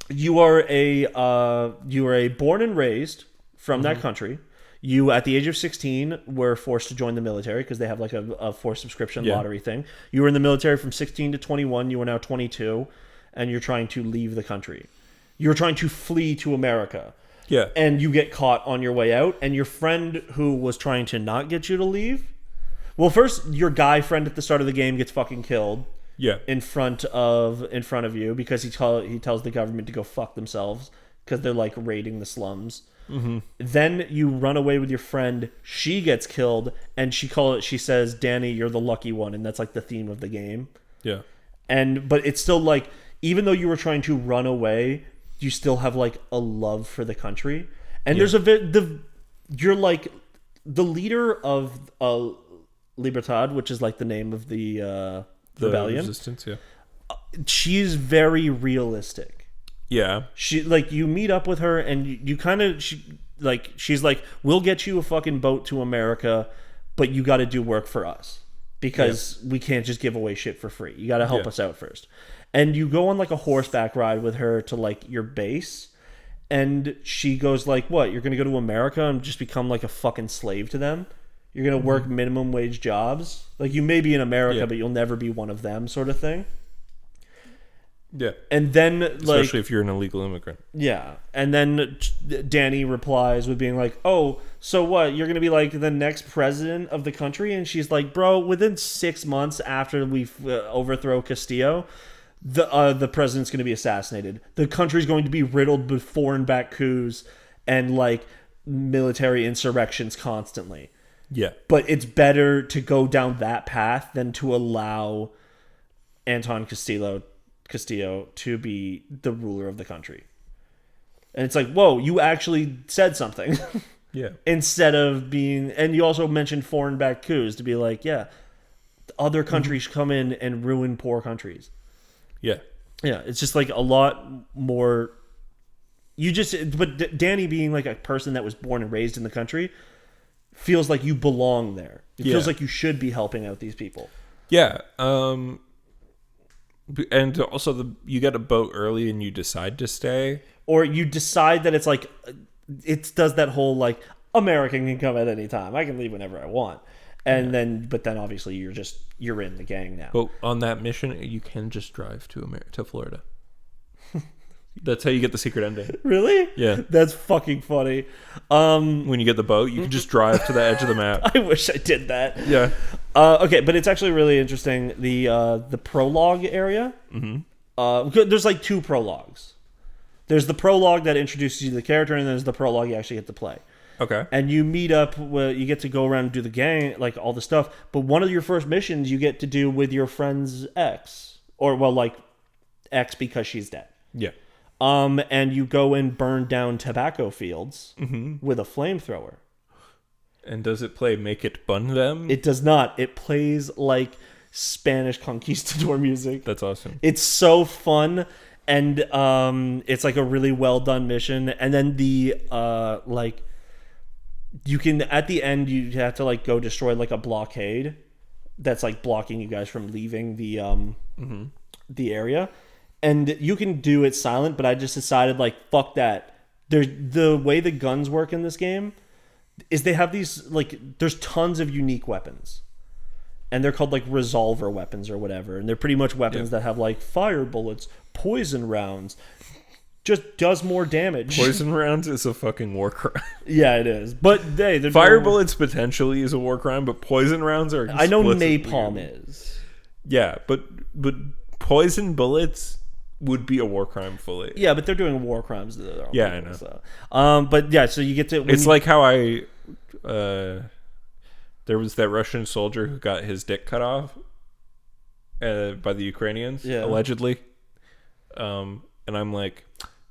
You are a born and raised from that country. You, at the age of 16, were forced to join the military because they have like a forced subscription lottery thing. You were in the military from 16 to 21. You are now 22, and you're trying to leave the country. You're trying to flee to America. Yeah. And you get caught on your way out, and your friend who was trying to not get you to leave. Well, first your guy friend at the start of the game gets fucking killed. Yeah. In front of you because he tells the government to go fuck themselves because they're like raiding the slums. Mm-hmm. Then you run away with your friend. She gets killed, and she says, "Danny, you're the lucky one," and that's like the theme of the game. Yeah. But it's still like, even though you were trying to run away, you still have like a love for the country. And there's you're like the leader of Libertad, which is like the name of the rebellion. Resistance, yeah. She's very realistic. Yeah. She like, you meet up with her and you kind of she's like, we'll get you a fucking boat to America, but you got to do work for us because we can't just give away shit for free. You got to help us out first. And you go on like a horseback ride with her to like your base, and she goes like, what, you're gonna go to America and just become like a fucking slave to them? You're going to work minimum wage jobs? Like, you may be in America, but you'll never be one of them, sort of thing. Yeah. And then, especially if you're an illegal immigrant. Yeah. And then Danny replies with being like, oh, so what? You're going to be like the next president of the country? And she's like, bro, within 6 months after we overthrow Castillo, the president's going to be assassinated. The country's going to be riddled with foreign-backed coups and, like, military insurrections constantly. Yeah. But it's better to go down that path than to allow Anton Castillo to be the ruler of the country. And it's like, whoa, you actually said something. Yeah. Instead of being... And you also mentioned foreign-backed coups to be like, yeah, other countries come in and ruin poor countries. Yeah. Yeah, it's just like a lot more... But Danny being like a person that was born and raised in the country... feels like you belong there. It feels like you should be helping out these people. Yeah. And also you get a boat early and you decide to stay. Or you decide that it's like, it does that whole like, American can come at any time. I can leave whenever I want. And then obviously you're in the gang now. But on that mission, you can just drive to Florida. That's how you get the secret ending. Really? Yeah. That's fucking funny. When you get the boat, you can just drive to the edge of the map. I wish I did that. Yeah. Okay, but it's actually really interesting. The prologue area. Mm-hmm. There's like 2 prologues. There's the prologue that introduces you to the character, and there's the prologue you actually get to play. Okay. And you meet up, you get to go around and do the gang, like all the stuff. But one of your first missions you get to do with your friend's ex. Or, well, like, ex because she's dead. Yeah. And you go and burn down tobacco fields with a flamethrower. And does it play Make It Bun Them? It does not. It plays like Spanish conquistador music. That's awesome. It's so fun. And it's like a really well done mission. And then you can, at the end, you have to like go destroy like a blockade that's like blocking you guys from leaving the area. And you can do it silent, but I just decided, like, fuck that. The way the guns work in this game is they have these, like, there's tons of unique weapons. And they're called, like, resolver weapons or whatever. And they're pretty much weapons that have, like, fire bullets, poison rounds. Just does more damage. Poison rounds is a fucking war crime. Yeah, it is. But, hey, fire bullets potentially is a war crime, but poison rounds are... I know napalm is. Yeah, but poison bullets... would be a war crime fully. Yeah, but they're doing war crimes. Yeah, I know. So. But yeah, so you get to... It's like how there was that Russian soldier who got his dick cut off by the Ukrainians, allegedly. And I'm like,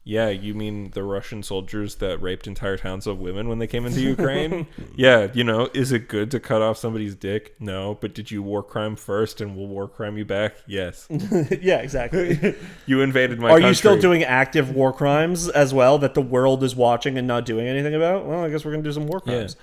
yeah, you mean the Russian soldiers that raped entire towns of women when they came into Ukraine? Yeah, is it good to cut off somebody's dick? No, but did you war crime first and we'll war crime you back? Yes. Yeah, exactly. You invaded my country. Are you still doing active war crimes as well that the world is watching and not doing anything about? Well, I guess we're going to do some war crimes.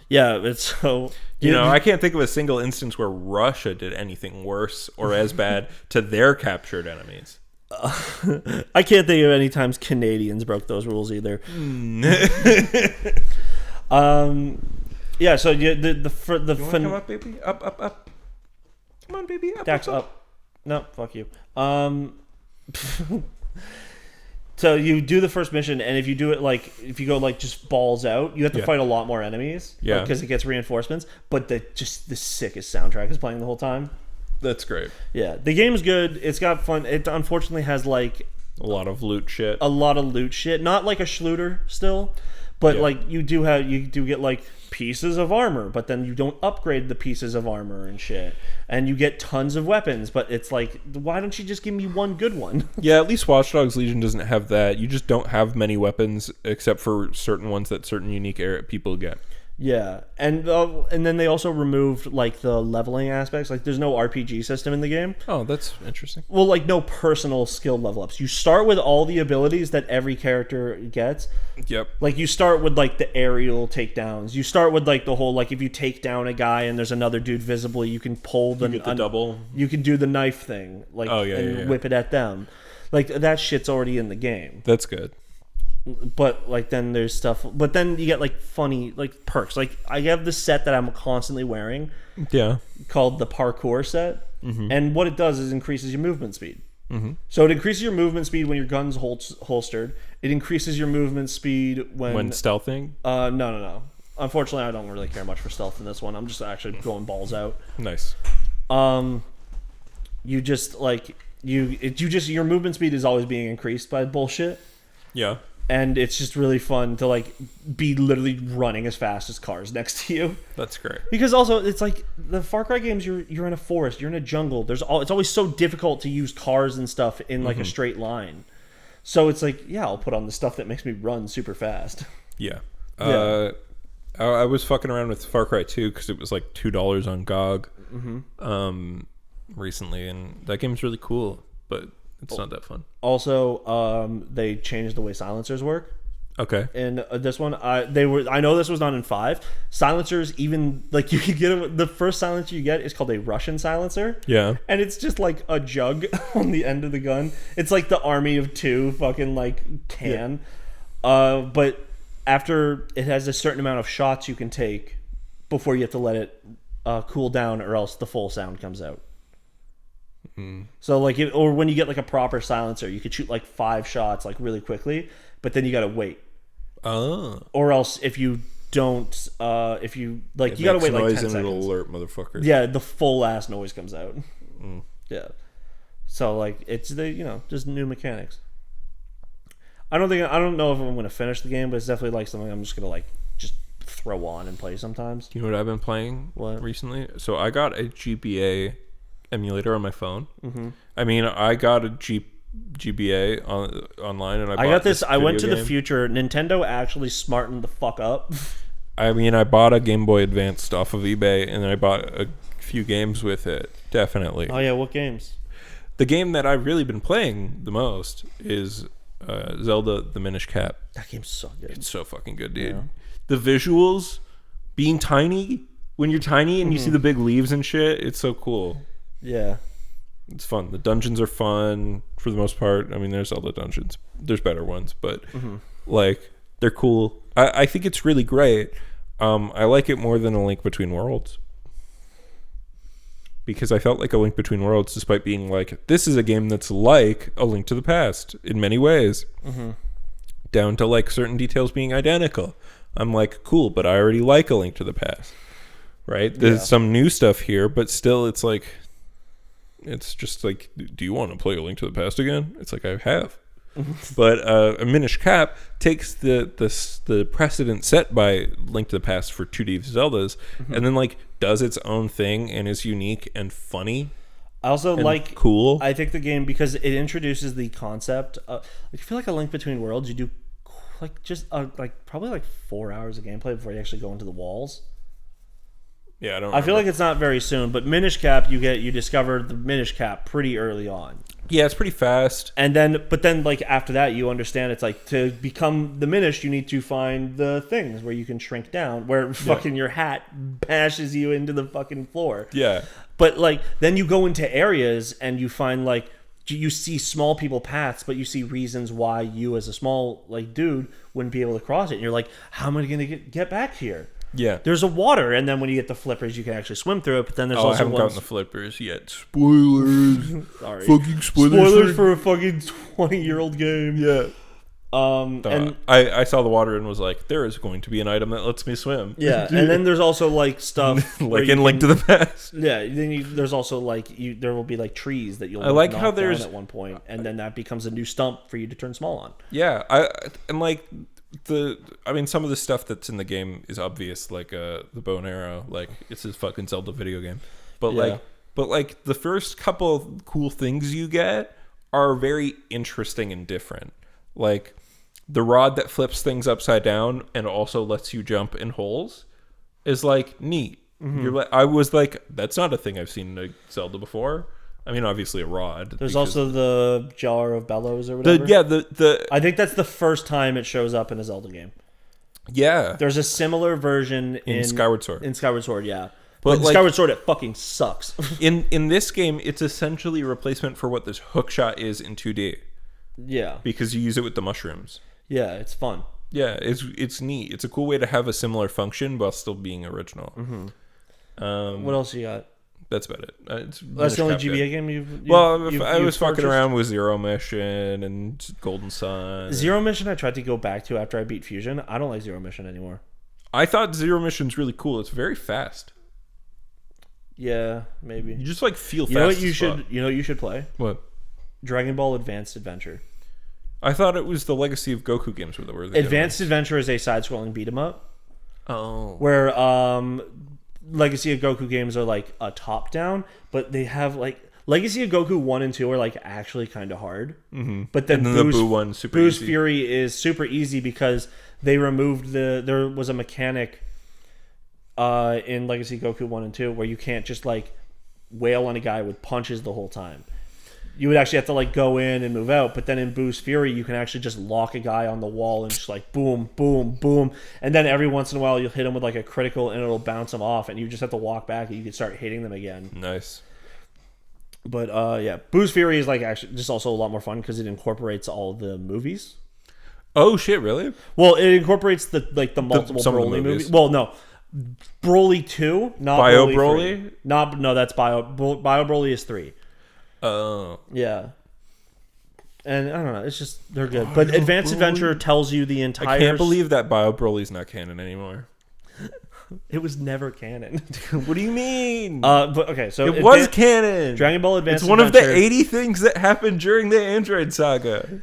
Yeah, it's so... I can't think of a single instance where Russia did anything worse or as bad to their captured enemies. I can't think of any times Canadians broke those rules either. Yeah, so you want to come up, baby? Up. Come on, baby. Dax, up. No, fuck you. So you do the first mission, and if you do it like if you go like just balls out, you have to fight a lot more enemies. Yeah, because it gets reinforcements. But the sickest soundtrack is playing the whole time. That's great. Yeah, the game's good. It's got fun. It unfortunately has like a lot of loot shit. Not like a Schluter still, but like you do get like pieces of armor, but then you don't upgrade the pieces of armor and shit. And you get tons of weapons, but it's like, why don't you just give me one good one? Yeah, at least Watch Dogs Legion doesn't have that. You just don't have many weapons except for certain ones that certain unique people get. Yeah, and then they also removed like the leveling aspects. Like, there's no RPG system in the game. Oh, that's interesting. Well, like no personal skill level ups. You start with all the abilities that every character gets. Yep. Like you start with like the aerial takedowns. You start with like the whole like if you take down a guy and there's another dude visibly, you can pull the double. You can do the knife thing, like whip it at them. Like that shit's already in the game. That's good. But like then there's stuff, but then you get like funny like perks. Like I have this set that I'm constantly wearing, called the parkour set, and what it does is increases your movement speed. So it increases your movement speed when your gun's holstered. It increases your movement speed when stealthing. No. Unfortunately, I don't really care much for stealth in this one. I'm just actually going balls out. Nice. You just like your movement speed is always being increased by bullshit. Yeah. And it's just really fun to like be literally running as fast as cars next to you. That's great. Because also it's like the Far Cry games, you're in a forest, you're in a jungle. It's always so difficult to use cars and stuff in like a straight line. So it's like, yeah, I'll put on the stuff that makes me run super fast. Yeah. I was fucking around with Far Cry 2 because it was like $2 on GOG recently, and that game's really cool, but it's not that fun. Also, they changed the way silencers work. Okay. In this one, I know this was not in 5. Silencers, even like you can get the first silencer you get is called a Russian silencer. Yeah. And it's just like a jug on the end of the gun. It's like the Army of 2 fucking like can. Yeah. But after it has a certain amount of shots you can take before you have to let it cool down, or else the full sound comes out. So like or when you get like a proper silencer, you could shoot like 5 shots like really quickly, but then you gotta wait. Or else if you don't, if you like, you gotta wait like 10 seconds. It'll alert motherfuckers. Yeah, the full ass noise comes out. Yeah. So like it's just new mechanics. I don't know if I'm gonna finish the game, but it's definitely like something I'm just gonna like just throw on and play sometimes. You know what I've been playing recently? So I got a GBA emulator on my phone. I mean, I got a GBA online, and I got this. I went to the future. Nintendo actually smartened the fuck up. I mean, I bought a Game Boy Advance off of eBay, and I bought a few games with it. Definitely. Oh yeah, what games? The game that I've really been playing the most is Zelda: The Minish Cap. That game's so good. It's so fucking good, dude. Yeah. The visuals, being tiny, when you're tiny and you see the big leaves and shit, it's so cool. Yeah. It's fun. The dungeons are fun for the most part. I mean, there's Zelda dungeons. There's better ones, but like they're cool. I think it's really great. I like it more than A Link Between Worlds, because I felt like A Link Between Worlds, despite being like, this is a game that's like A Link to the Past in many ways, down to like certain details being identical. I'm like, cool, but I already like A Link to the Past, right? There's some new stuff here, but still it's like, it's just like, do you want to play A Link to the Past again? It's like, I have. But a Minish Cap takes the precedent set by Link to the Past for 2D Zeldas, and then like does its own thing and is unique and funny. I also like cool. I think the game, because it introduces the concept. I feel like A Link Between Worlds, you do like just like probably like 4 hours of gameplay before you actually go into the walls. Yeah, I feel like it's not very soon, but Minish Cap, you discover the Minish Cap pretty early on. Yeah, it's pretty fast. And then like after that, you understand it's like, to become the Minish, you need to find the things where you can shrink down, where fucking your hat bashes you into the fucking floor. Yeah. But like then you go into areas and you find like, you see small people paths, but you see reasons why you as a small like dude wouldn't be able to cross it. And you're like, how am I going to get back here? Yeah. There's a water, and then when you get the flippers, you can actually swim through it, but then there's also I haven't ones... gotten the flippers yet. Spoilers. Sorry. Fucking spoilers for a fucking 20-year-old game. Yeah. And I saw the water and was like, there is going to be an item that lets me swim. yeah, and then there's also like stuff like in Link to the Past. Yeah, then there's also like there will be like trees that you'll I like knock how down there's at one point, and then that becomes a new stump for you to turn small on. Yeah, and like some of the stuff that's in the game is obvious, like the bow and arrow, like it's a fucking Zelda video game. But like the first couple of cool things you get are very interesting and different. Like the rod that flips things upside down and also lets you jump in holes is like neat. Mm-hmm. I was like, that's not a thing I've seen in a Zelda before. I mean, obviously a rod. There's also the Jar of Bellows or whatever. I think that's the first time it shows up in a Zelda game. Yeah. There's a similar version in Skyward Sword. In Skyward Sword, yeah. But in Skyward Sword, it fucking sucks. in this game, it's essentially a replacement for what this hookshot is in 2D. Yeah. Because you use it with the mushrooms. Yeah, it's fun. Yeah, it's neat. It's a cool way to have a similar function while still being original. Mm-hmm. What else you got? That's about it. That's the only GBA game you've I was fucking around with Zero Mission and Golden Sun. Zero Mission I tried to go back to after I beat Fusion. I don't like Zero Mission anymore. I thought Zero Mission's really cool. It's very fast. Yeah, maybe. You just like feel fast. You know what you should play? What? Dragon Ball Advanced Adventure. I thought it was the Legacy of Goku games were the word. Advanced Adventure is a side-scrolling beat 'em up. Oh. Where Legacy of Goku games are like a top-down, but they have like Legacy of Goku 1 and 2 are like actually kind of hard. Mm-hmm. But then the Boo one super Boo's easy. Fury is super easy because they removed there was a mechanic in Legacy of Goku 1 and 2 where you can't just like wail on a guy with punches the whole time. You would actually have to like go in and move out, but then in Boo's Fury you can actually just lock a guy on the wall and just like boom, boom, boom, and then every once in a while you'll hit him with like a critical and it'll bounce him off, and you just have to walk back and you can start hitting them again. Nice. But yeah, Boo's Fury is like actually just also a lot more fun because it incorporates all the movies. Oh shit! Really? Well, it incorporates the multiple Broly movies. Well, no, Broly 2, not Bio Broly. Broly. No, that's Bio Broly is 3. Oh. Yeah. And I don't know, it's just they're good. But Advanced Adventure tells you the entire. I can't believe that Bio Broly's not canon anymore. It was never canon. What do you mean? But okay, so it was canon. Dragon Ball Advanced It's one Adventure, of the 80 things that happened during the Android saga.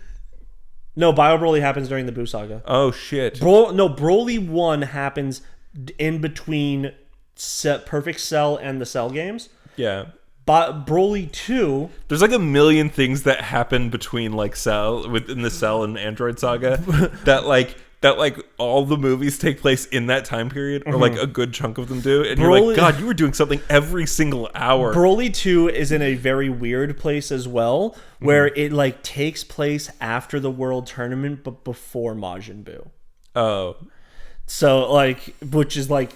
No, Bio Broly happens during the Boo saga. Oh shit. Broly 1 happens in between Perfect Cell and the Cell games. Yeah. But Broly 2, there's like a million things that happen between like Cell within the Cell and Android saga that like all the movies take place in that time period, or like a good chunk of them do, and you're like, God, you were doing something every single hour. Broly 2 is in a very weird place as well, where it like takes place after the World Tournament but before Majin Buu. Oh, so like, which is like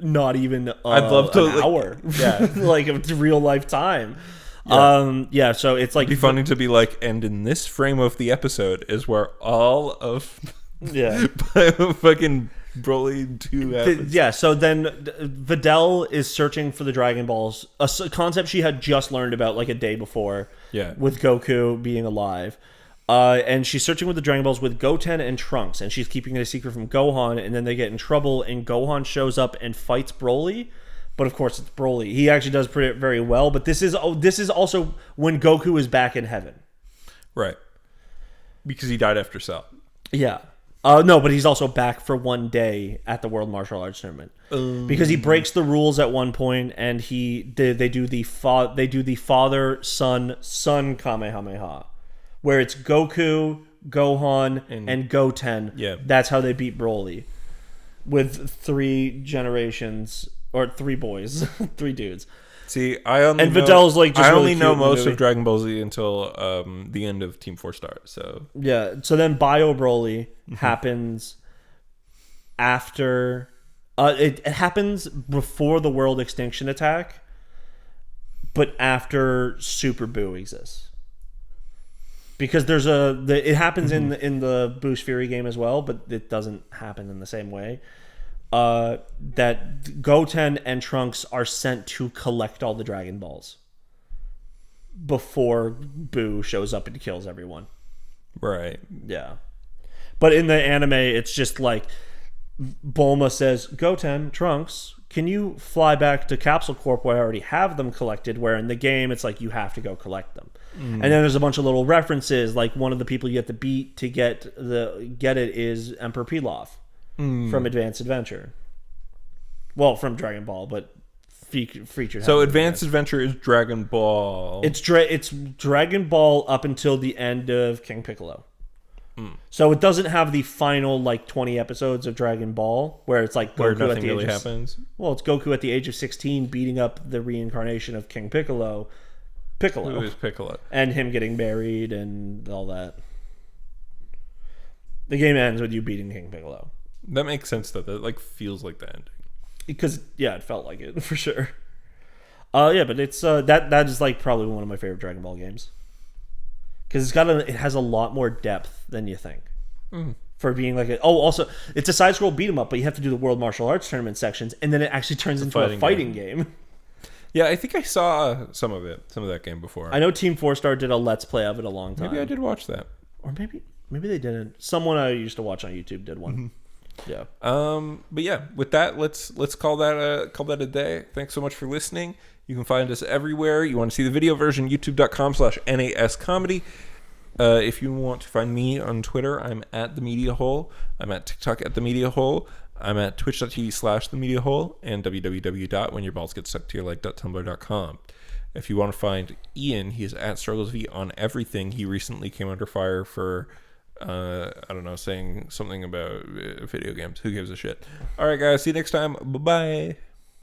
not even I'd love to an hour. Yeah. Like it's real life time. Yeah. So it's like it'd be funny to be like, and in this frame of the episode is where all of fucking Broly 2 happens. Yeah, so then Videl is searching for the Dragon Balls, a concept she had just learned about like a day before. Yeah. With Goku being alive. And she's searching with the Dragon Balls with Goten and Trunks, and she's keeping it a secret from Gohan, and then they get in trouble, and Gohan shows up and fights Broly. But of course, it's Broly. He actually does very well, but this is also when Goku is back in heaven. Right. Because he died after Cell. Yeah. No, but he's also back for one day at the World Martial Arts Tournament because he breaks the rules at one point, and they do the father son Kamehameha, where it's Goku, Gohan, and Goten. Yeah, that's how they beat Broly with 3 generations or 3 boys, 3 dudes. See, I only know most of Dragon Ball Z until the end of Team 4 Star. So yeah, so then Bio Broly happens after. It happens before the World Extinction Attack, but after Super Boo exists. Because it happens in the Boo's Fury game as well, but it doesn't happen in the same way. That Goten and Trunks are sent to collect all the Dragon Balls before Boo shows up and kills everyone. Right. Yeah. But in the anime, it's just like Bulma says, "Goten, Trunks, can you fly back to Capsule Corp where I already have them collected?" Where in the game, it's like you have to go collect them. And then there's a bunch of little references, like one of the people you have to beat to get it is Emperor Pilaf from Advanced Adventure. Well, from Dragon Ball, but featured. So Advanced Adventure is Dragon Ball. It's Dragon Ball up until the end of King Piccolo. So it doesn't have the final like 20 episodes of Dragon Ball where it's like Goku where nothing at the really age happens. Well, it's Goku at the age of 16 beating up the reincarnation of King Piccolo. Who is Piccolo? And him getting married and all that. The game ends with you beating King Piccolo. That makes sense though. That like feels like the ending. Because it felt like it for sure. But it's that is like probably one of my favorite Dragon Ball games. Because it has a lot more depth than you think. For being like also it's a side scroll beat 'em up, but you have to do the World Martial Arts Tournament sections, and then it actually turns into a fighting game. Yeah, I think I saw some of that game before. I know Team 4-Star did a Let's Play of it a long time. Maybe I did watch that. Or maybe they didn't. Someone I used to watch on YouTube did one. Yeah. But yeah, with that, let's call that a day. Thanks so much for listening. You can find us everywhere. You want to see the video version, youtube.com/NAScomedy. If you want to find me on Twitter, I'm at The Media Hole. I'm at TikTok at The Media Hole. I'm at twitch.tv/The Media Hole and www.whenyourballs.get stuck to your leg.tumblr.com. If you want to find Ian, he is at StrugglesV on everything. He recently came under fire for, saying something about video games. Who gives a shit? All right, guys. See you next time. Bye-bye.